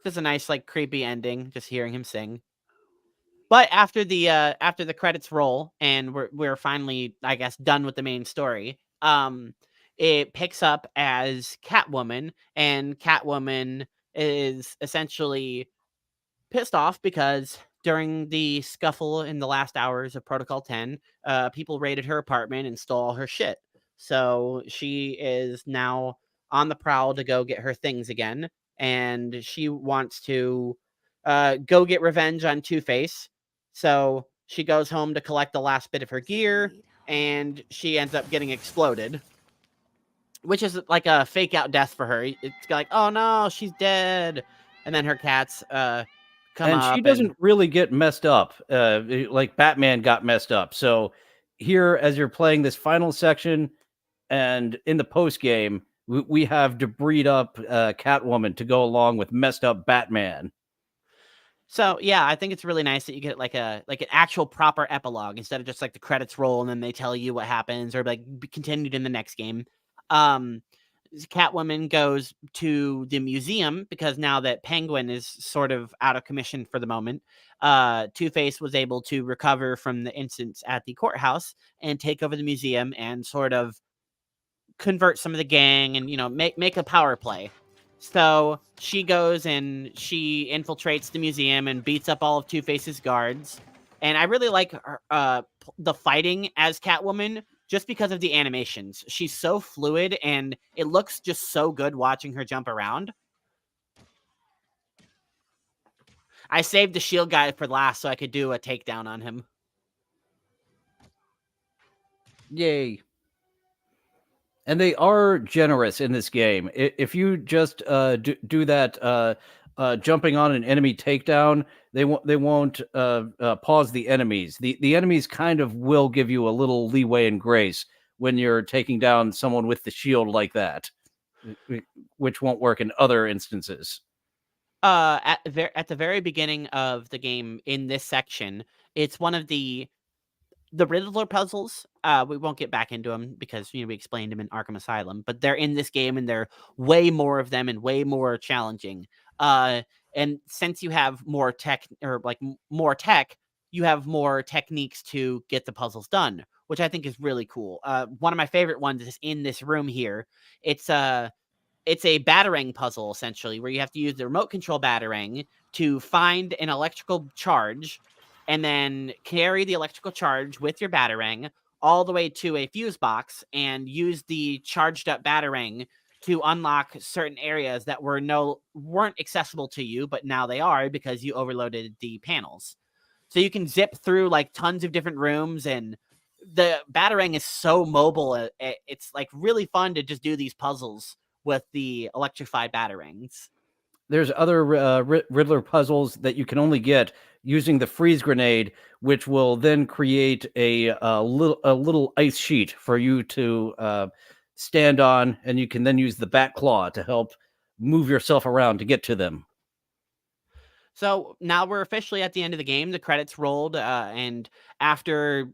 Just a nice, like, creepy ending, just hearing him sing. But after the credits roll and we're finally, I guess, done with the main story, it picks up as Catwoman, and Catwoman is essentially pissed off because during the scuffle in the last hours of Protocol 10, people raided her apartment and stole all her shit. So she is now on the prowl to go get her things again, and she wants to go get revenge on Two-Face. So she goes home to collect the last bit of her gear, and she ends up getting exploded, which is like a fake out death for her. It's like, oh no, she's dead. And then her cats come And up. she doesn't really get messed up like Batman got messed up. So here, as you're playing this final section and in the post game, we have debris up Catwoman to go along with messed up Batman. So yeah, I think it's really nice that you get like an actual proper epilogue instead of just like the credits roll and then they tell you what happens or like be continued in the next game. Catwoman goes to the museum because now that Penguin is sort of out of commission for the moment, Two-Face was able to recover from the incidents at the courthouse and take over the museum and sort of convert some of the gang and make a power play. So she goes and she infiltrates the museum and beats up all of Two-Face's guards. And I really like her, the fighting as Catwoman just because of the animations. She's so fluid and it looks just so good watching her jump around. I saved the shield guy for last so I could do a takedown on him. Yay. And they are generous in this game. If you just do that jumping on an enemy takedown, they won't pause the enemies. The enemies kind of will give you a little leeway and grace when you're taking down someone with the shield like that, which won't work in other instances. At the very beginning of the game in this section, it's one of the Riddler puzzles. We won't get back into them because we explained them in Arkham Asylum, but they're in this game and they're way more of them and way more challenging. And since you have more tech or like more tech, you have more techniques to get the puzzles done, which I think is really cool. One of my favorite ones is in this room here. It's a batarang puzzle essentially where you have to use the remote control batarang to find an electrical charge and then carry the electrical charge with your batarang all the way to a fuse box and use the charged up batarang to unlock certain areas that weren't accessible to you, but now they are because you overloaded the panels. So you can zip through like tons of different rooms, and the batarang is so mobile. It's like really fun to just do these puzzles with the electrified batarangs. There's other Riddler puzzles that you can only get using the freeze grenade, which will then create a little ice sheet for you to stand on, and you can then use the bat claw to help move yourself around to get to them. So now we're officially at the end of the game. The credits rolled, and after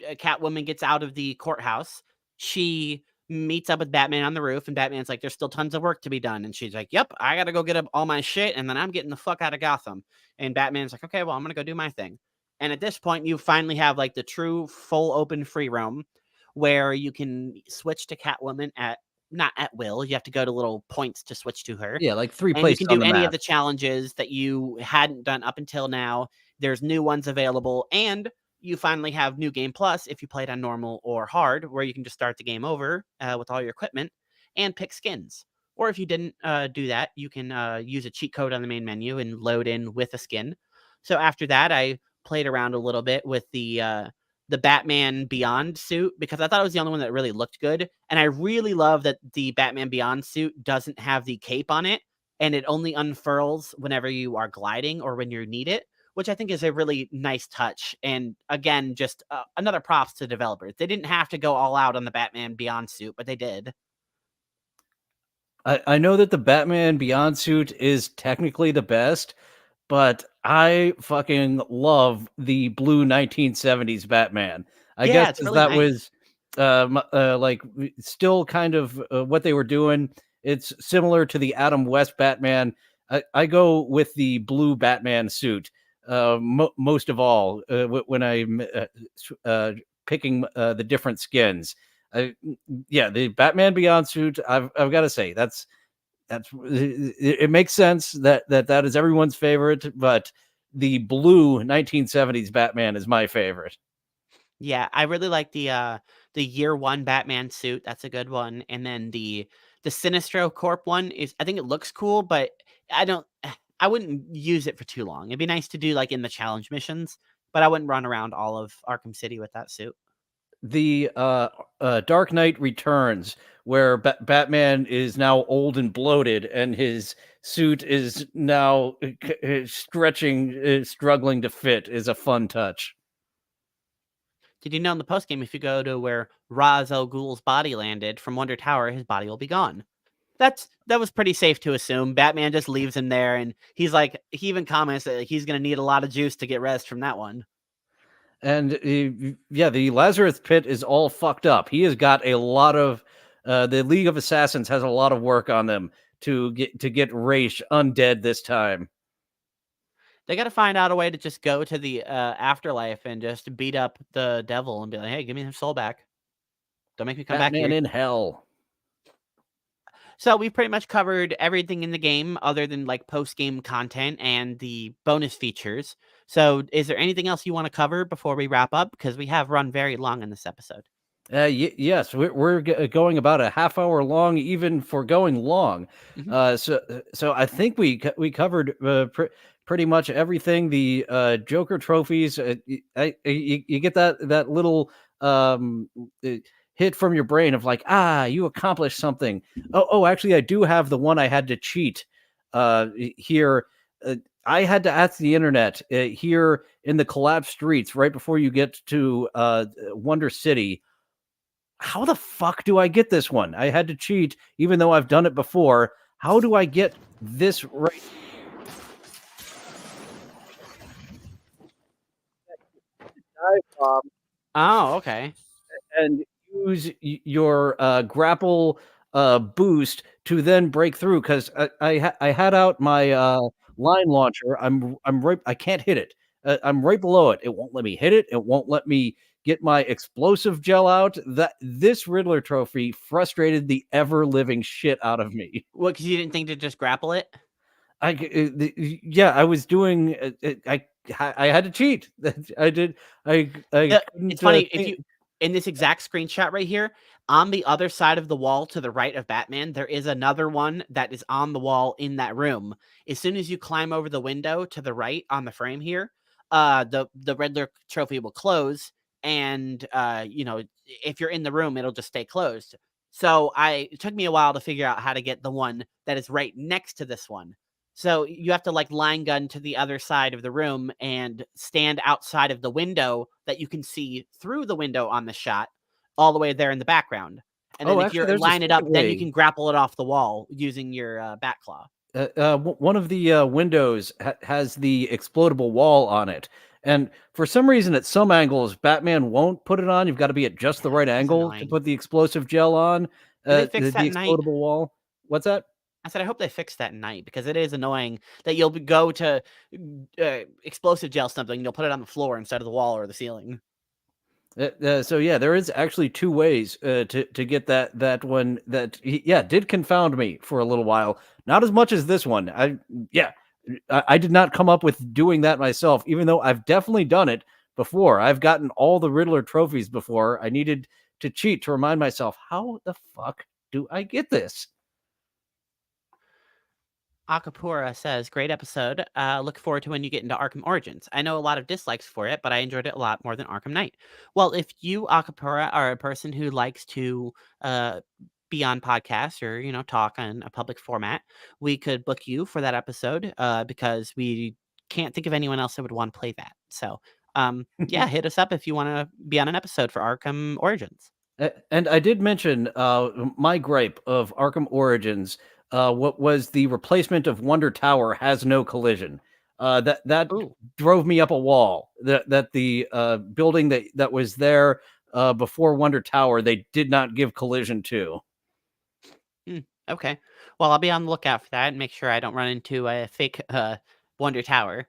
Catwoman gets out of the courthouse, she meets up with Batman on the roof, and Batman's like, "There's still tons of work to be done," and she's like, "Yep, I gotta go get up all my shit, and then I'm getting the fuck out of Gotham." And Batman's like, "Okay, well, I'm gonna go do my thing." And at this point, you finally have like the true full open free roam, where you can switch to Catwoman not at will. You have to go to little points to switch to her. Yeah, like 3 And you places can on do the any map. of the challenges that you hadn't done up until now. There's new ones available, and you finally have New Game Plus if you played on normal or hard, where you can just start the game over with all your equipment and pick skins. Or if you didn't do that, you can use a cheat code on the main menu and load in with a skin. So after that, I played around a little bit with the Batman Beyond suit because I thought it was the only one that really looked good. And I really love that the Batman Beyond suit doesn't have the cape on it, and it only unfurls whenever you are gliding or when you need it, which I think is a really nice touch. And again, just another props to developers. They didn't have to go all out on the Batman Beyond suit, but they did. I know that the Batman Beyond suit is technically the best, but I fucking love the blue 1970s Batman. I guess Yeah, it's 'cause really that nice. was like still kind of what they were doing. It's similar to the Adam West Batman. I go with the blue Batman suit most of all when I'm picking the different skins. Yeah, the Batman Beyond suit. I've got to say that's it makes sense that is everyone's favorite, but the blue 1970s Batman is my favorite. Yeah, I really like the year one Batman suit. That's a good one. And then the Sinestro Corp one is, I think it looks cool, but I wouldn't use it for too long. It'd be nice to do like in the challenge missions, but I wouldn't run around all of Arkham City with that suit. The Dark Knight Returns, where Batman is now old and bloated, and his suit is now stretching, struggling to fit, is a fun touch. Did you know in the post game, if you go to where Ra's al Ghul's body landed from Wonder Tower, his body will be gone. That was pretty safe to assume. Batman just leaves him there, and he even comments that he's going to need a lot of juice to get rest from that one. And yeah, the Lazarus Pit is all fucked up. He has got a lot of the League of Assassins has a lot of work on them to get Raish undead this time. They got to find out a way to just go to the afterlife and just beat up the devil and be like, "Hey, give me his soul back. Don't make me come back Batman here." in hell. So we've pretty much covered everything in the game other than like post-game content and the bonus features. So is there anything else you want to cover before we wrap up? Because we have run very long in this episode. Yes, we're going about a half hour long, even for going long. So I think we covered pretty much everything. The Joker trophies, you get that little hit from your brain of like, you accomplished something. Oh, actually, I do have the one I had to cheat here. I had to ask the internet here in the collapsed streets right before you get to Wonder City. How the fuck do I get this one? I had to cheat, even though I've done it before. How do I get this right? Dive bomb Oh, okay. and use your grapple boost to then break through, because I had out my line launcher. I'm right. I can't hit it. I'm right below it. It won't let me hit it. It won't let me get my explosive gel out. That this Riddler trophy frustrated the ever living shit out of me. What? Because you didn't think to just grapple it? Yeah, I was doing. I had to cheat. I did. I It's couldn't. funny if you in this exact screenshot right here, on the other side of the wall to the right of Batman, there is another one that is on the wall in that room. As soon as you climb over the window to the right on the frame here, the Riddler trophy will close, and if you're in the room, it'll just stay closed. So it took me a while to figure out how to get the one that is right next to this one. So you have to like line gun to the other side of the room and stand outside of the window that you can see through the window on the shot, all the way there in the background. And then if Actually, you there's a line it up, second then you way. can grapple it off the wall using your bat claw. One of the windows has the explodable wall on it, and for some reason, at some angles, Batman won't put it on. You've got to be at just the right angle to annoying. put the explosive gel on. Did they fix The that night? explodable wall. What's that? I said, I hope they fix that night, because it is annoying that you'll go to explosive gel something, and you'll put it on the floor instead of the wall or the ceiling. So yeah, there is actually two ways to get that one that did confound me for a little while. Not as much as this one. I did not come up with doing that myself, even though I've definitely done it before. I've gotten all the Riddler trophies before. I needed to cheat to remind myself, how the fuck do I get this? Akapura says, great episode. Look forward to when you get into Arkham Origins. I know a lot of dislikes for it, but I enjoyed it a lot more than Arkham Knight. Well, if you, Akapura, are a person who likes to be on podcasts or, talk on a public format, we could book you for that episode because we can't think of anyone else that would want to play that. So, hit us up if you want to be on an episode for Arkham Origins. And I did mention my gripe of Arkham Origins. What was the replacement of Wonder Tower has no collision. That drove me up a wall. That the building that was there before Wonder Tower, they did not give collision to. Okay. Well, I'll be on the lookout for that and make sure I don't run into a fake Wonder Tower.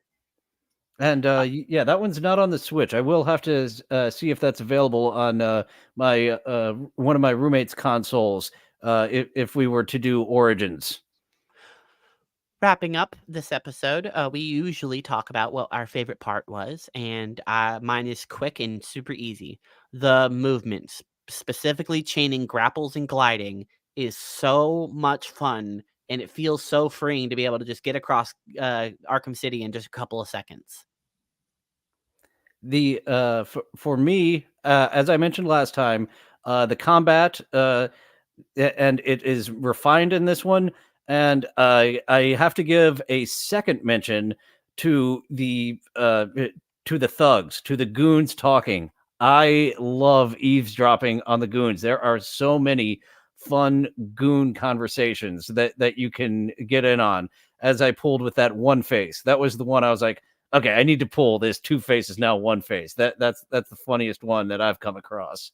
And that one's not on the Switch. I will have to see if that's available on my one of my roommate's consoles if we were to do Origins. Wrapping up this episode, we usually talk about what our favorite part was, and mine is quick and super easy. The movements, specifically chaining grapples and gliding, is so much fun, and it feels so freeing to be able to just get across Arkham City in just a couple of seconds. The for me, as I mentioned last time, the combat and it is refined in this one, and I have to give a second mention to the thugs, to the goons talking. I love eavesdropping on the goons. There are so many fun goon conversations that you can get in on. As I pulled with that one face, that was the one I was like, okay, I need to pull this. Two faces now, one face. That's the funniest one that I've come across.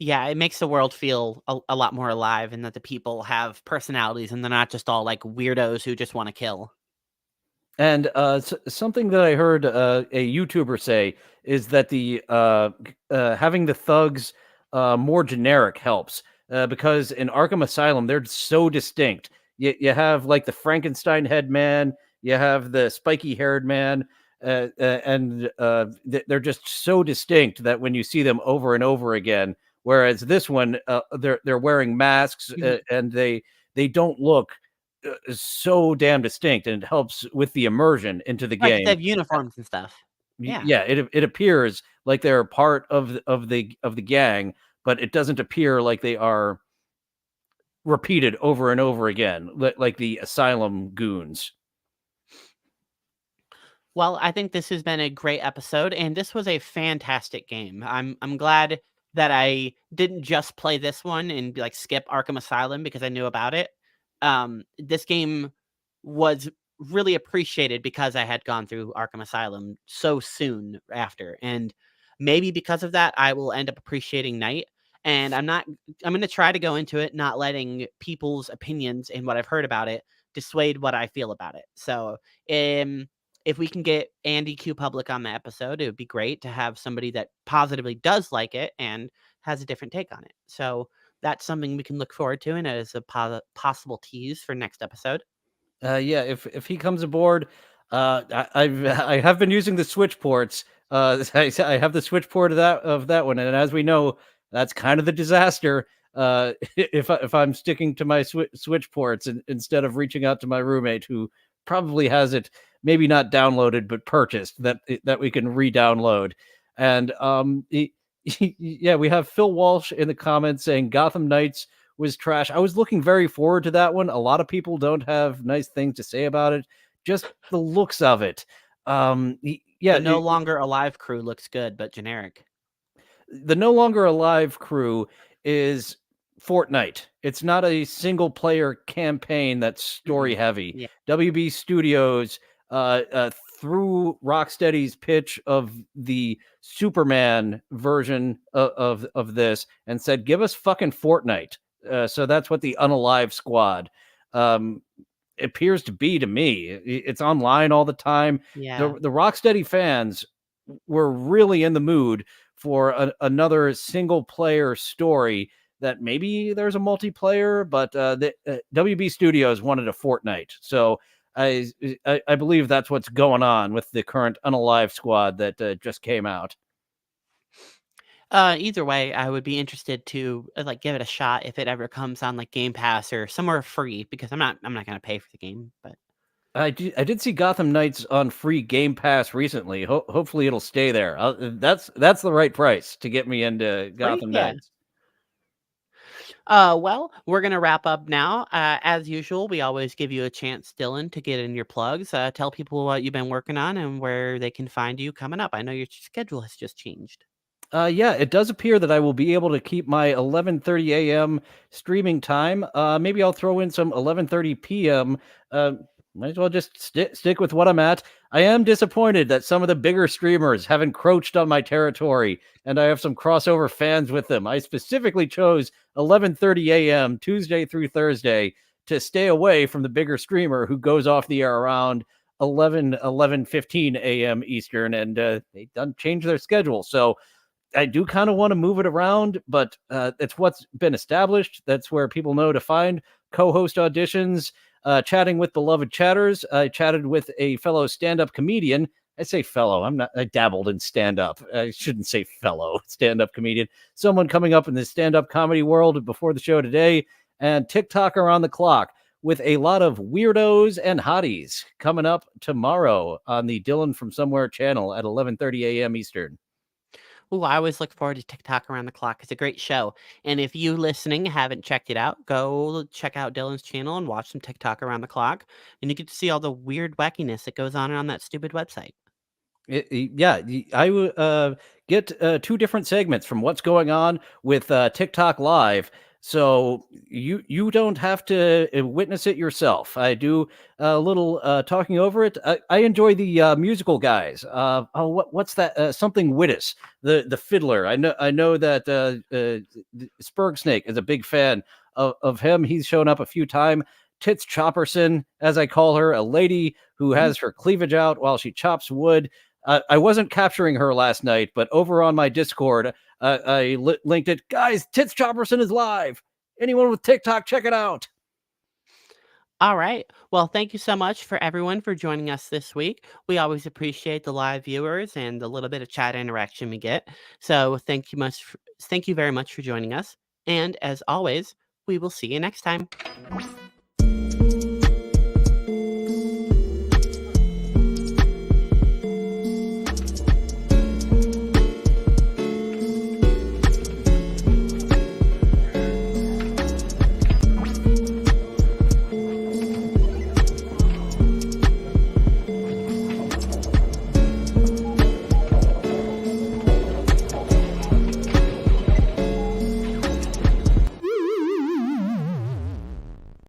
Yeah, it makes the world feel a lot more alive, and that the people have personalities and they're not just all like weirdos who just want to kill. And something that I heard a YouTuber say is that the having the thugs more generic helps because in Arkham Asylum they're so distinct. You have like the Frankenstein head man, you have the spiky haired man, and they're just so distinct that when you see them over and over again. Whereas this one, they're wearing masks and they don't look so damn distinct, and it helps with the immersion into the game. They have uniforms and stuff. Yeah, it appears like they're part of the gang, but it doesn't appear like they are repeated over and over again, like the Asylum goons. Well, I think this has been a great episode, and this was a fantastic game. I'm glad that I didn't just play this one and like skip Arkham Asylum because I knew about it. This game was really appreciated because I had gone through Arkham Asylum so soon after, and maybe because of that, I will end up appreciating Night. And I'm going to try to go into it not letting people's opinions and what I've heard about it dissuade what I feel about it. So, if we can get Andy Q Public on the episode, it would be great to have somebody that positively does like it and has a different take on it. So that's something we can look forward to, and as a possible tease for next episode. Yeah, if he comes aboard, I have been using the switch ports. I have the switch port of that one, and as we know, that's kind of the disaster. If I'm sticking to my switch ports instead of reaching out to my roommate who probably has it, maybe not downloaded but purchased, that we can re-download. And yeah, we have Phil Walsh in the comments saying Gotham Knights was trash. I was looking very forward to that one. A lot of people don't have nice things to say about it. Just the looks of it. Yeah, The No Longer Alive crew looks good, but generic. The No Longer Alive crew is Fortnite. It's not a single player campaign that's story heavy. Yeah. WB Studios, through Rocksteady's pitch of the Superman version of this and said, give us fucking Fortnite. So that's what the Unalive Squad appears to be to me. It's online all the time. Yeah. The Rocksteady fans were really in the mood for another single player story that maybe there's a multiplayer, but the WB Studios wanted a Fortnite. So I believe that's what's going on with the current Unalive Squad that just came out. Either way, I would be interested to like give it a shot if it ever comes on like Game Pass or somewhere free, because I'm not going to pay for the game, but I did see Gotham Knights on free Game Pass recently. Hopefully it'll stay there. That's the right price to get me into Gotham Knights. Well, we're going to wrap up now. As usual, we always give you a chance, Dillon, to get in your plugs. Tell people what you've been working on and where they can find you coming up. I know your schedule has just changed. Yeah, it does appear that I will be able to keep my 11:30 a.m. streaming time. Maybe I'll throw in some 11:30 p.m. Might as well just stick with what I'm at. I am disappointed that some of the bigger streamers have encroached on my territory, and I have some crossover fans with them. I specifically chose 11:30 a.m. Tuesday through Thursday to stay away from the bigger streamer who goes off the air around 11:15 a.m. Eastern, and they done change their schedule. So I do kind of want to move it around, but it's what's been established. That's where people know to find co-host auditions. Chatting with beloved chatters. I chatted with a fellow stand-up comedian. I say fellow. I dabbled in stand-up. I shouldn't say fellow stand-up comedian. Someone coming up in the stand-up comedy world before the show today, and TikTok around the clock with a lot of weirdos and hotties coming up tomorrow on the Dillon from Somewhere channel at 11:30 a.m. Eastern. Ooh, I always look forward to TikTok Around the Clock. It's a great show. And if you listening haven't checked it out, go check out Dylan's channel and watch some TikTok Around the Clock. And you get to see all the weird wackiness that goes on that stupid website. Yeah, I get two different segments from what's going on with TikTok Live. So you don't have to witness it yourself. I do a little talking over it. I enjoy the musical guys. What's that? Something Wittis, the fiddler. I know that Spurg Snake is a big fan of him. He's shown up a few times. Tits Chopperson, as I call her, a lady who has her cleavage out while she chops wood. I wasn't capturing her last night, but over on my Discord, I linked it. Guys, Tits Chopperson is live. Anyone with TikTok, check it out. All right. Well, thank you so much for everyone for joining us this week. We always appreciate the live viewers and the little bit of chat interaction we get. So thank you very much for joining us. And as always, we will see you next time.